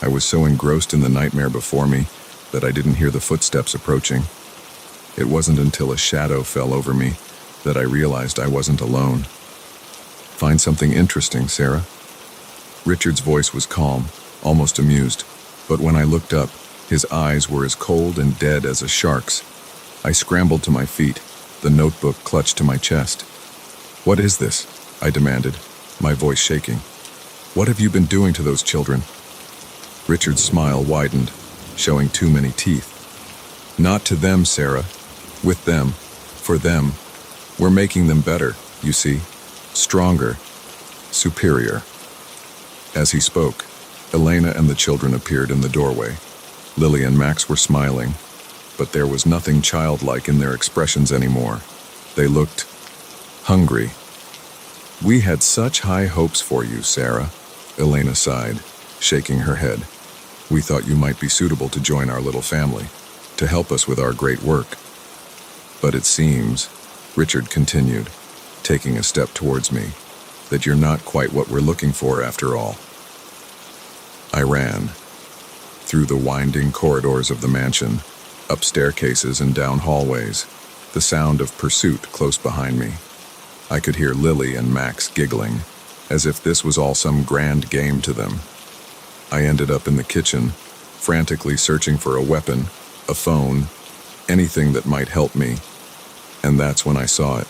A: I was so engrossed in the nightmare before me that I didn't hear the footsteps approaching. It wasn't until a shadow fell over me that I realized I wasn't alone. "Find something interesting, Sarah?" Richard's voice was calm, almost amused, but when I looked up, his eyes were as cold and dead as a shark's. I scrambled to my feet, the notebook clutched to my chest. "What is this?" I demanded, my voice shaking. "What have you been doing to those children?" Richard's smile widened, showing too many teeth. "Not to them, Sarah. With them. For them. We're making them better, you see. Stronger. Superior." As he spoke, Elena and the children appeared in the doorway. Lily and Max were smiling, but there was nothing childlike in their expressions anymore. They looked hungry. "We had such high hopes for you, Sarah," Elena sighed, shaking her head. "We thought you might be suitable to join our little family, to help us with our great work. But it seems," Richard continued, taking a step towards me, "that you're not quite what we're looking for after all." I ran. Through the winding corridors of the mansion, up staircases and down hallways, the sound of pursuit close behind me. I could hear Lily and Max giggling, as if this was all some grand game to them. I ended up in the kitchen, frantically searching for a weapon, a phone, anything that might help me. And that's when I saw it.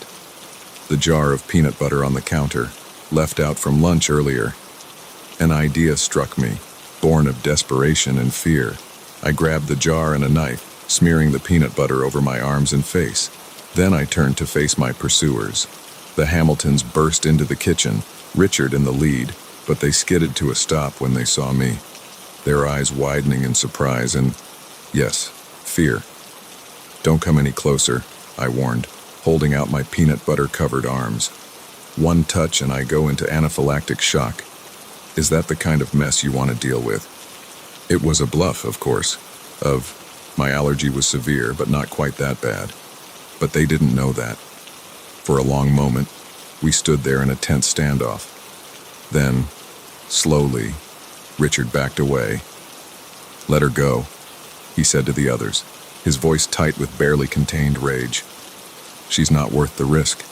A: The jar of peanut butter on the counter, left out from lunch earlier. An idea struck me, born of desperation and fear. I grabbed the jar and a knife, smearing the peanut butter over my arms and face. Then I turned to face my pursuers. The Hamiltons burst into the kitchen, Richard in the lead, but they skidded to a stop when they saw me, their eyes widening in surprise and, yes, fear. "Don't come any closer," I warned, holding out my peanut butter-covered arms. "One touch and I go into anaphylactic shock. Is that the kind of mess you want to deal with?" It was a bluff, of course, my allergy was severe, but not quite that bad. But they didn't know that. For a long moment, we stood there in a tense standoff. Then, slowly, Richard backed away. "Let her go," he said to the others, his voice tight with barely contained rage. "She's not worth the risk."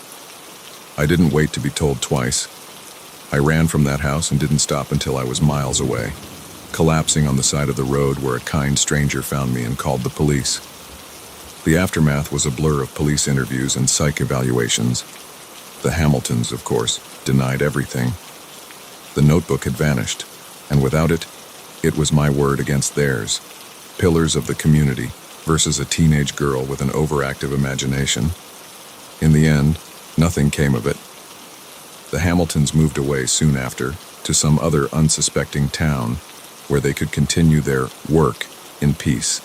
A: I didn't wait to be told twice. I ran from that house and didn't stop until I was miles away, collapsing on the side of the road where a kind stranger found me and called the police. The aftermath was a blur of police interviews and psych evaluations. The Hamiltons, of course, denied everything. The notebook had vanished, and without it, it was my word against theirs. Pillars of the community versus a teenage girl with an overactive imagination. In the end, nothing came of it. The Hamiltons moved away soon after to some other unsuspecting town where they could continue their work in peace.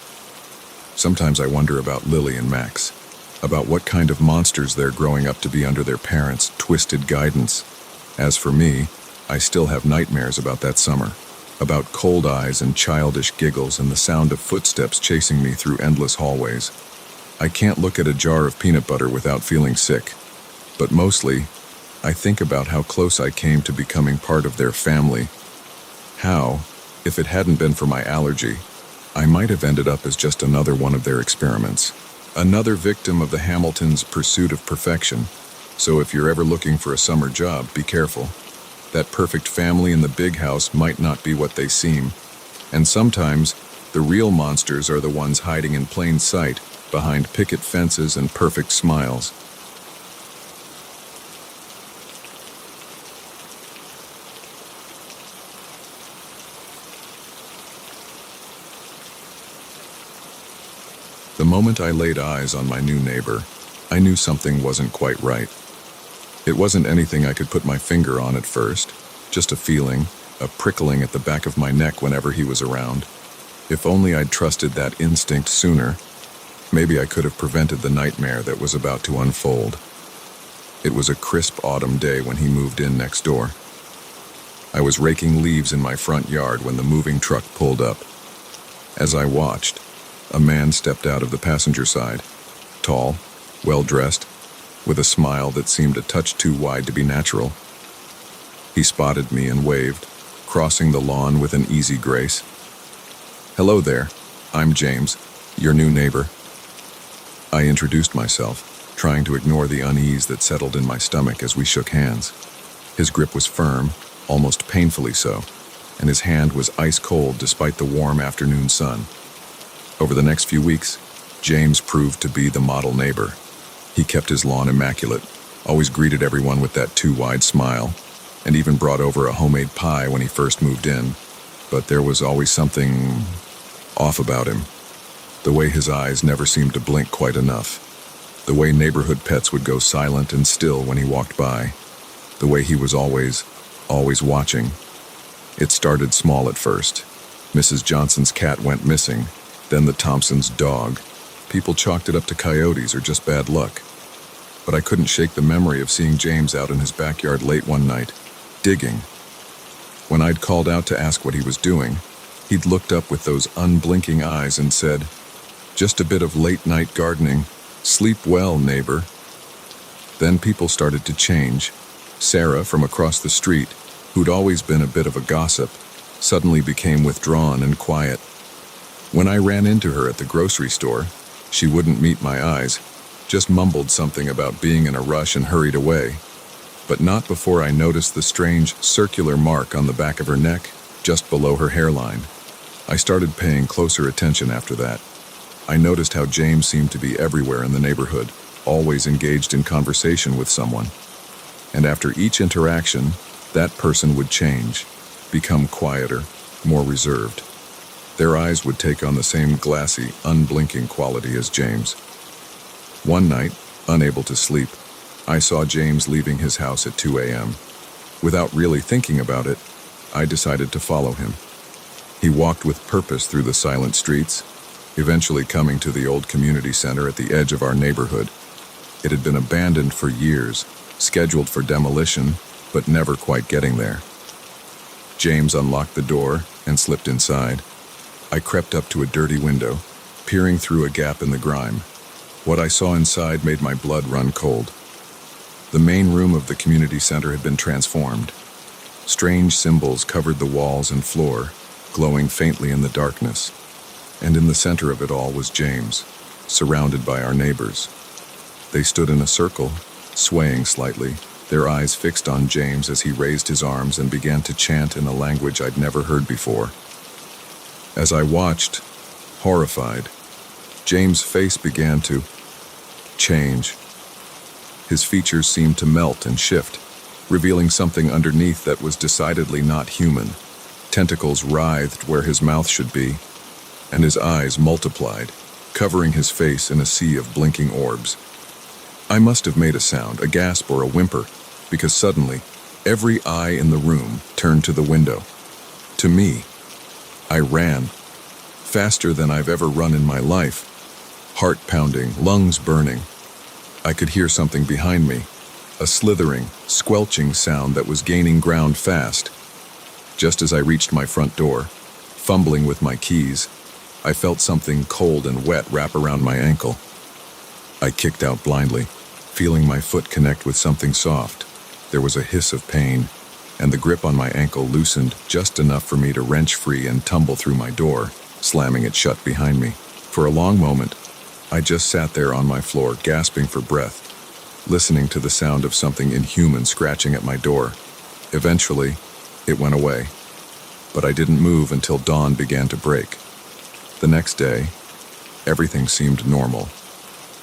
A: Sometimes I wonder about Lily and Max, about what kind of monsters they're growing up to be under their parents' twisted guidance. As for me, I still have nightmares about that summer, about cold eyes and childish giggles and the sound of footsteps chasing me through endless hallways. I can't look at a jar of peanut butter without feeling sick, but mostly, I think about how close I came to becoming part of their family. How, if it hadn't been for my allergy, I might have ended up as just another one of their experiments, another victim of the Hamiltons' pursuit of perfection. So if you're ever looking for a summer job, be careful. That perfect family in the big house might not be what they seem. And sometimes, the real monsters are the ones hiding in plain sight, behind picket fences and perfect smiles. The moment I laid eyes on my new neighbor, I knew something wasn't quite right. It wasn't anything I could put my finger on at first, just a feeling, a prickling at the back of my neck whenever he was around. If only I'd trusted that instinct sooner, maybe I could have prevented the nightmare that was about to unfold. It was a crisp autumn day when he moved in next door. I was raking leaves in my front yard when the moving truck pulled up. As I watched, a man stepped out of the passenger side, tall, well-dressed, with a smile that seemed a touch too wide to be natural. He spotted me and waved, crossing the lawn with an easy grace. "Hello there, I'm James, your new neighbor." I introduced myself, trying to ignore the unease that settled in my stomach as we shook hands. His grip was firm, almost painfully so, and his hand was ice cold despite the warm afternoon sun. Over the next few weeks, James proved to be the model neighbor. He kept his lawn immaculate, always greeted everyone with that too wide smile, and even brought over a homemade pie when he first moved in. But there was always something off about him. The way his eyes never seemed to blink quite enough. The way neighborhood pets would go silent and still when he walked by. The way he was always watching. It started small at first. Mrs. Johnson's cat went missing, then the Thompsons' dog. People chalked it up to coyotes or just bad luck. But I couldn't shake the memory of seeing James out in his backyard late one night, digging. When I'd called out to ask what he was doing, he'd looked up with those unblinking eyes and said, "Just a bit of late-night gardening. Sleep well, neighbor." Then people started to change. Sarah, from across the street, who'd always been a bit of a gossip, suddenly became withdrawn and quiet. When I ran into her at the grocery store, she wouldn't meet my eyes, just mumbled something about being in a rush and hurried away. But not before I noticed the strange circular mark on the back of her neck, just below her hairline. I started paying closer attention after that. I noticed how James seemed to be everywhere in the neighborhood, always engaged in conversation with someone. And after each interaction, that person would change, become quieter, more reserved. Their eyes would take on the same glassy, unblinking quality as James. One night, unable to sleep, I saw James leaving his house at 2 a.m. Without really thinking about it, I decided to follow him. He walked with purpose through the silent streets, eventually coming to the old community center at the edge of our neighborhood. It had been abandoned for years, scheduled for demolition, but never quite getting there. James unlocked the door and slipped inside. I crept up to a dirty window, peering through a gap in the grime. What I saw inside made my blood run cold. The main room of the community center had been transformed. Strange symbols covered the walls and floor, glowing faintly in the darkness. And in the center of it all was James, surrounded by our neighbors. They stood in a circle, swaying slightly, their eyes fixed on James as he raised his arms and began to chant in a language I'd never heard before. As I watched, horrified, James' face began to change. His features seemed to melt and shift, revealing something underneath that was decidedly not human. Tentacles writhed where his mouth should be, and his eyes multiplied, covering his face in a sea of blinking orbs. I must have made a sound, a gasp or a whimper, because suddenly, every eye in the room turned to the window. To me. I ran, faster than I've ever run in my life, heart pounding, lungs burning. I could hear something behind me, a slithering, squelching sound that was gaining ground fast. Just as I reached my front door, fumbling with my keys, I felt something cold and wet wrap around my ankle. I kicked out blindly, feeling my foot connect with something soft. There was a hiss of pain, and the grip on my ankle loosened just enough for me to wrench free and tumble through my door, slamming it shut behind me. For a long moment, I just sat there on my floor, gasping for breath. listening to the sound of something inhuman scratching at my door. Eventually, it went away, but I didn't move until dawn began to break. The next day, everything seemed normal.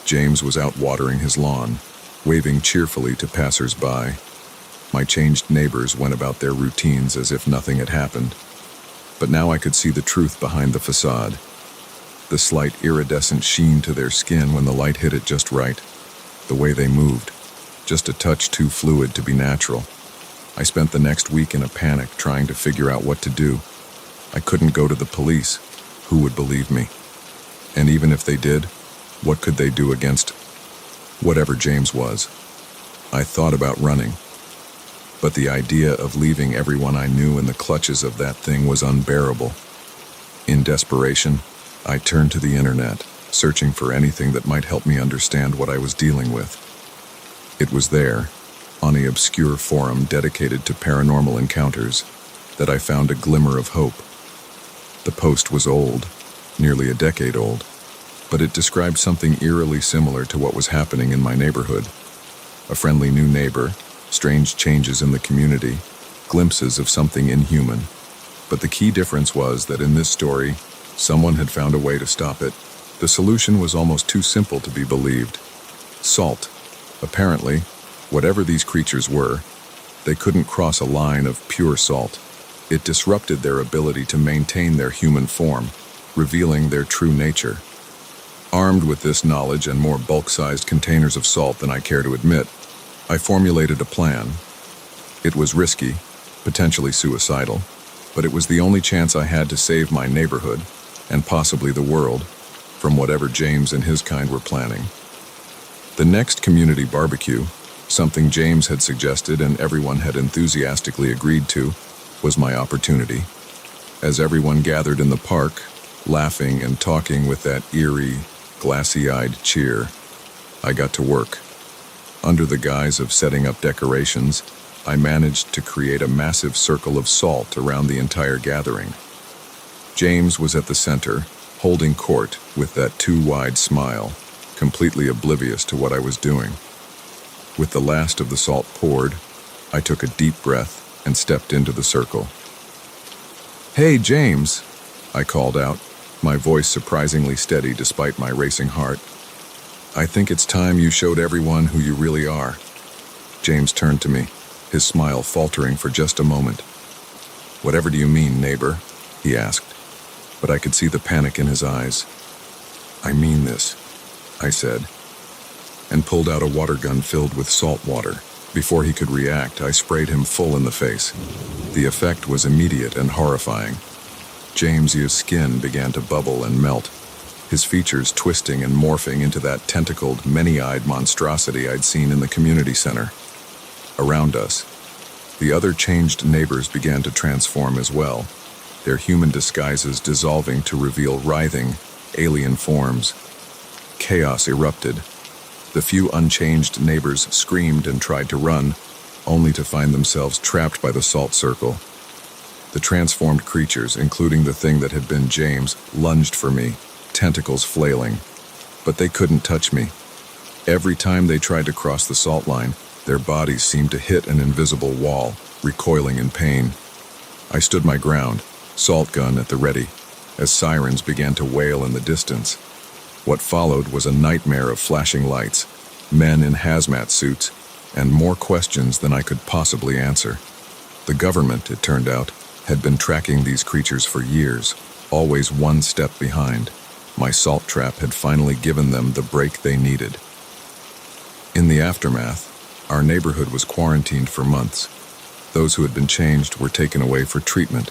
A: James was out watering his lawn, waving cheerfully to passers-by. My changed neighbors went about their routines as if nothing had happened. But now I could see the truth behind the facade. The slight iridescent sheen to their skin when the light hit it just right. The way they moved, just a touch too fluid to be natural. I spent the next week in a panic trying to figure out what to do. I couldn't go to the police. Who would believe me? And even if they did, what could they do against whatever James was? I thought about running, but the idea of leaving everyone I knew in the clutches of that thing was unbearable. In desperation, I turned to the internet, searching for anything that might help me understand what I was dealing with. It was there, on an obscure forum dedicated to paranormal encounters, that I found a glimmer of hope. The post was old, nearly a decade old, but it described something eerily similar to what was happening in my neighborhood. A friendly new neighbor, strange changes in the community, glimpses of something inhuman. But the key difference was that in this story, someone had found a way to stop it. The solution was almost too simple to be believed. Salt. Apparently, whatever these creatures were, they couldn't cross a line of pure salt. It disrupted their ability to maintain their human form, revealing their true nature. Armed with this knowledge and more bulk-sized containers of salt than I care to admit, I formulated a plan. It was risky, potentially suicidal, but it was the only chance I had to save my neighborhood, and possibly the world, from whatever James and his kind were planning. The next community barbecue, something James had suggested and everyone had enthusiastically agreed to, was my opportunity. As everyone gathered in the park, laughing and talking with that eerie, glassy-eyed cheer, I got to work. Under the guise of setting up decorations, I managed to create a massive circle of salt around the entire gathering. James was at the center, holding court with that too-wide smile, completely oblivious to what I was doing. With the last of the salt poured, I took a deep breath and stepped into the circle. "Hey, James," I called out, my voice surprisingly steady despite my racing heart. "I think it's time you showed everyone who you really are." James turned to me, his smile faltering for just a moment. "Whatever do you mean, neighbor?" he asked, but I could see the panic in his eyes. "I mean this," I said, and pulled out a water gun filled with salt water. Before he could react, I sprayed him full in the face. The effect was immediate and horrifying. James's skin began to bubble and melt, his features twisting and morphing into that tentacled, many-eyed monstrosity I'd seen in the community center. Around us, the other changed neighbors began to transform as well, their human disguises dissolving to reveal writhing, alien forms. Chaos erupted. The few unchanged neighbors screamed and tried to run, only to find themselves trapped by the salt circle. The transformed creatures, including the thing that had been James, lunged for me, tentacles flailing. But they couldn't touch me. Every time they tried to cross the salt line, their bodies seemed to hit an invisible wall, recoiling in pain. I stood my ground, salt gun at the ready, as sirens began to wail in the distance. What followed was a nightmare of flashing lights, men in hazmat suits, and more questions than I could possibly answer. The government, it turned out, had been tracking these creatures for years, always one step behind. My salt trap had finally given them the break they needed. In the aftermath, our neighborhood was quarantined for months. Those who had been changed were taken away for treatment,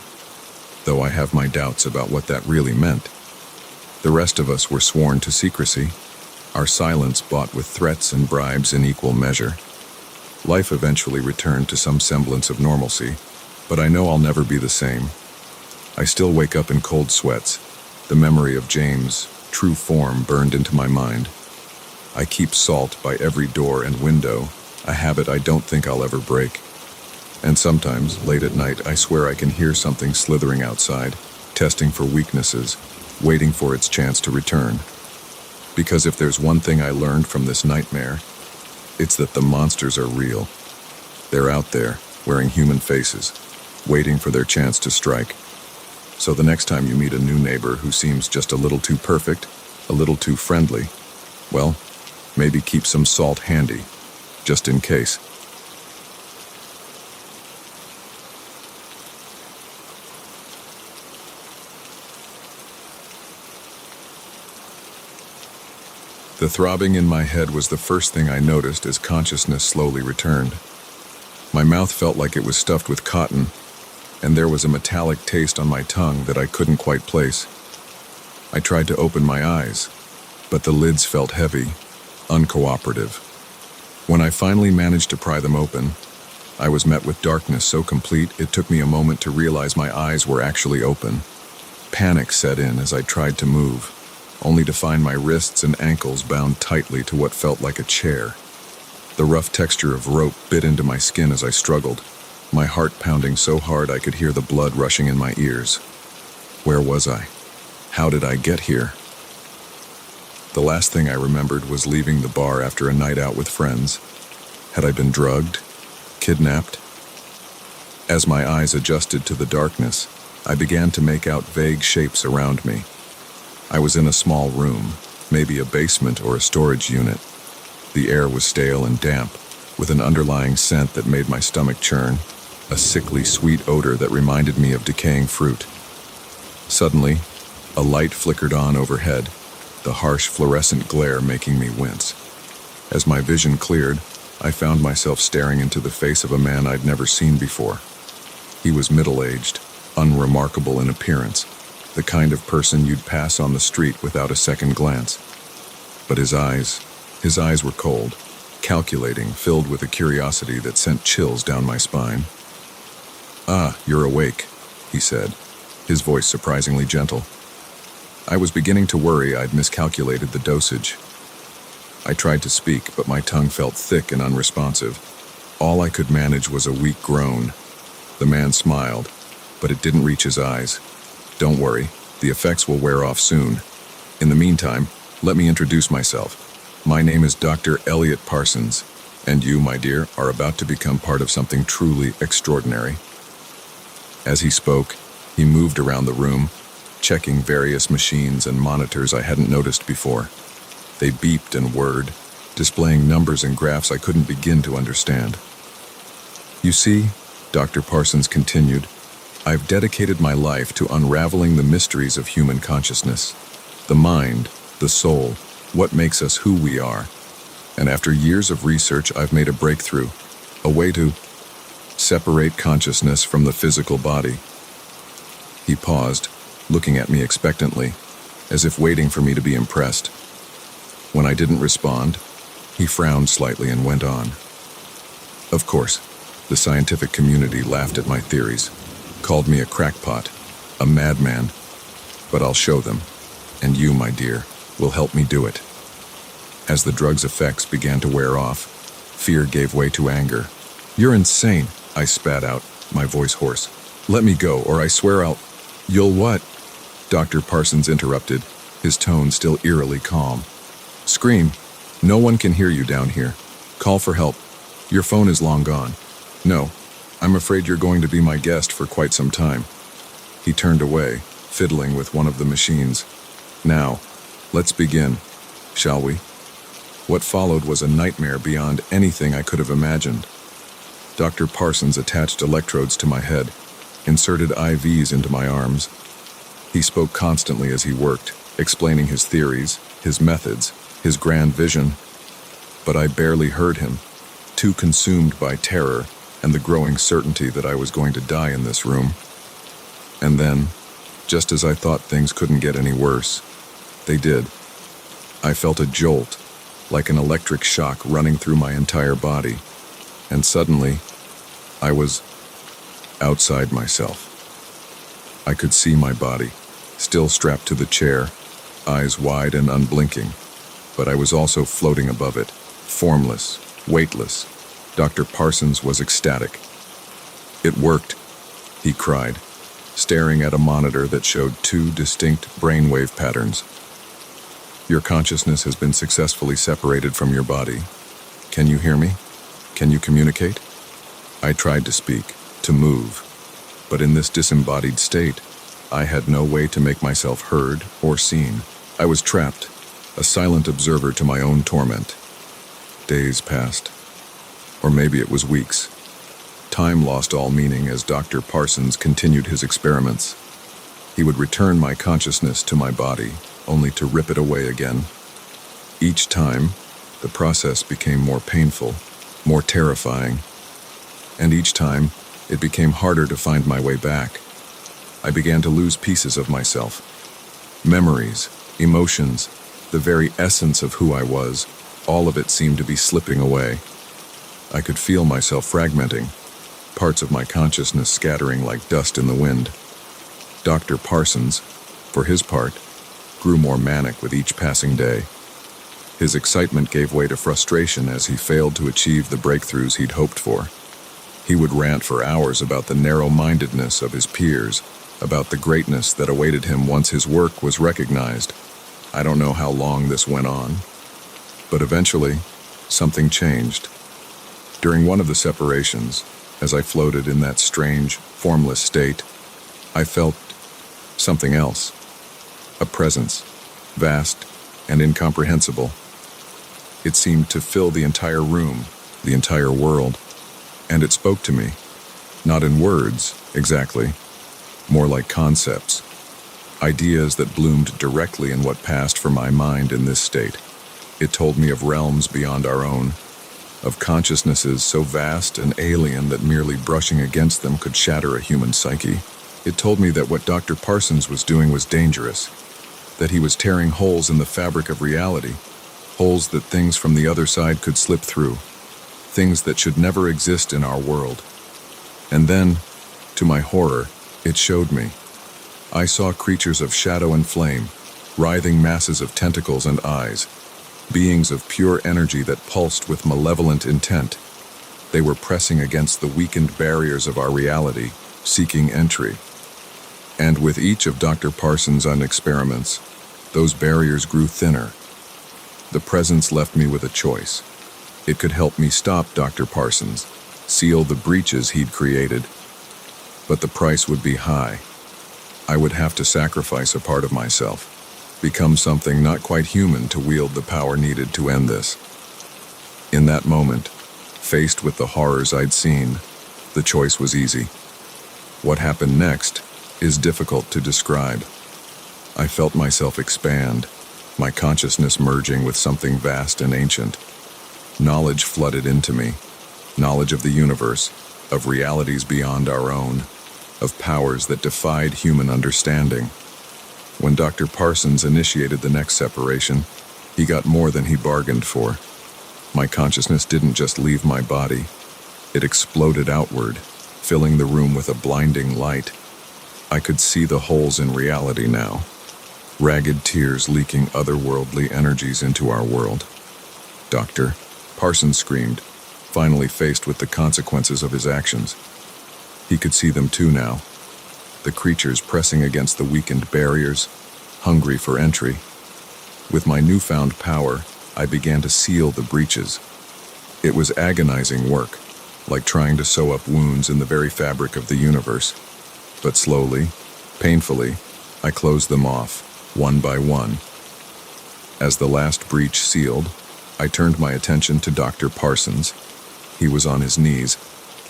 A: though I have my doubts about what that really meant. The rest of us were sworn to secrecy, our silence bought with threats and bribes in equal measure. Life eventually returned to some semblance of normalcy, but I know I'll never be the same. I still wake up in cold sweats, the memory of James' true form burned into my mind. I keep salt by every door and window, a habit I don't think I'll ever break. And sometimes, late at night, I swear I can hear something slithering outside, testing for weaknesses, waiting for its chance to return. Because if there's one thing I learned from this nightmare, It's that the monsters are real. They're out there, wearing human faces, waiting for their chance to strike. So the next time you meet a new neighbor who seems just a little too perfect, a little too friendly, well, maybe keep some salt handy, just in case. The throbbing in my head was the first thing I noticed as consciousness slowly returned. My mouth felt like it was stuffed with cotton, and there was a metallic taste on my tongue that I couldn't quite place. I tried to open my eyes, but the lids felt heavy, uncooperative. When I finally managed to pry them open, I was met with darkness so complete it took me a moment to realize my eyes were actually open. Panic set in as I tried to move, only to find my wrists and ankles bound tightly to what felt like a chair. The rough texture of rope bit into my skin as I struggled, my heart pounding so hard I could hear the blood rushing in my ears. Where was I? How did I get here? The last thing I remembered was leaving the bar after a night out with friends. Had I been drugged? Kidnapped? As my eyes adjusted to the darkness, I began to make out vague shapes around me. I was in a small room, maybe a basement or a storage unit. The air was stale and damp, with an underlying scent that made my stomach churn, a sickly sweet odor that reminded me of decaying fruit. Suddenly, a light flickered on overhead, the harsh fluorescent glare making me wince. As my vision cleared, I found myself staring into the face of a man I'd never seen before. He was middle-aged, unremarkable in appearance, the kind of person you'd pass on the street without a second glance. But his eyes were cold, calculating, filled with a curiosity that sent chills down my spine. "Ah, you're awake," he said, his voice surprisingly gentle. I was beginning to worry I'd miscalculated the dosage. I tried to speak, but my tongue felt thick and unresponsive. All I could manage was a weak groan. The man smiled, but it didn't reach his eyes. "Don't worry, the effects will wear off soon. In the meantime, let me introduce myself. My name is Dr. Elliot Parsons, and you, my dear, are about to become part of something truly extraordinary." As he spoke, he moved around the room, checking various machines and monitors I hadn't noticed before. They beeped and whirred, displaying numbers and graphs I couldn't begin to understand. "You see," Dr. Parsons continued, "I've dedicated my life to unraveling the mysteries of human consciousness. The mind, the soul, what makes us who we are. And after years of research, I've made a breakthrough, a way to separate consciousness from the physical body." He paused, looking at me expectantly, as if waiting for me to be impressed. When I didn't respond, he frowned slightly and went on. "Of course, the scientific community laughed at my theories, called me a crackpot, a madman, but I'll show them, and you, my dear, will help me do it." As the drug's effects began to wear off, fear gave way to anger. "You're insane," I spat out, my voice hoarse. "Let me go, or I swear I'll—" "You'll what?" Dr. Parsons interrupted, his tone still eerily calm. "Scream. No one can hear you down here. Call for help. Your phone is long gone. No, I'm afraid you're going to be my guest for quite some time." He turned away, fiddling with one of the machines. "Now, let's begin, shall we?" What followed was a nightmare beyond anything I could have imagined. Dr. Parsons attached electrodes to my head, inserted IVs into my arms. He spoke constantly as he worked, explaining his theories, his methods, his grand vision. But I barely heard him, too consumed by terror and the growing certainty that I was going to die in this room. And then, just as I thought things couldn't get any worse, they did. I felt a jolt, like an electric shock running through my entire body, and suddenly, I was outside myself. I could see my body, still strapped to the chair, eyes wide and unblinking, but I was also floating above it, formless, weightless. Dr. Parsons was ecstatic. "It worked," he cried, staring at a monitor that showed two distinct brainwave patterns. "Your consciousness has been successfully separated from your body. Can you hear me? Can you communicate? I tried to speak, to move, but in this disembodied state, I had no way to make myself heard or seen. I was trapped, a silent observer to my own torment. Days passed, or maybe it was weeks. Time lost all meaning as Dr. Parsons continued his experiments. He would return my consciousness to my body, only to rip it away again. Each time, the process became more painful, more terrifying, and each time, it became harder to find my way back. I began to lose pieces of myself. Memories, emotions, the very essence of who I was, all of it seemed to be slipping away. I could feel myself fragmenting, parts of my consciousness scattering like dust in the wind. Dr. Parsons, for his part, grew more manic with each passing day. His excitement gave way to frustration as he failed to achieve the breakthroughs he'd hoped for. He would rant for hours about the narrow-mindedness of his peers, about the greatness that awaited him once his work was recognized. I don't know how long this went on, but eventually, something changed. During one of the separations, as I floated in that strange, formless state, I felt something else. A presence, vast and incomprehensible. It seemed to fill the entire room, the entire world, and it spoke to me, not in words, exactly, more like concepts, ideas that bloomed directly in what passed for my mind in this state. It told me of realms beyond our own, of consciousnesses so vast and alien that merely brushing against them could shatter a human psyche. It told me that what Dr. Parsons was doing was dangerous, that he was tearing holes in the fabric of reality, holes that things from the other side could slip through, things that should never exist in our world. And then, to my horror, it showed me. I saw creatures of shadow and flame, writhing masses of tentacles and eyes, beings of pure energy that pulsed with malevolent intent. They were pressing against the weakened barriers of our reality, seeking entry. And with each of Dr. Parsons' experiments, those barriers grew thinner. The presence left me with a choice. It could help me stop Dr. Parsons, seal the breaches he'd created, but the price would be high. I would have to sacrifice a part of myself, become something not quite human to wield the power needed to end this. In that moment, faced with the horrors I'd seen, the choice was easy. What happened next is difficult to describe. I felt myself expand, my consciousness merging with something vast and ancient. Knowledge flooded into me, knowledge of the universe, of realities beyond our own, of powers that defied human understanding. When Dr. Parsons initiated the next separation, he got more than he bargained for. My consciousness didn't just leave my body, it exploded outward, filling the room with a blinding light. I could see the holes in reality now, ragged tears leaking otherworldly energies into our world. Dr. Parsons screamed, finally faced with the consequences of his actions. He could see them too now, the creatures pressing against the weakened barriers, hungry for entry. With my newfound power, I began to seal the breaches. It was agonizing work, like trying to sew up wounds in the very fabric of the universe. But slowly, painfully, I closed them off, one by one. As the last breach sealed, I turned my attention to Dr. Parsons. He was on his knees,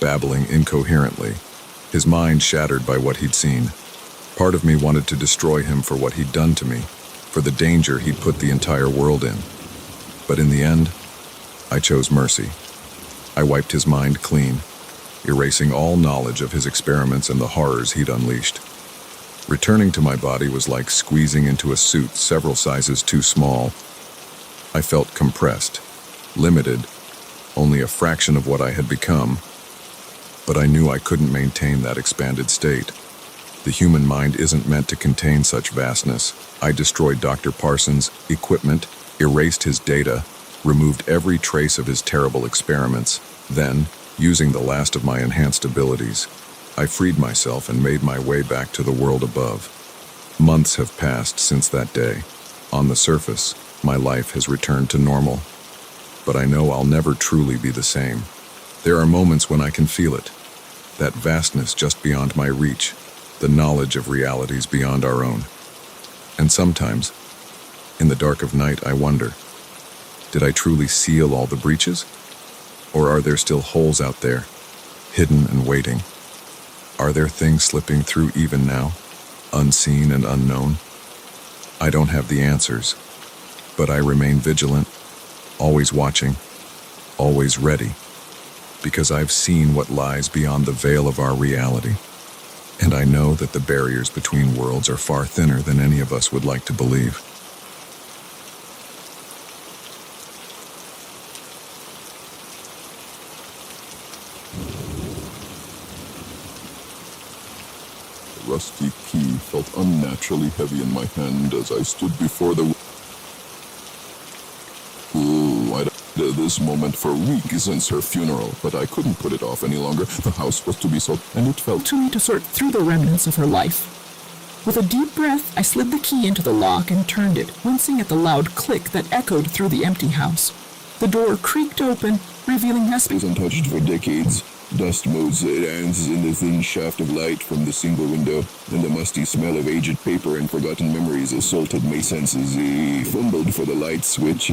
A: babbling incoherently, his mind shattered by what he'd seen. Part of me wanted to destroy him for what he'd done to me, for the danger he'd put the entire world in. But in the end, I chose mercy. I wiped his mind clean, erasing all knowledge of his experiments and the horrors he'd unleashed. Returning to my body was like squeezing into a suit several sizes too small. I felt compressed, limited, only a fraction of what I had become. But I knew I couldn't maintain that expanded state. The human mind isn't meant to contain such vastness. I destroyed Dr. Parsons' equipment, erased his data, removed every trace of his terrible experiments. Then, using the last of my enhanced abilities, I freed myself and made my way back to the world above. Months have passed since that day. On the surface, my life has returned to normal. but I know I'll never truly be the same. There are moments when I can feel it, that vastness just beyond my reach, the knowledge of realities beyond our own. And sometimes, in the dark of night, I wonder, did I truly seal all the breaches? Or are there still holes out there, hidden and waiting? Are there things slipping through even now, unseen and unknown? I don't have the answers, but I remain vigilant, always watching, always ready, because I've seen what lies beyond the veil of our reality, and I know that the barriers between worlds are far thinner than any of us would like to believe.
B: The rusty key felt unnaturally heavy in my hand as I stood before the... I'd had this moment for weeks since her funeral, but I couldn't put it off any longer. The house was to be sold, and it felt
C: to me to sort through the remnants of her life. With a deep breath, I slid the key into the lock and turned it, wincing at the loud click that echoed through the empty house. The door creaked open, revealing
B: is untouched for decades. Dust motes ends in the thin shaft of light from the single window, and the musty smell of aged paper and forgotten memories assaulted my senses. I fumbled for the light switch,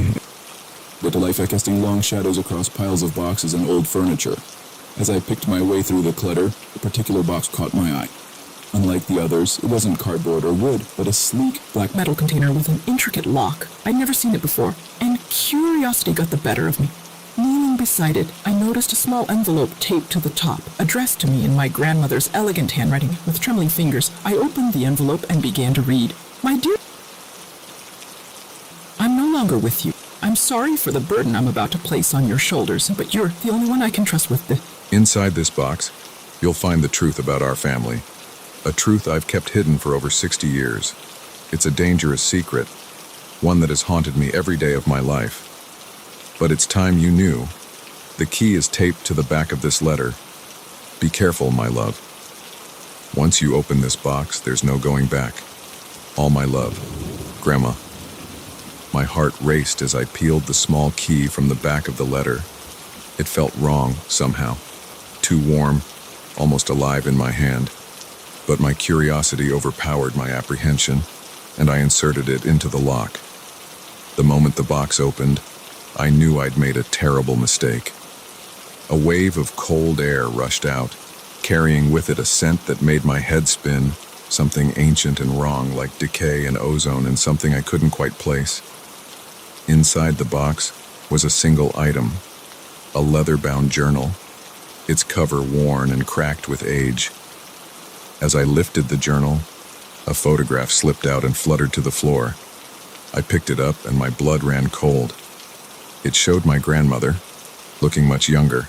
B: but to life casting long shadows across piles of boxes and old furniture. As I picked my way through the clutter, a particular box caught my eye. Unlike the others, it wasn't cardboard or wood, but a sleek black
C: metal container with an intricate lock. I'd never seen it before, and curiosity got the better of me. Kneeling beside it, I noticed a small envelope taped to the top, addressed to me in my grandmother's elegant handwriting. With trembling fingers, I opened the envelope and began to read. My dear, I'm no longer with you. I'm sorry for the burden I'm about to place on your shoulders, but you're the only one I can trust with the...
A: Inside this box, you'll find the truth about our family. A truth I've kept hidden for over 60 years. It's a dangerous secret, one that has haunted me every day of my life. But it's time you knew. The key is taped to the back of this letter. Be careful, my love. Once you open this box, there's no going back. All my love, Grandma. My heart raced as I peeled the small key from the back of the letter. It felt wrong, somehow. Too warm, almost alive in my hand. But my curiosity overpowered my apprehension, and I inserted it into the lock. The moment the box opened, I knew I'd made a terrible mistake. A wave of cold air rushed out, carrying with it a scent that made my head spin, something ancient and wrong like decay and ozone and something I couldn't quite place. Inside the box was a single item, a leather-bound journal, its cover worn and cracked with age. As I lifted the journal, a photograph slipped out and fluttered to the floor. I picked it up and my blood ran cold. It showed my grandmother, looking much younger,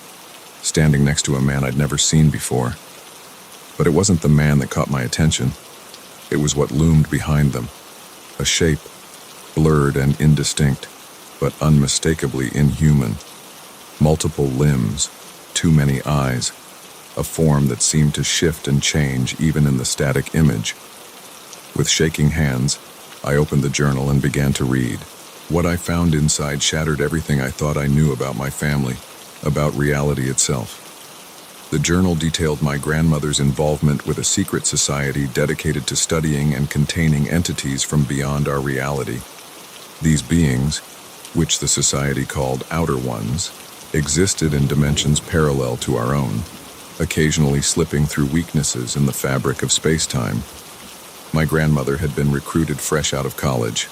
A: standing next to a man I'd never seen before. But it wasn't the man that caught my attention. It was what loomed behind them, a shape, blurred and indistinct, but unmistakably inhuman. Multiple limbs, too many eyes, a form that seemed to shift and change even in the static image. With shaking hands, I opened the journal and began to read. What I found inside shattered everything I thought I knew about my family, about reality itself. The journal detailed my grandmother's involvement with a secret society dedicated to studying and containing entities from beyond our reality. These beings, which the society called Outer Ones, existed in dimensions parallel to our own, occasionally slipping through weaknesses in the fabric of space-time. My grandmother had been recruited fresh out of college,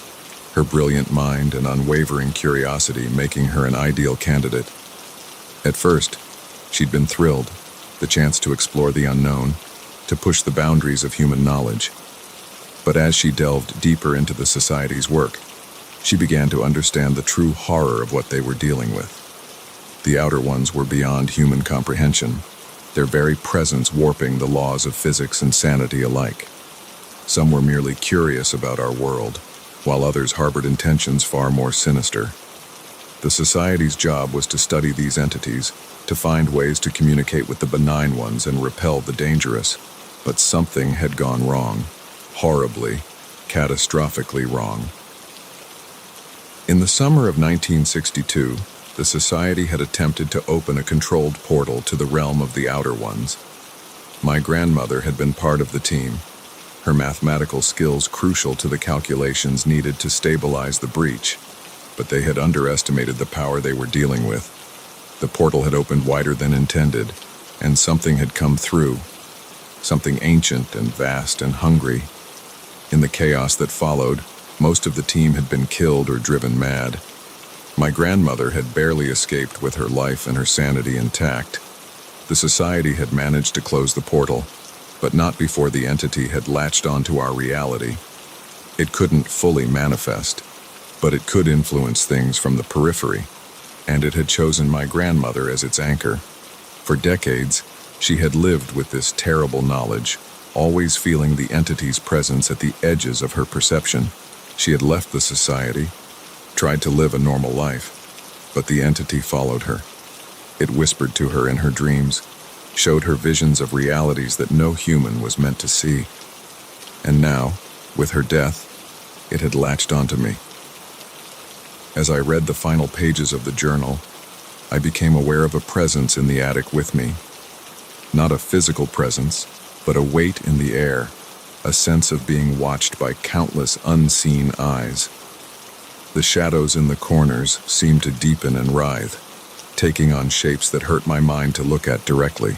A: her brilliant mind and unwavering curiosity making her an ideal candidate. At first, she'd been thrilled, the chance to explore the unknown, to push the boundaries of human knowledge. But as she delved deeper into the society's work, she began to understand the true horror of what they were dealing with. The Outer Ones were beyond human comprehension, their very presence warping the laws of physics and sanity alike. Some were merely curious about our world, while others harbored intentions far more sinister. The society's job was to study these entities, to find ways to communicate with the benign ones and repel the dangerous. But something had gone wrong, horribly, catastrophically wrong. In the summer of 1962, The society had attempted to open a controlled portal to the realm of the outer ones. My grandmother had been part of the team, her mathematical skills crucial to the calculations needed to stabilize the breach, but they had underestimated the power they were dealing with. The portal had opened wider than intended, and something had come through, something ancient and vast and hungry. In the chaos that followed, most of the team had been killed or driven mad. My grandmother had barely escaped with her life and her sanity intact. The society had managed to close the portal, but not before the entity had latched onto our reality. It couldn't fully manifest, but it could influence things from the periphery, and it had chosen my grandmother as its anchor. For decades, she had lived with this terrible knowledge, always feeling the entity's presence at the edges of her perception. She had left the society, tried to live a normal life, but the entity followed her. It whispered to her in her dreams, showed her visions of realities that no human was meant to see. And now, with her death, it had latched onto me. As I read the final pages of the journal, I became aware of a presence in the attic with me. Not a physical presence, but a weight in the air, a sense of being watched by countless unseen eyes. The shadows in the corners seemed to deepen and writhe, taking on shapes that hurt my mind to look at directly.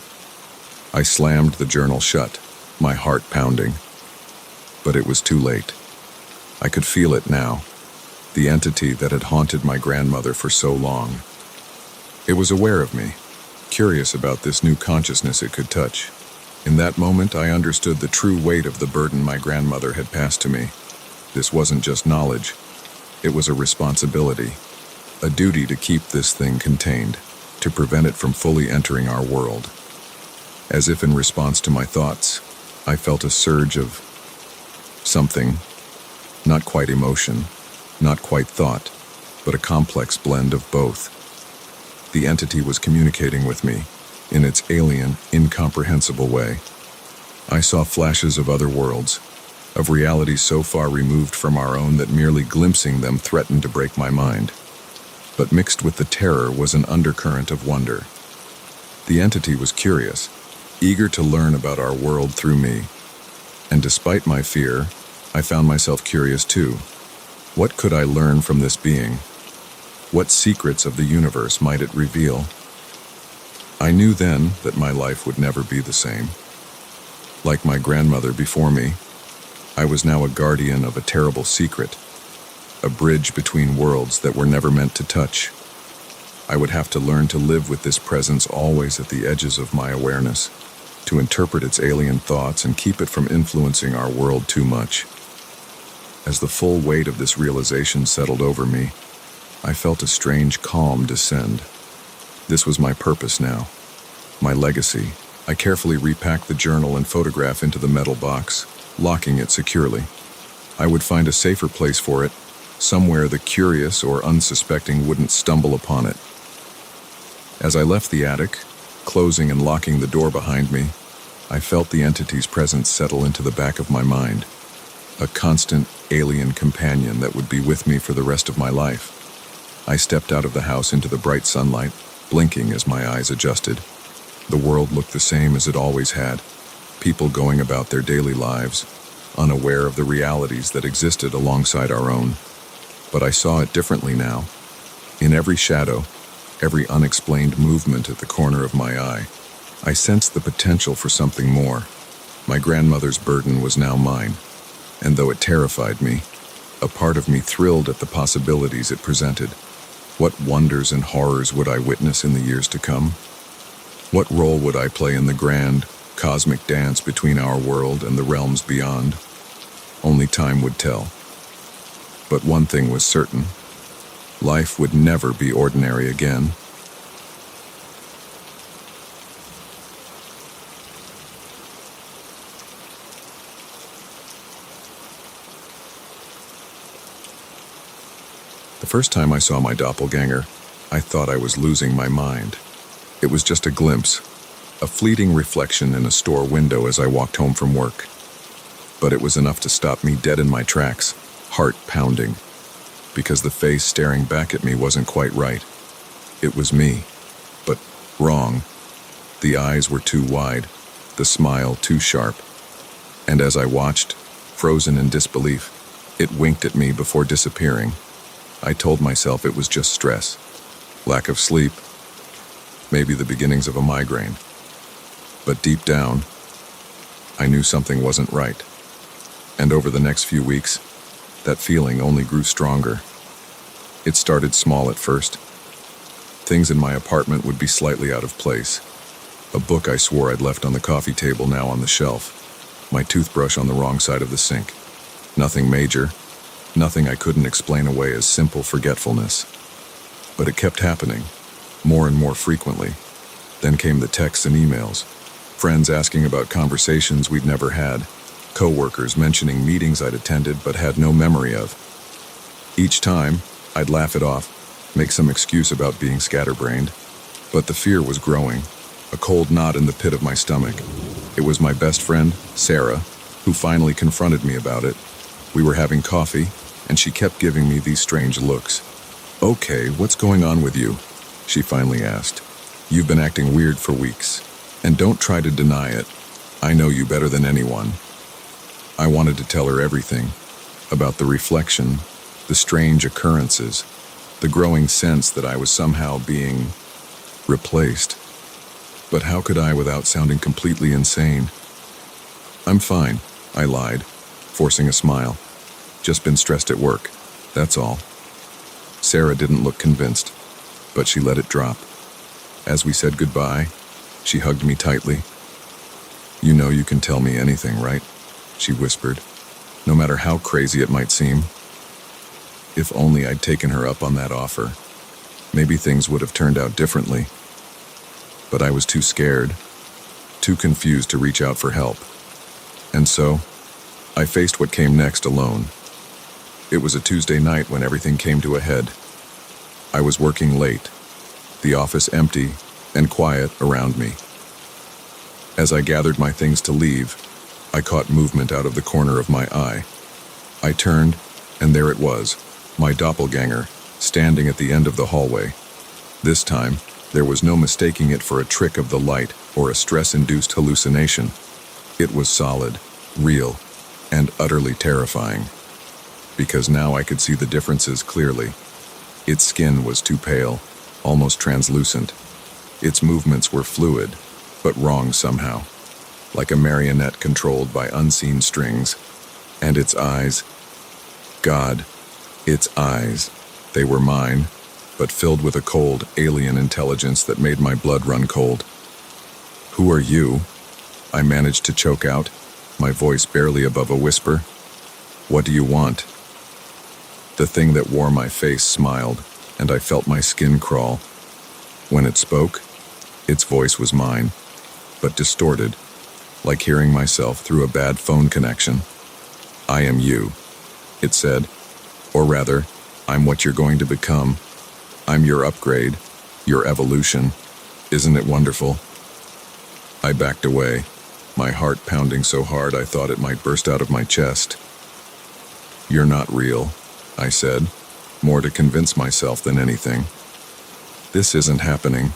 A: I slammed the journal shut, my heart pounding. But it was too late. I could feel it now, the entity that had haunted my grandmother for so long. It was aware of me, curious about this new consciousness it could touch. In that moment, I understood the true weight of the burden my grandmother had passed to me. This wasn't just knowledge. It was a responsibility, a duty to keep this thing contained, to prevent it from fully entering our world. As if in response to my thoughts, I felt a surge of something, not quite emotion, not quite thought, but a complex blend of both. The entity was communicating with me in its alien, incomprehensible way. I saw flashes of other worlds, of realities so far removed from our own that merely glimpsing them threatened to break my mind. But mixed with the terror was an undercurrent of wonder. The entity was curious, eager to learn about our world through me. And despite my fear, I found myself curious too. What could I learn from this being? What secrets of the universe might it reveal? I knew then that my life would never be the same. Like my grandmother before me, I was now a guardian of a terrible secret, a bridge between worlds that were never meant to touch. I would have to learn to live with this presence always at the edges of my awareness, to interpret its alien thoughts and keep it from influencing our world too much. As the full weight of this realization settled over me, I felt a strange calm descend. This was my purpose now, my legacy. I carefully repacked the journal and photograph into the metal box, locking it securely. I would find a safer place for it, somewhere the curious or unsuspecting wouldn't stumble upon it. As I left the attic, closing and locking the door behind me, I felt the entity's presence settle into the back of my mind, a constant alien companion that would be with me for the rest of my life. I stepped out of the house into the bright sunlight, blinking as my eyes adjusted. The world looked the same as it always had, people going about their daily lives, unaware of the realities that existed alongside our own. But I saw it differently now. In every shadow, every unexplained movement at the corner of my eye, I sensed the potential for something more. My grandmother's burden was now mine, and though it terrified me, a part of me thrilled at the possibilities it presented. What wonders and horrors would I witness in the years to come? What role would I play in the grand, cosmic dance between our world and the realms beyond? Only time would tell. But one thing was certain. Life would never be ordinary again. The first time I saw my doppelganger, I thought I was losing my mind. It was just a glimpse, a fleeting reflection in a store window as I walked home from work. But it was enough to stop me dead in my tracks, heart pounding, because the face staring back at me wasn't quite right. It was me. But wrong. The eyes were too wide, the smile too sharp. And as I watched, frozen in disbelief, it winked at me before disappearing. I told myself it was just stress, lack of sleep, maybe the beginnings of a migraine. But deep down, I knew something wasn't right. And over the next few weeks, that feeling only grew stronger. It started small at first. Things in my apartment would be slightly out of place. A book I swore I'd left on the coffee table now on the shelf. My toothbrush on the wrong side of the sink. Nothing major. Nothing I couldn't explain away as simple forgetfulness. But it kept happening, more and more frequently. Then came the texts and emails. Friends asking about conversations we'd never had. Co-workers mentioning meetings I'd attended but had no memory of. Each time, I'd laugh it off, make some excuse about being scatterbrained. But the fear was growing, a cold knot in the pit of my stomach. It was my best friend, Sarah, who finally confronted me about it. We were having coffee, and she kept giving me these strange looks. "Okay, what's going on with you?" she finally asked. "You've been acting weird for weeks, and don't try to deny it. I know you better than anyone." I wanted to tell her everything, about the reflection, the strange occurrences, the growing sense that I was somehow being replaced. But how could I without sounding completely insane? "I'm fine," I lied, forcing a smile. "Just been stressed at work, that's all." Sarah didn't look convinced, but she let it drop. As we said goodbye, she hugged me tightly. "You know you can tell me anything, right?" she whispered, "no matter how crazy it might seem." If only I'd taken her up on that offer, maybe things would have turned out differently. But I was too scared, too confused to reach out for help. And so, I faced what came next alone. It was a Tuesday night when everything came to a head. I was working late, the office empty and quiet around me. As I gathered my things to leave, I caught movement out of the corner of my eye. I turned, and there it was, my doppelganger, standing at the end of the hallway. This time, there was no mistaking it for a trick of the light or a stress-induced hallucination. It was solid, real, and utterly terrifying. Because now I could see the differences clearly. Its skin was too pale, almost translucent. Its movements were fluid, but wrong somehow, like a marionette controlled by unseen strings. And its eyes, God, its eyes, they were mine, but filled with a cold, alien intelligence that made my blood run cold. "Who are you?" I managed to choke out, my voice barely above a whisper. "What do you want?" The thing that wore my face smiled, and I felt my skin crawl. When it spoke, its voice was mine, but distorted, like hearing myself through a bad phone connection. "I am you," it said. "Or rather, I'm what you're going to become. I'm your upgrade, your evolution. Isn't it wonderful?" I backed away, my heart pounding so hard I thought it might burst out of my chest. "You're not real," I said, more to convince myself than anything. "This isn't happening."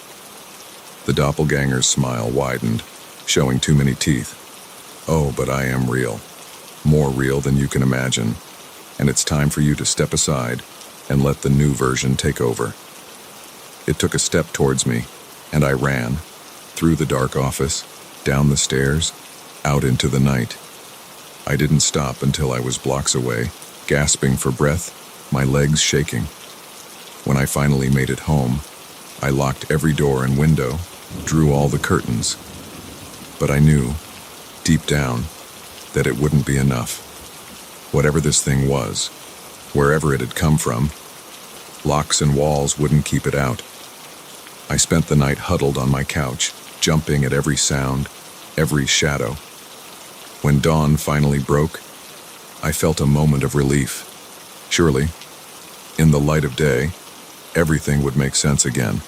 A: The doppelganger's smile widened, showing too many teeth. "Oh, but I am real. More real than you can imagine. And it's time for you to step aside and let the new version take over." It took a step towards me, and I ran, through the dark office, down the stairs, out into the night. I didn't stop until I was blocks away, gasping for breath, my legs shaking. When I finally made it home, I locked every door and window, drew all the curtains. But I knew, deep down, that it wouldn't be enough. Whatever this thing was, wherever it had come from, locks and walls wouldn't keep it out. I spent the night huddled on my couch, jumping at every sound, every shadow. When dawn finally broke, I felt a moment of relief. Surely, in the light of day, everything would make sense again.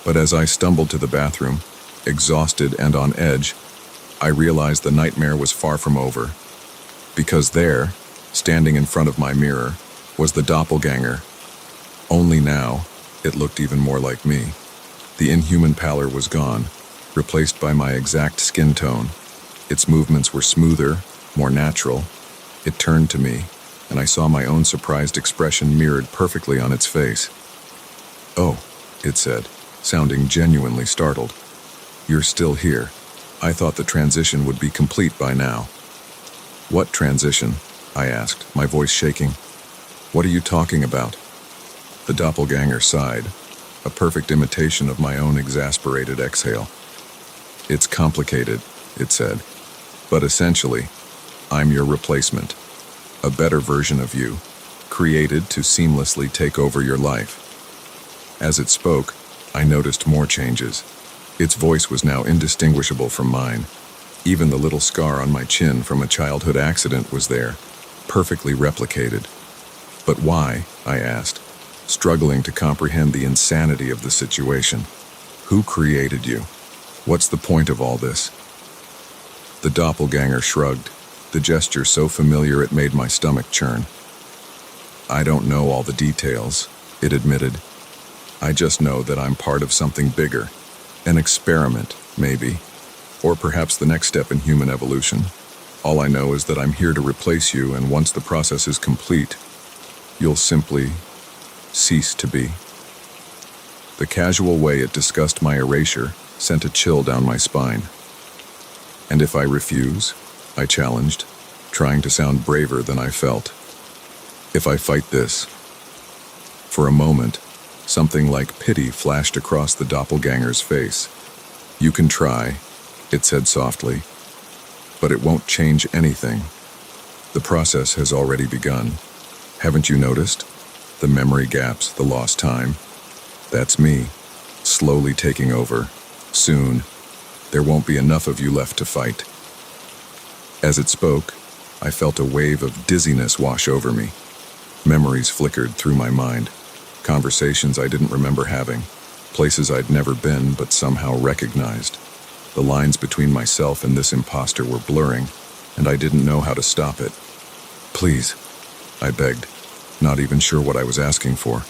A: But as I stumbled to the bathroom, exhausted and on edge, I realized the nightmare was far from over. Because there, standing in front of my mirror, was the doppelganger. Only now, It looked even more like me. The inhuman pallor was gone, replaced by my exact skin tone. Its movements were smoother, more natural. It turned to me, and I saw my own surprised expression mirrored perfectly on its face. "Oh," it said, sounding genuinely startled. "You're still here. I thought the transition would be complete by now." "What transition?" I asked, my voice shaking. "What are you talking about?" The doppelganger sighed, a perfect imitation of my own exasperated exhale. "It's complicated," it said, "but essentially, I'm your replacement. A better version of you, created to seamlessly take over your life." As it spoke, I noticed more changes. Its voice was now indistinguishable from mine. Even the little scar on my chin from a childhood accident was there, perfectly replicated. "But why?" I asked, struggling to comprehend the insanity of the situation. "Who created you? What's the point of all this?" The doppelganger shrugged, the gesture so familiar it made my stomach churn. "I don't know all the details," it admitted. "I just know that I'm part of something bigger. An experiment, maybe. Or perhaps the next step in human evolution. All I know is that I'm here to replace you, and once the process is complete, you'll simply cease to be." The casual way it discussed my erasure sent a chill down my spine. "And if I refuse?" I challenged, trying to sound braver than I felt. "If I fight this?" For a moment, something like pity flashed across the doppelganger's face. "You can try," it said softly, "but it won't change anything. The process has already begun. Haven't you noticed? The memory gaps, the lost time. That's me, slowly taking over. Soon, there won't be enough of you left to fight." As it spoke, I felt a wave of dizziness wash over me. Memories flickered through my mind. Conversations I didn't remember having. Places I'd never been but somehow recognized. The lines between myself and this imposter were blurring, and I didn't know how to stop it. "Please," I begged, not even sure what I was asking for.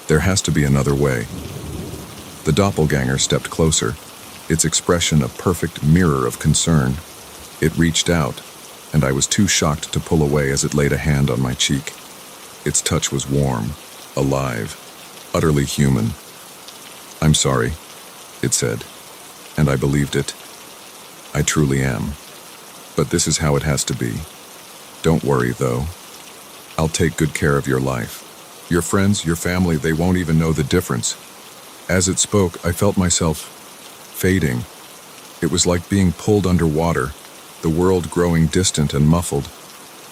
A: "There has to be another way." The doppelganger stepped closer, its expression a perfect mirror of concern. It reached out, and I was too shocked to pull away as it laid a hand on my cheek. Its touch was warm, alive, utterly human. "I'm sorry," it said, and I believed it. "I truly am. But this is how it has to be. Don't worry, though. I'll take good care of your life. Your friends, your family, they won't even know the difference." As it spoke, I felt myself fading. It was like being pulled underwater, the world growing distant and muffled.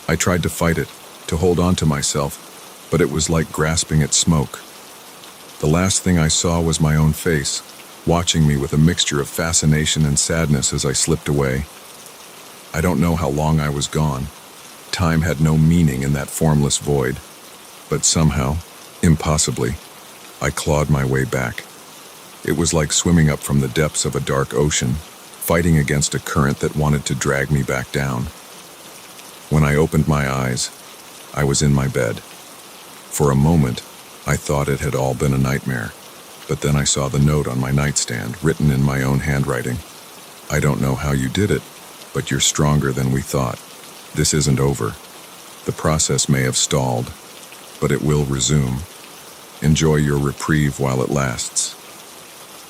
A: I tried to fight it, to hold on to myself, but it was like grasping at smoke. The last thing I saw was my own face, watching me with a mixture of fascination and sadness as I slipped away. I don't know how long I was gone. Time had no meaning in that formless void. But somehow, impossibly, I clawed my way back. It was like swimming up from the depths of a dark ocean, fighting against a current that wanted to drag me back down. When I opened my eyes, I was in my bed. For a moment, I thought it had all been a nightmare, but then I saw the note on my nightstand, written in my own handwriting. "I don't know how you did it, but you're stronger than we thought. This isn't over. The process may have stalled, but it will resume. Enjoy your reprieve while it lasts."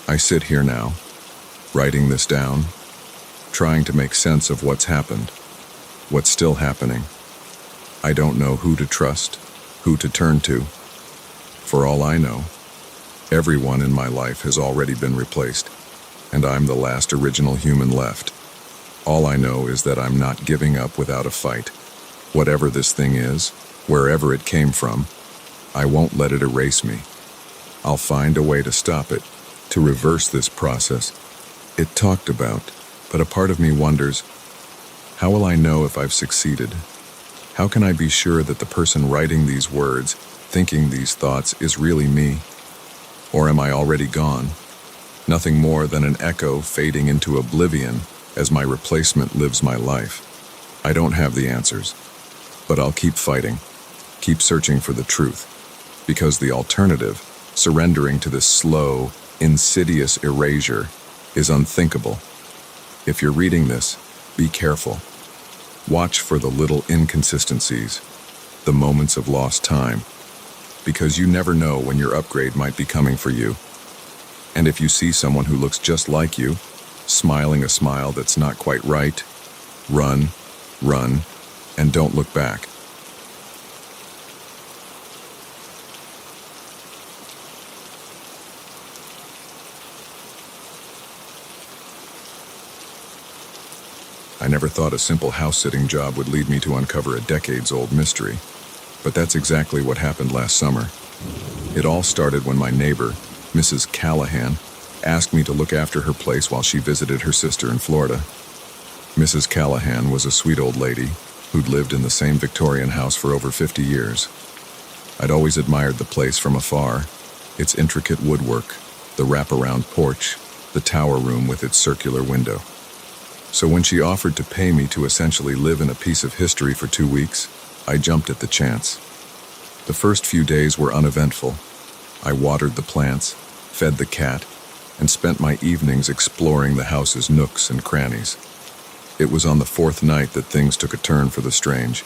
A: I sit here now, writing this down, trying to make sense of what's happened, what's still happening. I don't know who to trust, who to turn to. For all I know, everyone in my life has already been replaced, and I'm the last original human left. All I know is that I'm not giving up without a fight. Whatever this thing is, wherever it came from, I won't let it erase me. I'll find a way to stop it, to reverse this process. It talked about, but a part of me wonders, how will I know if I've succeeded? How can I be sure that the person writing these words, thinking these thoughts, is really me? Or am I already gone? Nothing more than an echo fading into oblivion as my replacement lives my life. I don't have the answers, but I'll keep fighting, keep searching for the truth, because the alternative, Surrendering to this slow, insidious erasure is unthinkable. If you're reading this, be careful. Watch for the little inconsistencies, the moments of lost time, because you never know when your upgrade might be coming for you. And if you see someone who looks just like you, smiling a smile that's not quite right, run, and don't look back. I never thought a simple house-sitting job would lead me to uncover a decades-old mystery, but that's exactly what happened last summer. It all started when my neighbor, Mrs. Callahan, asked me to look after her place while she visited her sister in Florida. Mrs. Callahan was a sweet old lady who'd lived in the same Victorian house for over 50 years. I'd always admired the place from afar, its intricate woodwork, the wraparound porch, the tower room with its circular window. So when she offered to pay me to essentially live in a piece of history for 2 weeks, I jumped at the chance. The first few days were uneventful. I watered the plants, fed the cat, and spent my evenings exploring the house's nooks and crannies. It was on the 4th night that things took a turn for the strange.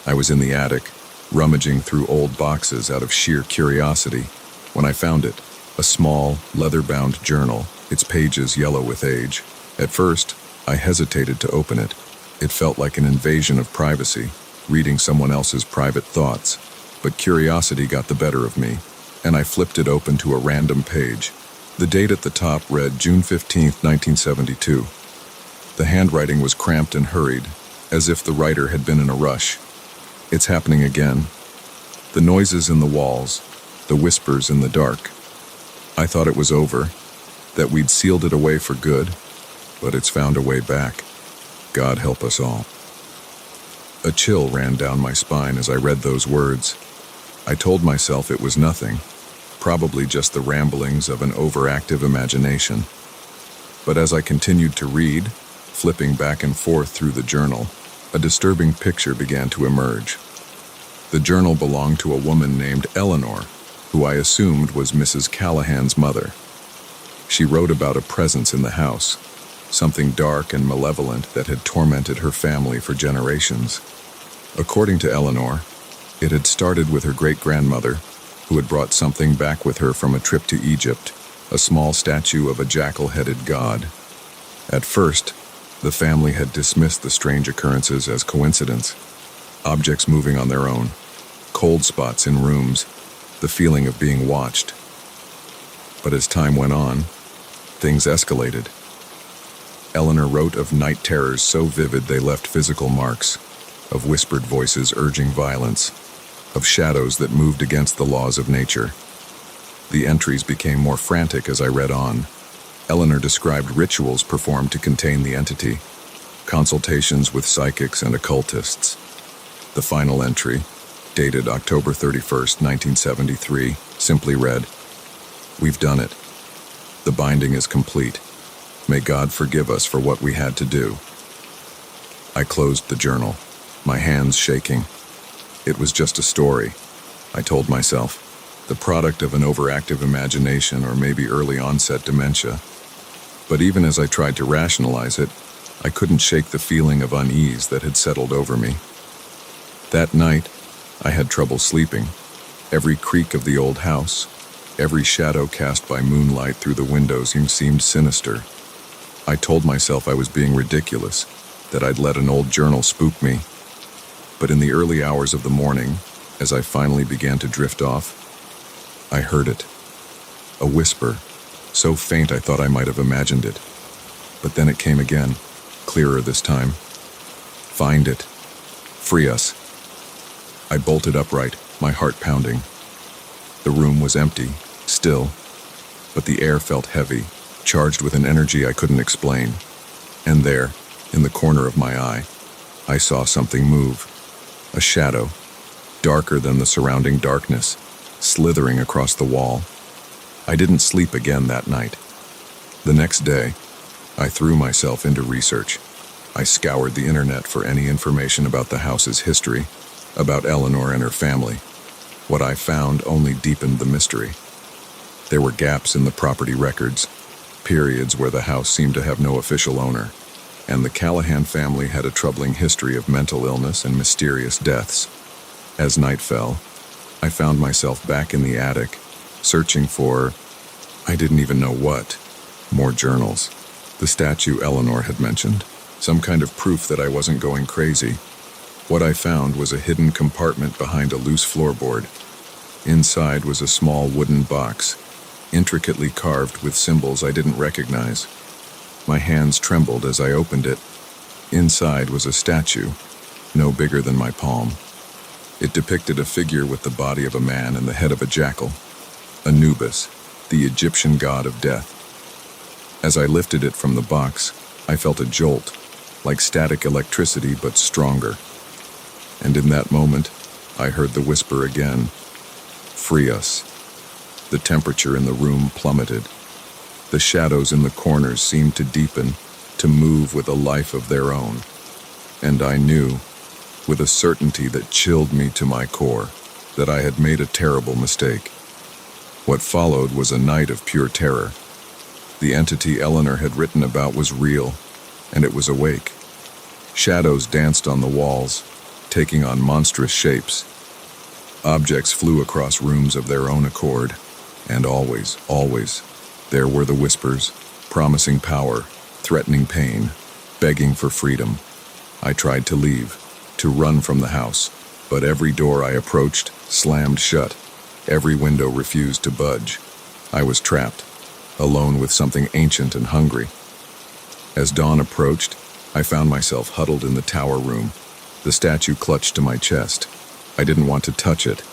A: I was in the attic, rummaging through old boxes out of sheer curiosity, when I found it, a small, leather-bound journal, its pages yellow with age. At first, I hesitated to open it. It felt like an invasion of privacy, reading someone else's private thoughts. But curiosity got the better of me, and I flipped it open to a random page. The date at the top read June 15, 1972. The handwriting was cramped and hurried, as if the writer had been in a rush. It's happening again. The noises in the walls, the whispers in the dark. I thought it was over, that we'd sealed it away for good, but it's found a way back. God help us all. A chill ran down my spine as I read those words. I told myself it was nothing, probably just the ramblings of an overactive imagination. But as I continued to read, flipping back and forth through the journal, a disturbing picture began to emerge. The journal belonged to a woman named Eleanor, who I assumed was Mrs. Callahan's mother. She wrote about a presence in the house, something dark and malevolent that had tormented her family for generations. According to Eleanor, it had started with her great-grandmother, who had brought something back with her from a trip to Egypt, a small statue of a jackal-headed god. At first, the family had dismissed the strange occurrences as coincidence, objects moving on their own, cold spots in rooms, the feeling of being watched. But as time went on, things escalated. Eleanor wrote of night terrors so vivid they left physical marks, of whispered voices urging violence, of shadows that moved against the laws of nature. The entries became more frantic as I read on. Eleanor described rituals performed to contain the entity, consultations with psychics and occultists. The final entry, dated October 31st, 1973, simply read, "We've done it. The binding is complete. May God forgive us for what we had to do." I closed the journal, my hands shaking. It was just a story, I told myself, the product of an overactive imagination or maybe early onset dementia. But even as I tried to rationalize it, I couldn't shake the feeling of unease that had settled over me. That night, I had trouble sleeping. Every creak of the old house, every shadow cast by moonlight through the windows seemed sinister. I told myself I was being ridiculous, that I'd let an old journal spook me. But in the early hours of the morning, as I finally began to drift off, I heard it. A whisper, so faint I thought I might have imagined it. But then it came again, clearer this time. "Find it. Free us." I bolted upright, my heart pounding. The room was empty, still, but the air felt heavy, charged with an energy I couldn't explain. And there, in the corner of my eye, I saw something move. A shadow, darker than the surrounding darkness, slithering across the wall. I didn't sleep again that night. The next day, I threw myself into research. I scoured the internet for any information about the house's history, about Eleanor and her family. What I found only deepened the mystery. There were gaps in the property records, periods where the house seemed to have no official owner, and the Callahan family had a troubling history of mental illness and mysterious deaths. As night fell, I found myself back in the attic, searching for, I didn't even know what, more journals. The statue Eleanor had mentioned, some kind of proof that I wasn't going crazy. What I found was a hidden compartment behind a loose floorboard. Inside was a small wooden box, intricately carved with symbols I didn't recognize. My hands trembled as I opened it. Inside was a statue, no bigger than my palm. It depicted a figure with the body of a man and the head of a jackal, Anubis, the Egyptian god of death. As I lifted it from the box, I felt a jolt, like static electricity but stronger. And in that moment, I heard the whisper again, "Free us." The temperature in the room plummeted. The shadows in the corners seemed to deepen, to move with a life of their own. And I knew, with a certainty that chilled me to my core, that I had made a terrible mistake. What followed was a night of pure terror. The entity Eleanor had written about was real, and it was awake. Shadows danced on the walls, taking on monstrous shapes. Objects flew across rooms of their own accord, and always, there were the whispers, promising power, threatening pain, begging for freedom. I tried to leave, to run from the house, but every door I approached slammed shut. Every window refused to budge. I was trapped, alone with something ancient and hungry. As dawn approached, I found myself huddled in the tower room, the statue clutched to my chest. I didn't want to touch it,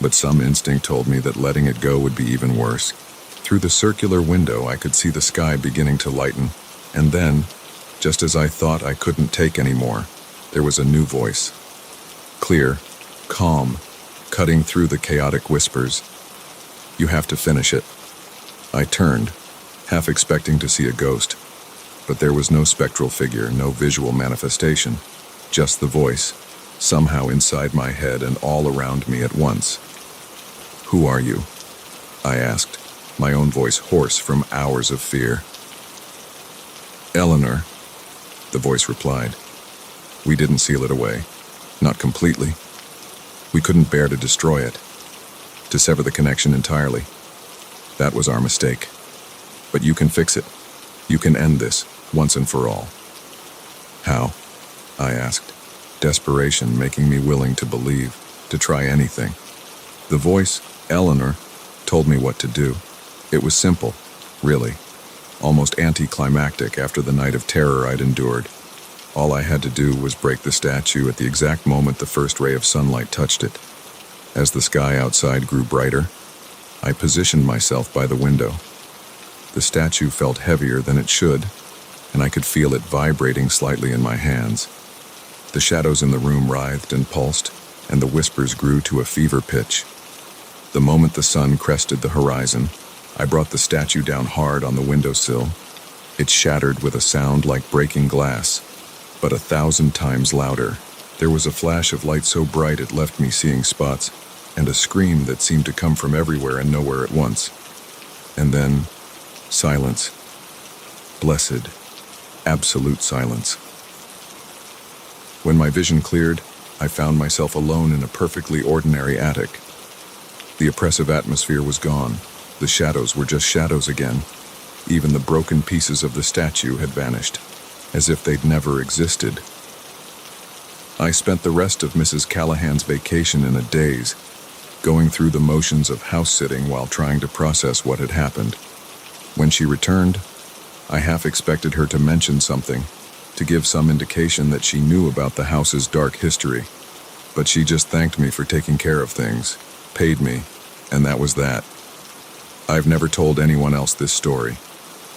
A: but some instinct told me that letting it go would be even worse. Through the circular window, I could see the sky beginning to lighten, and then, just as I thought I couldn't take anymore, there was a new voice. Clear, calm, cutting through the chaotic whispers. "You have to finish it." I turned, half expecting to see a ghost, but there was no spectral figure, no visual manifestation, just the voice, somehow inside my head and all around me at once. "Who are you?" I asked, my own voice hoarse from hours of fear. "Eleanor," the voice replied. "We didn't seal it away. Not completely. We couldn't bear to destroy it, to sever the connection entirely. That was our mistake. But you can fix it. You can end this, once and for all." "How?" I asked, desperation making me willing to believe, to try anything. The voice, Eleanor, told me what to do. It was simple, really, almost anticlimactic after the night of terror I'd endured. All I had to do was break the statue at the exact moment the first ray of sunlight touched it. As the sky outside grew brighter, I positioned myself by the window. The statue felt heavier than it should, and I could feel it vibrating slightly in my hands. The shadows in the room writhed and pulsed, and the whispers grew to a fever pitch. The moment the sun crested the horizon, I brought the statue down hard on the windowsill. It shattered with a sound like breaking glass, but 1,000 times louder. There was a flash of light so bright it left me seeing spots, and a scream that seemed to come from everywhere and nowhere at once. And then, silence. Blessed, absolute silence. When my vision cleared, I found myself alone in a perfectly ordinary attic. The oppressive atmosphere was gone. The shadows were just shadows again. Even the broken pieces of the statue had vanished, as if they'd never existed. I spent the rest of Mrs. Callahan's vacation in a daze, going through the motions of house-sitting while trying to process what had happened. When she returned, I half expected her to mention something, to give some indication that she knew about the house's dark history. But she just thanked me for taking care of things, paid me, and that was that. I've never told anyone else this story.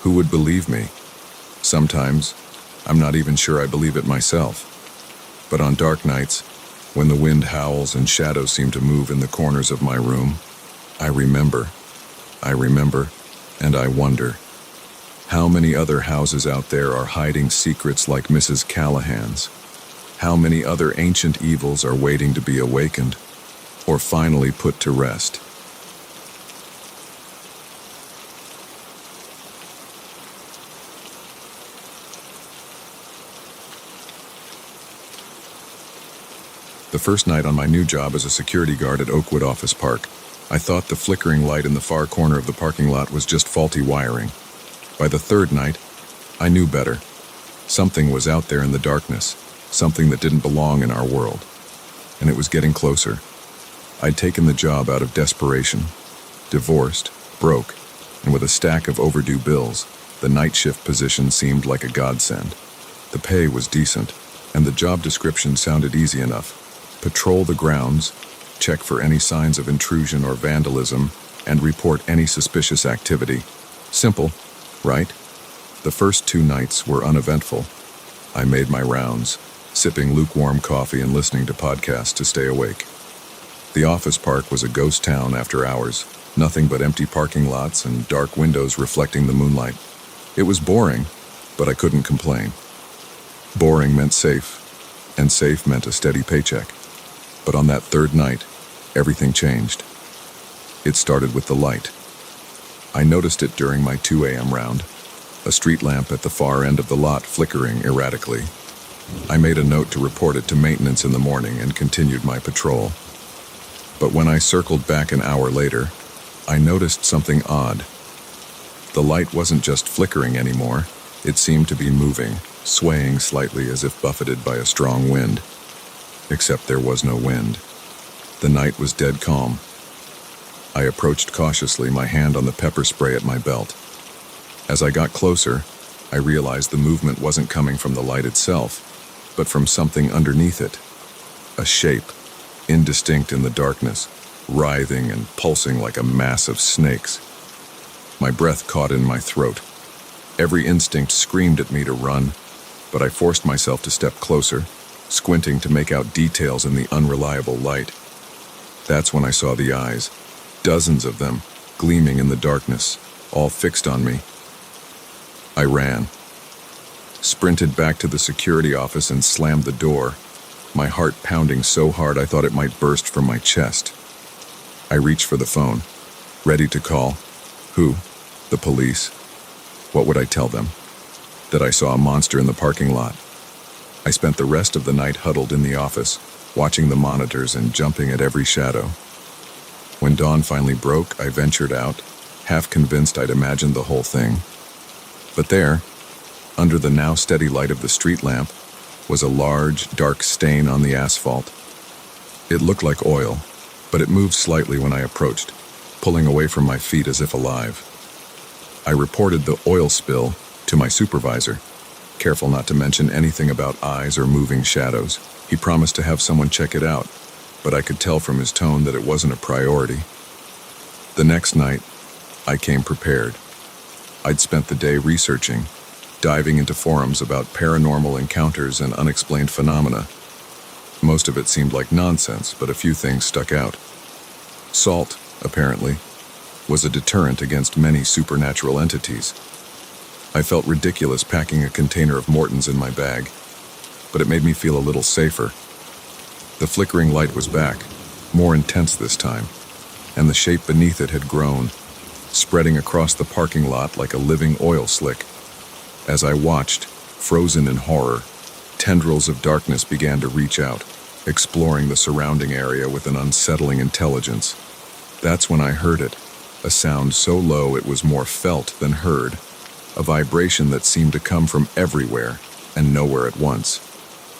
A: Who would believe me? Sometimes, I'm not even sure I believe it myself. But on dark nights, when the wind howls and shadows seem to move in the corners of my room, I remember, and I wonder. How many other houses out there are hiding secrets like Mrs. Callahan's? How many other ancient evils are waiting to be awakened, or finally put to rest? The first night on my new job as a security guard at Oakwood Office Park, I thought the flickering light in the far corner of the parking lot was just faulty wiring. By the third night, I knew better. Something was out there in the darkness, something that didn't belong in our world. And it was getting closer. I'd taken the job out of desperation. Divorced, broke, and with a stack of overdue bills, the night shift position seemed like a godsend. The pay was decent, and the job description sounded easy enough. Patrol the grounds, check for any signs of intrusion or vandalism, and report any suspicious activity. Simple, right? The first 2 nights were uneventful. I made my rounds, sipping lukewarm coffee and listening to podcasts to stay awake. The office park was a ghost town after hours, nothing but empty parking lots and dark windows reflecting the moonlight. It was boring, but I couldn't complain. Boring meant safe, and safe meant a steady paycheck. But on that third night, everything changed. It started with the light. I noticed it during my 2 a.m. round, a street lamp at the far end of the lot flickering erratically. I made a note to report it to maintenance in the morning and continued my patrol. But when I circled back an hour later, I noticed something odd. The light wasn't just flickering anymore, it seemed to be moving, swaying slightly as if buffeted by a strong wind. Except there was no wind. The night was dead calm. I approached cautiously, my hand on the pepper spray at my belt. As I got closer, I realized the movement wasn't coming from the light itself, but from something underneath it. A shape, indistinct in the darkness, writhing and pulsing like a mass of snakes. My breath caught in my throat. Every instinct screamed at me to run, but I forced myself to step closer, squinting to make out details in the unreliable light. That's when I saw the eyes, dozens of them, gleaming in the darkness, all fixed on me. I ran, sprinted back to the security office and slammed the door, my heart pounding so hard I thought it might burst from my chest. I reached for the phone, ready to call. Who? The police. What would I tell them? That I saw a monster in the parking lot. I spent the rest of the night huddled in the office, watching the monitors and jumping at every shadow. When dawn finally broke, I ventured out, half convinced I'd imagined the whole thing. But there, under the now steady light of the street lamp, was a large, dark stain on the asphalt. It looked like oil, but it moved slightly when I approached, pulling away from my feet as if alive. I reported the oil spill to my supervisor, careful not to mention anything about eyes or moving shadows. He promised to have someone check it out, but I could tell from his tone that it wasn't a priority. The next night, I came prepared. I'd spent the day researching, diving into forums about paranormal encounters and unexplained phenomena. Most of it seemed like nonsense, but a few things stuck out. Salt, apparently, was a deterrent against many supernatural entities. I felt ridiculous packing a container of Morton's in my bag, but it made me feel a little safer. The flickering light was back, more intense this time, and the shape beneath it had grown, spreading across the parking lot like a living oil slick. As I watched, frozen in horror, tendrils of darkness began to reach out, exploring the surrounding area with an unsettling intelligence. That's when I heard it, a sound so low it was more felt than heard, a vibration that seemed to come from everywhere and nowhere at once.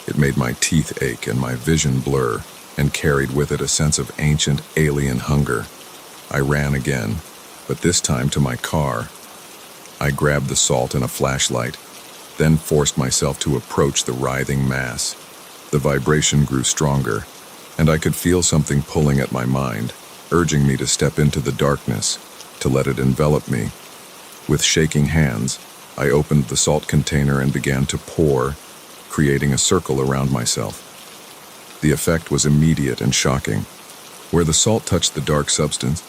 A: It made my teeth ache and my vision blur, and carried with it a sense of ancient alien hunger. I ran again, but this time to my car. I grabbed the salt and a flashlight, then forced myself to approach the writhing mass. The vibration grew stronger, and I could feel something pulling at my mind, urging me to step into the darkness, to let it envelop me. With shaking hands, I opened the salt container and began to pour, creating a circle around myself. The effect was immediate and shocking. Where the salt touched the dark substance,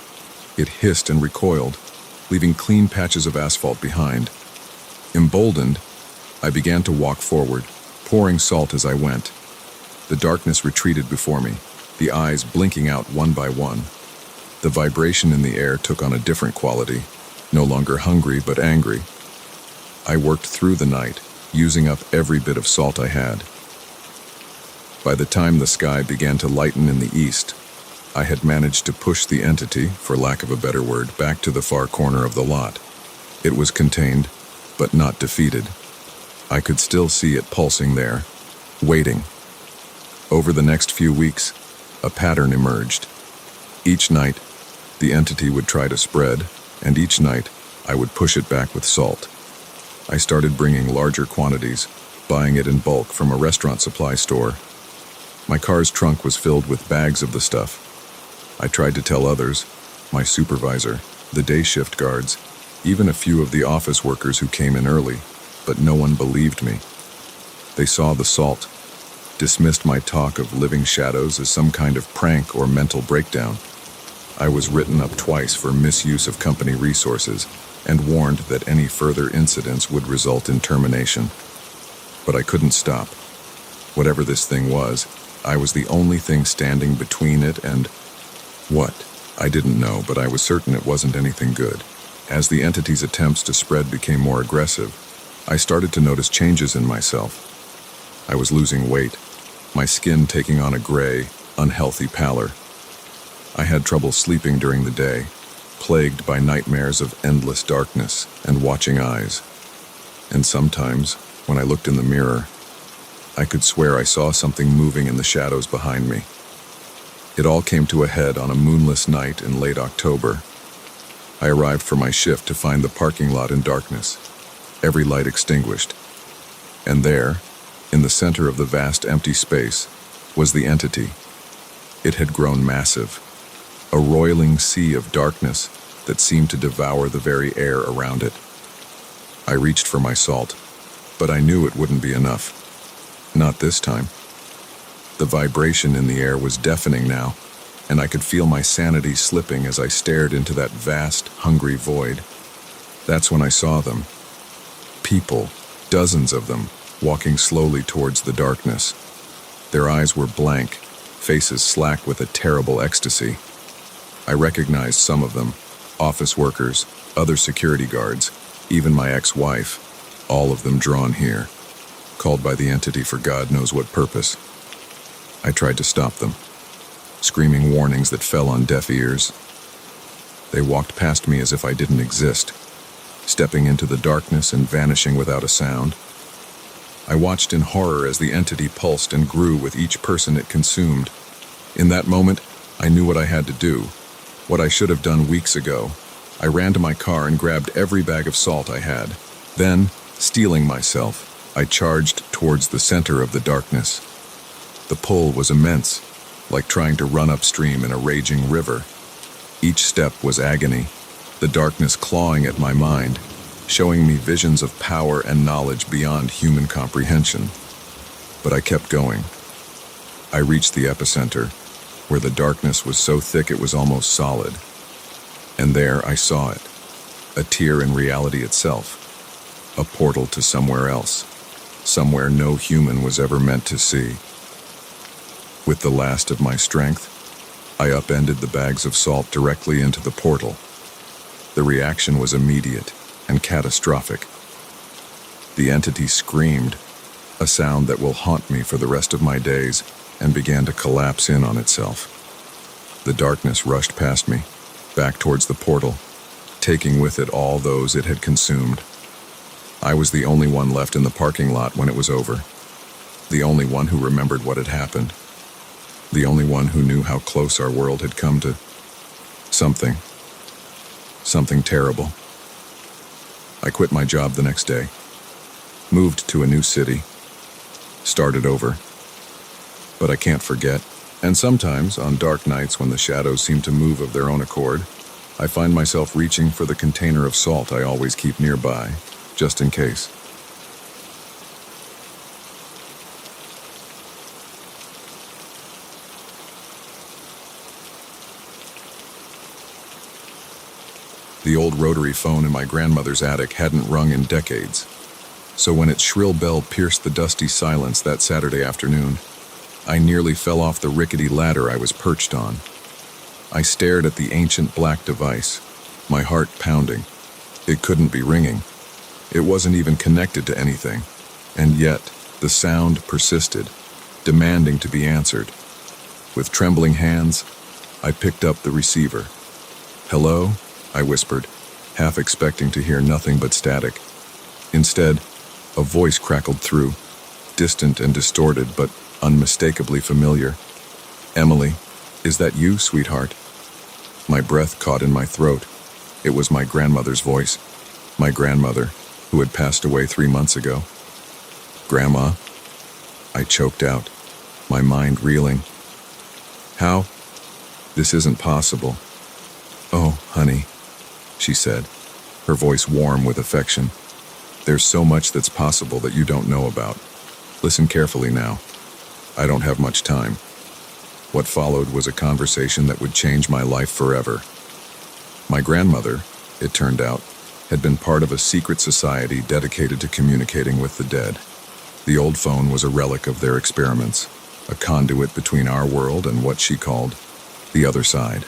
A: it hissed and recoiled, leaving clean patches of asphalt behind. Emboldened, I began to walk forward, pouring salt as I went. The darkness retreated before me, the eyes blinking out one by one. The vibration in the air took on a different quality, no longer hungry but angry. I worked through the night, using up every bit of salt I had. By the time the sky began to lighten in the east, I had managed to push the entity, for lack of a better word, back to the far corner of the lot. It was contained, but not defeated. I could still see it pulsing there, waiting. Over the next few weeks, a pattern emerged. Each night, the entity would try to spread, and each night, I would push it back with salt. I started bringing larger quantities, buying it in bulk from a restaurant supply store. My car's trunk was filled with bags of the stuff. I tried to tell others, my supervisor, the day shift guards, even a few of the office workers who came in early, but no one believed me. They saw the salt, dismissed my talk of living shadows as some kind of prank or mental breakdown. I was written up twice for misuse of company resources and warned that any further incidents would result in termination. But I couldn't stop. Whatever this thing was, I was the only thing standing between it and what? I didn't know, but I was certain it wasn't anything good. As the entity's attempts to spread became more aggressive, I started to notice changes in myself. I was losing weight, my skin taking on a gray, unhealthy pallor. I had trouble sleeping during the day, plagued by nightmares of endless darkness and watching eyes. And sometimes, when I looked in the mirror, I could swear I saw something moving in the shadows behind me. It all came to a head on a moonless night in late October. I arrived for my shift to find the parking lot in darkness, every light extinguished. And there, in the center of the vast empty space, was the entity. It had grown massive, a roiling sea of darkness that seemed to devour the very air around it. I reached for my salt, but I knew it wouldn't be enough. Not this time. The vibration in the air was deafening now, and I could feel my sanity slipping as I stared into that vast, hungry void. That's when I saw them. People, dozens of them, walking slowly towards the darkness. Their eyes were blank, faces slack with a terrible ecstasy. I recognized some of them, office workers, other security guards, even my ex-wife, all of them drawn here, called by the entity for God knows what purpose. I tried to stop them, screaming warnings that fell on deaf ears. They walked past me as if I didn't exist, stepping into the darkness and vanishing without a sound. I watched in horror as the entity pulsed and grew with each person it consumed. In that moment, I knew what I had to do, what I should have done weeks ago. I ran to my car and grabbed every bag of salt I had. Then, steeling myself, I charged towards the center of the darkness. The pull was immense, like trying to run upstream in a raging river. Each step was agony, the darkness clawing at my mind, showing me visions of power and knowledge beyond human comprehension. But I kept going. I reached the epicenter, where the darkness was so thick it was almost solid. And there I saw it, a tear in reality itself, a portal to somewhere else, somewhere no human was ever meant to see. With the last of my strength, I upended the bags of salt directly into the portal. The reaction was immediate and catastrophic. The entity screamed, a sound that will haunt me for the rest of my days, and began to collapse in on itself. The darkness rushed past me, back towards the portal, taking with it all those it had consumed. I was the only one left in the parking lot when it was over, the only one who remembered what had happened, the only one who knew how close our world had come to something terrible. I quit my job the next day, moved to a new city, started over. But I can't forget, and sometimes, on dark nights when the shadows seem to move of their own accord, I find myself reaching for the container of salt I always keep nearby, just in case. The old rotary phone in my grandmother's attic hadn't rung in decades, so when its shrill bell pierced the dusty silence that Saturday afternoon, I nearly fell off the rickety ladder I was perched on. I stared at the ancient black device, my heart pounding. It couldn't be ringing. It wasn't even connected to anything, and yet the sound persisted, demanding to be answered. With trembling hands, I picked up the receiver. "Hello?" I whispered, half expecting to hear nothing but static. Instead, a voice crackled through, distant and distorted, but unmistakably familiar. "Emily, is that you, sweetheart?" My breath caught in my throat. It was my grandmother's voice. My grandmother, who had passed away 3 months ago. "Grandma?" I choked out, my mind reeling. "How? This isn't possible." "Oh, honey," she said, her voice warm with affection. "There's so much that's possible that you don't know about. Listen carefully now. I don't have much time." What followed was a conversation that would change my life forever. My grandmother, it turned out, had been part of a secret society dedicated to communicating with the dead. The old phone was a relic of their experiments, a conduit between our world and what she called the other side.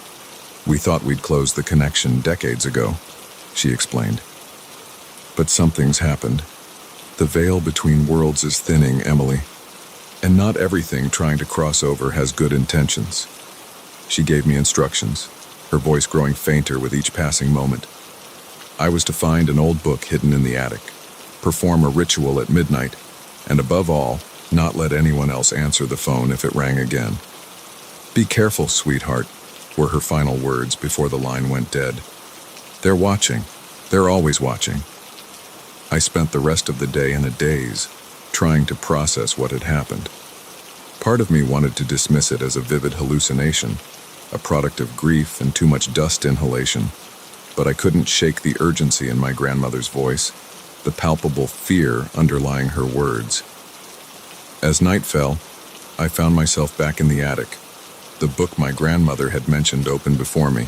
A: "We thought we'd closed the connection decades ago," she explained. "But something's happened. The veil between worlds is thinning, Emily. And not everything trying to cross over has good intentions." She gave me instructions, her voice growing fainter with each passing moment. I was to find an old book hidden in the attic, perform a ritual at midnight, and above all, not let anyone else answer the phone if it rang again. "Be careful, sweetheart," were her final words before the line went dead. "They're watching. They're always watching." I spent the rest of the day in a daze, trying to process what had happened. Part of me wanted to dismiss it as a vivid hallucination, a product of grief and too much dust inhalation, but I couldn't shake the urgency in my grandmother's voice, the palpable fear underlying her words. As night fell, I found myself back in the attic, the book my grandmother had mentioned open before me.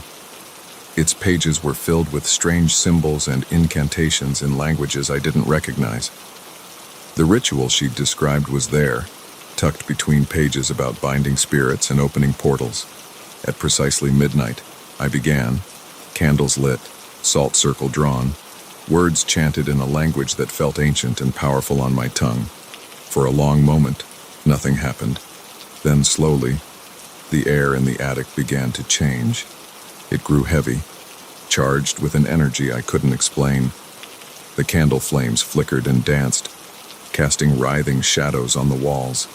A: Its pages were filled with strange symbols and incantations in languages I didn't recognize. The ritual she'd described was there, tucked between pages about binding spirits and opening portals. At precisely midnight, I began, candles lit, salt circle drawn, words chanted in a language that felt ancient and powerful on my tongue. For a long moment, nothing happened. Then slowly, the air in the attic began to change. It grew heavy, charged with an energy I couldn't explain. The candle flames flickered and danced, casting writhing shadows on the walls.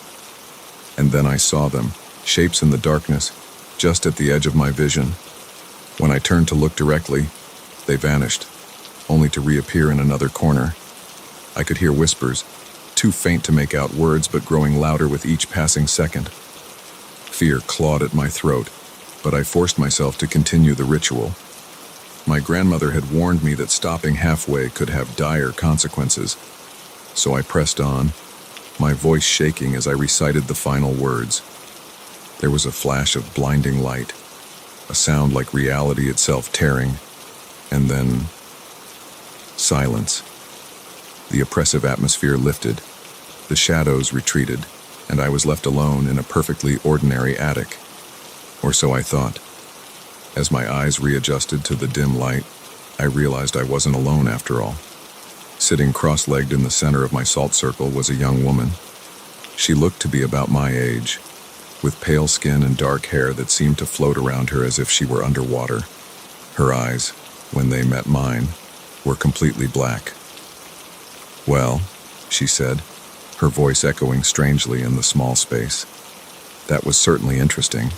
A: And then I saw them, shapes in the darkness, just at the edge of my vision. When I turned to look directly, they vanished, only to reappear in another corner. I could hear whispers, too faint to make out words but growing louder with each passing second. Fear clawed at my throat, but I forced myself to continue the ritual. My grandmother had warned me that stopping halfway could have dire consequences, so I pressed on, my voice shaking as I recited the final words. There was a flash of blinding light, a sound like reality itself tearing, and then silence. The oppressive atmosphere lifted, the shadows retreated, and I was left alone in a perfectly ordinary attic. Or so I thought. As my eyes readjusted to the dim light, I realized I wasn't alone after all. Sitting cross-legged in the center of my salt circle was a young woman. She looked to be about my age, with pale skin and dark hair that seemed to float around her as if she were underwater. Her eyes, when they met mine, were completely black. "Well," she said, her voice echoing strangely in the small space. "That was certainly interesting.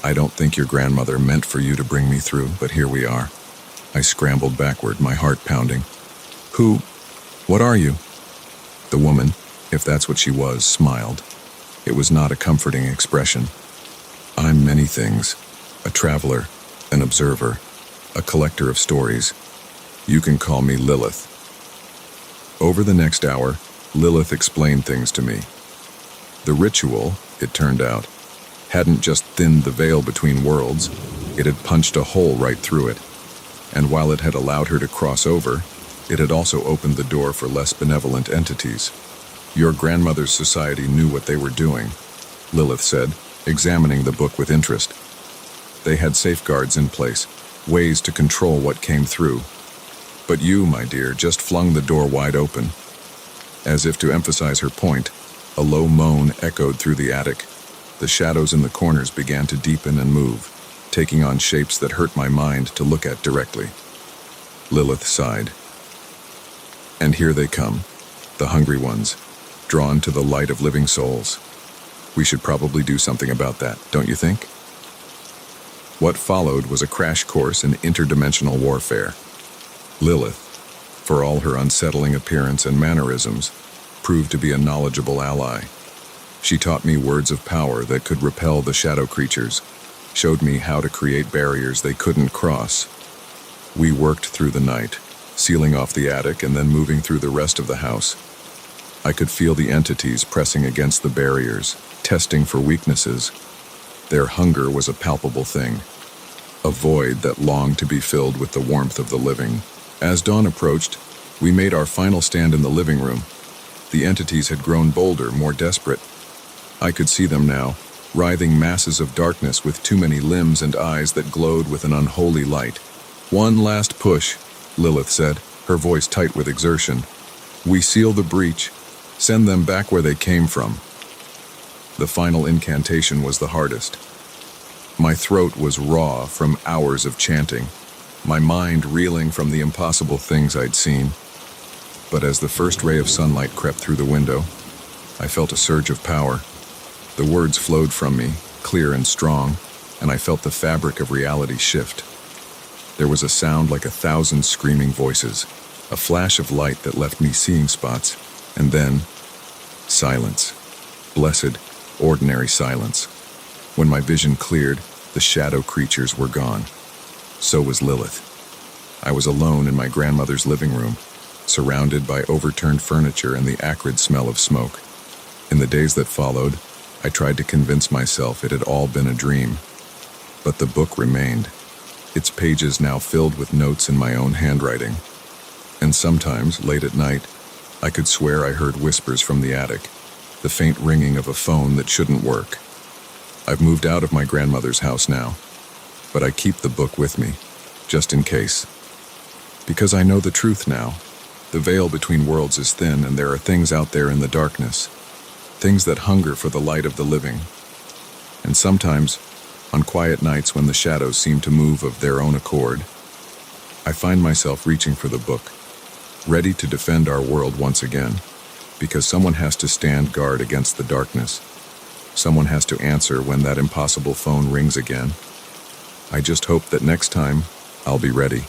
A: I don't think your grandmother meant for you to bring me through, but here we are." I scrambled backward, my heart pounding. What are you?" The woman, if that's what she was, smiled. It was not a comforting expression. "I'm many things. A traveler, an observer, a collector of stories. You can call me Lilith." Over the next hour, Lilith explained things to me. The ritual, it turned out, hadn't just thinned the veil between worlds, it had punched a hole right through it. And while it had allowed her to cross over, it had also opened the door for less benevolent entities. "Your grandmother's society knew what they were doing," Lilith said, examining the book with interest. "They had safeguards in place, ways to control what came through. But you, my dear, just flung the door wide open." As if to emphasize her point, A low moan echoed through the attic. The shadows in the corners began to deepen and move, taking on shapes that hurt my mind to look at directly. Lilith sighed. And here they come, the hungry ones, drawn to the light of living souls. We should probably do something about that, don't you think? What followed was a crash course in interdimensional warfare. Lilith, for all her unsettling appearance and mannerisms, proved to be a knowledgeable ally. She taught me words of power that could repel the shadow creatures, showed me how to create barriers they couldn't cross. We worked through the night, sealing off the attic and then moving through the rest of the house. I could feel the entities pressing against the barriers, testing for weaknesses. Their hunger was a palpable thing, a void that longed to be filled with the warmth of the living. As dawn approached, we made our final stand in the living room. The entities had grown bolder, more desperate. I could see them now, writhing masses of darkness with too many limbs and eyes that glowed with an unholy light. "One last push," Lilith said, her voice tight with exertion. "We seal the breach. Send them back where they came from." The final incantation was the hardest. My throat was raw from hours of chanting, my mind reeling from the impossible things I'd seen. But as the first ray of sunlight crept through the window, I felt a surge of power. The words flowed from me, clear and strong, and I felt the fabric of reality shift. There was a sound like 1,000 screaming voices, a flash of light that left me seeing spots, and then silence. Blessed, ordinary silence. When my vision cleared, the shadow creatures were gone. So was Lilith. I was alone in my grandmother's living room, surrounded by overturned furniture and the acrid smell of smoke. In the days that followed, I tried to convince myself it had all been a dream. But the book remained, its pages now filled with notes in my own handwriting. And sometimes, late at night, I could swear I heard whispers from the attic, the faint ringing of a phone that shouldn't work. I've moved out of my grandmother's house now, but I keep the book with me, just in case. Because I know the truth now. The veil between worlds is thin, and there are things out there in the darkness, things that hunger for the light of the living. And sometimes, on quiet nights when the shadows seem to move of their own accord, I find myself reaching for the book, ready to defend our world once again, because someone has to stand guard against the darkness. Someone has to answer when that impossible phone rings again. I just hope that next time, I'll be ready.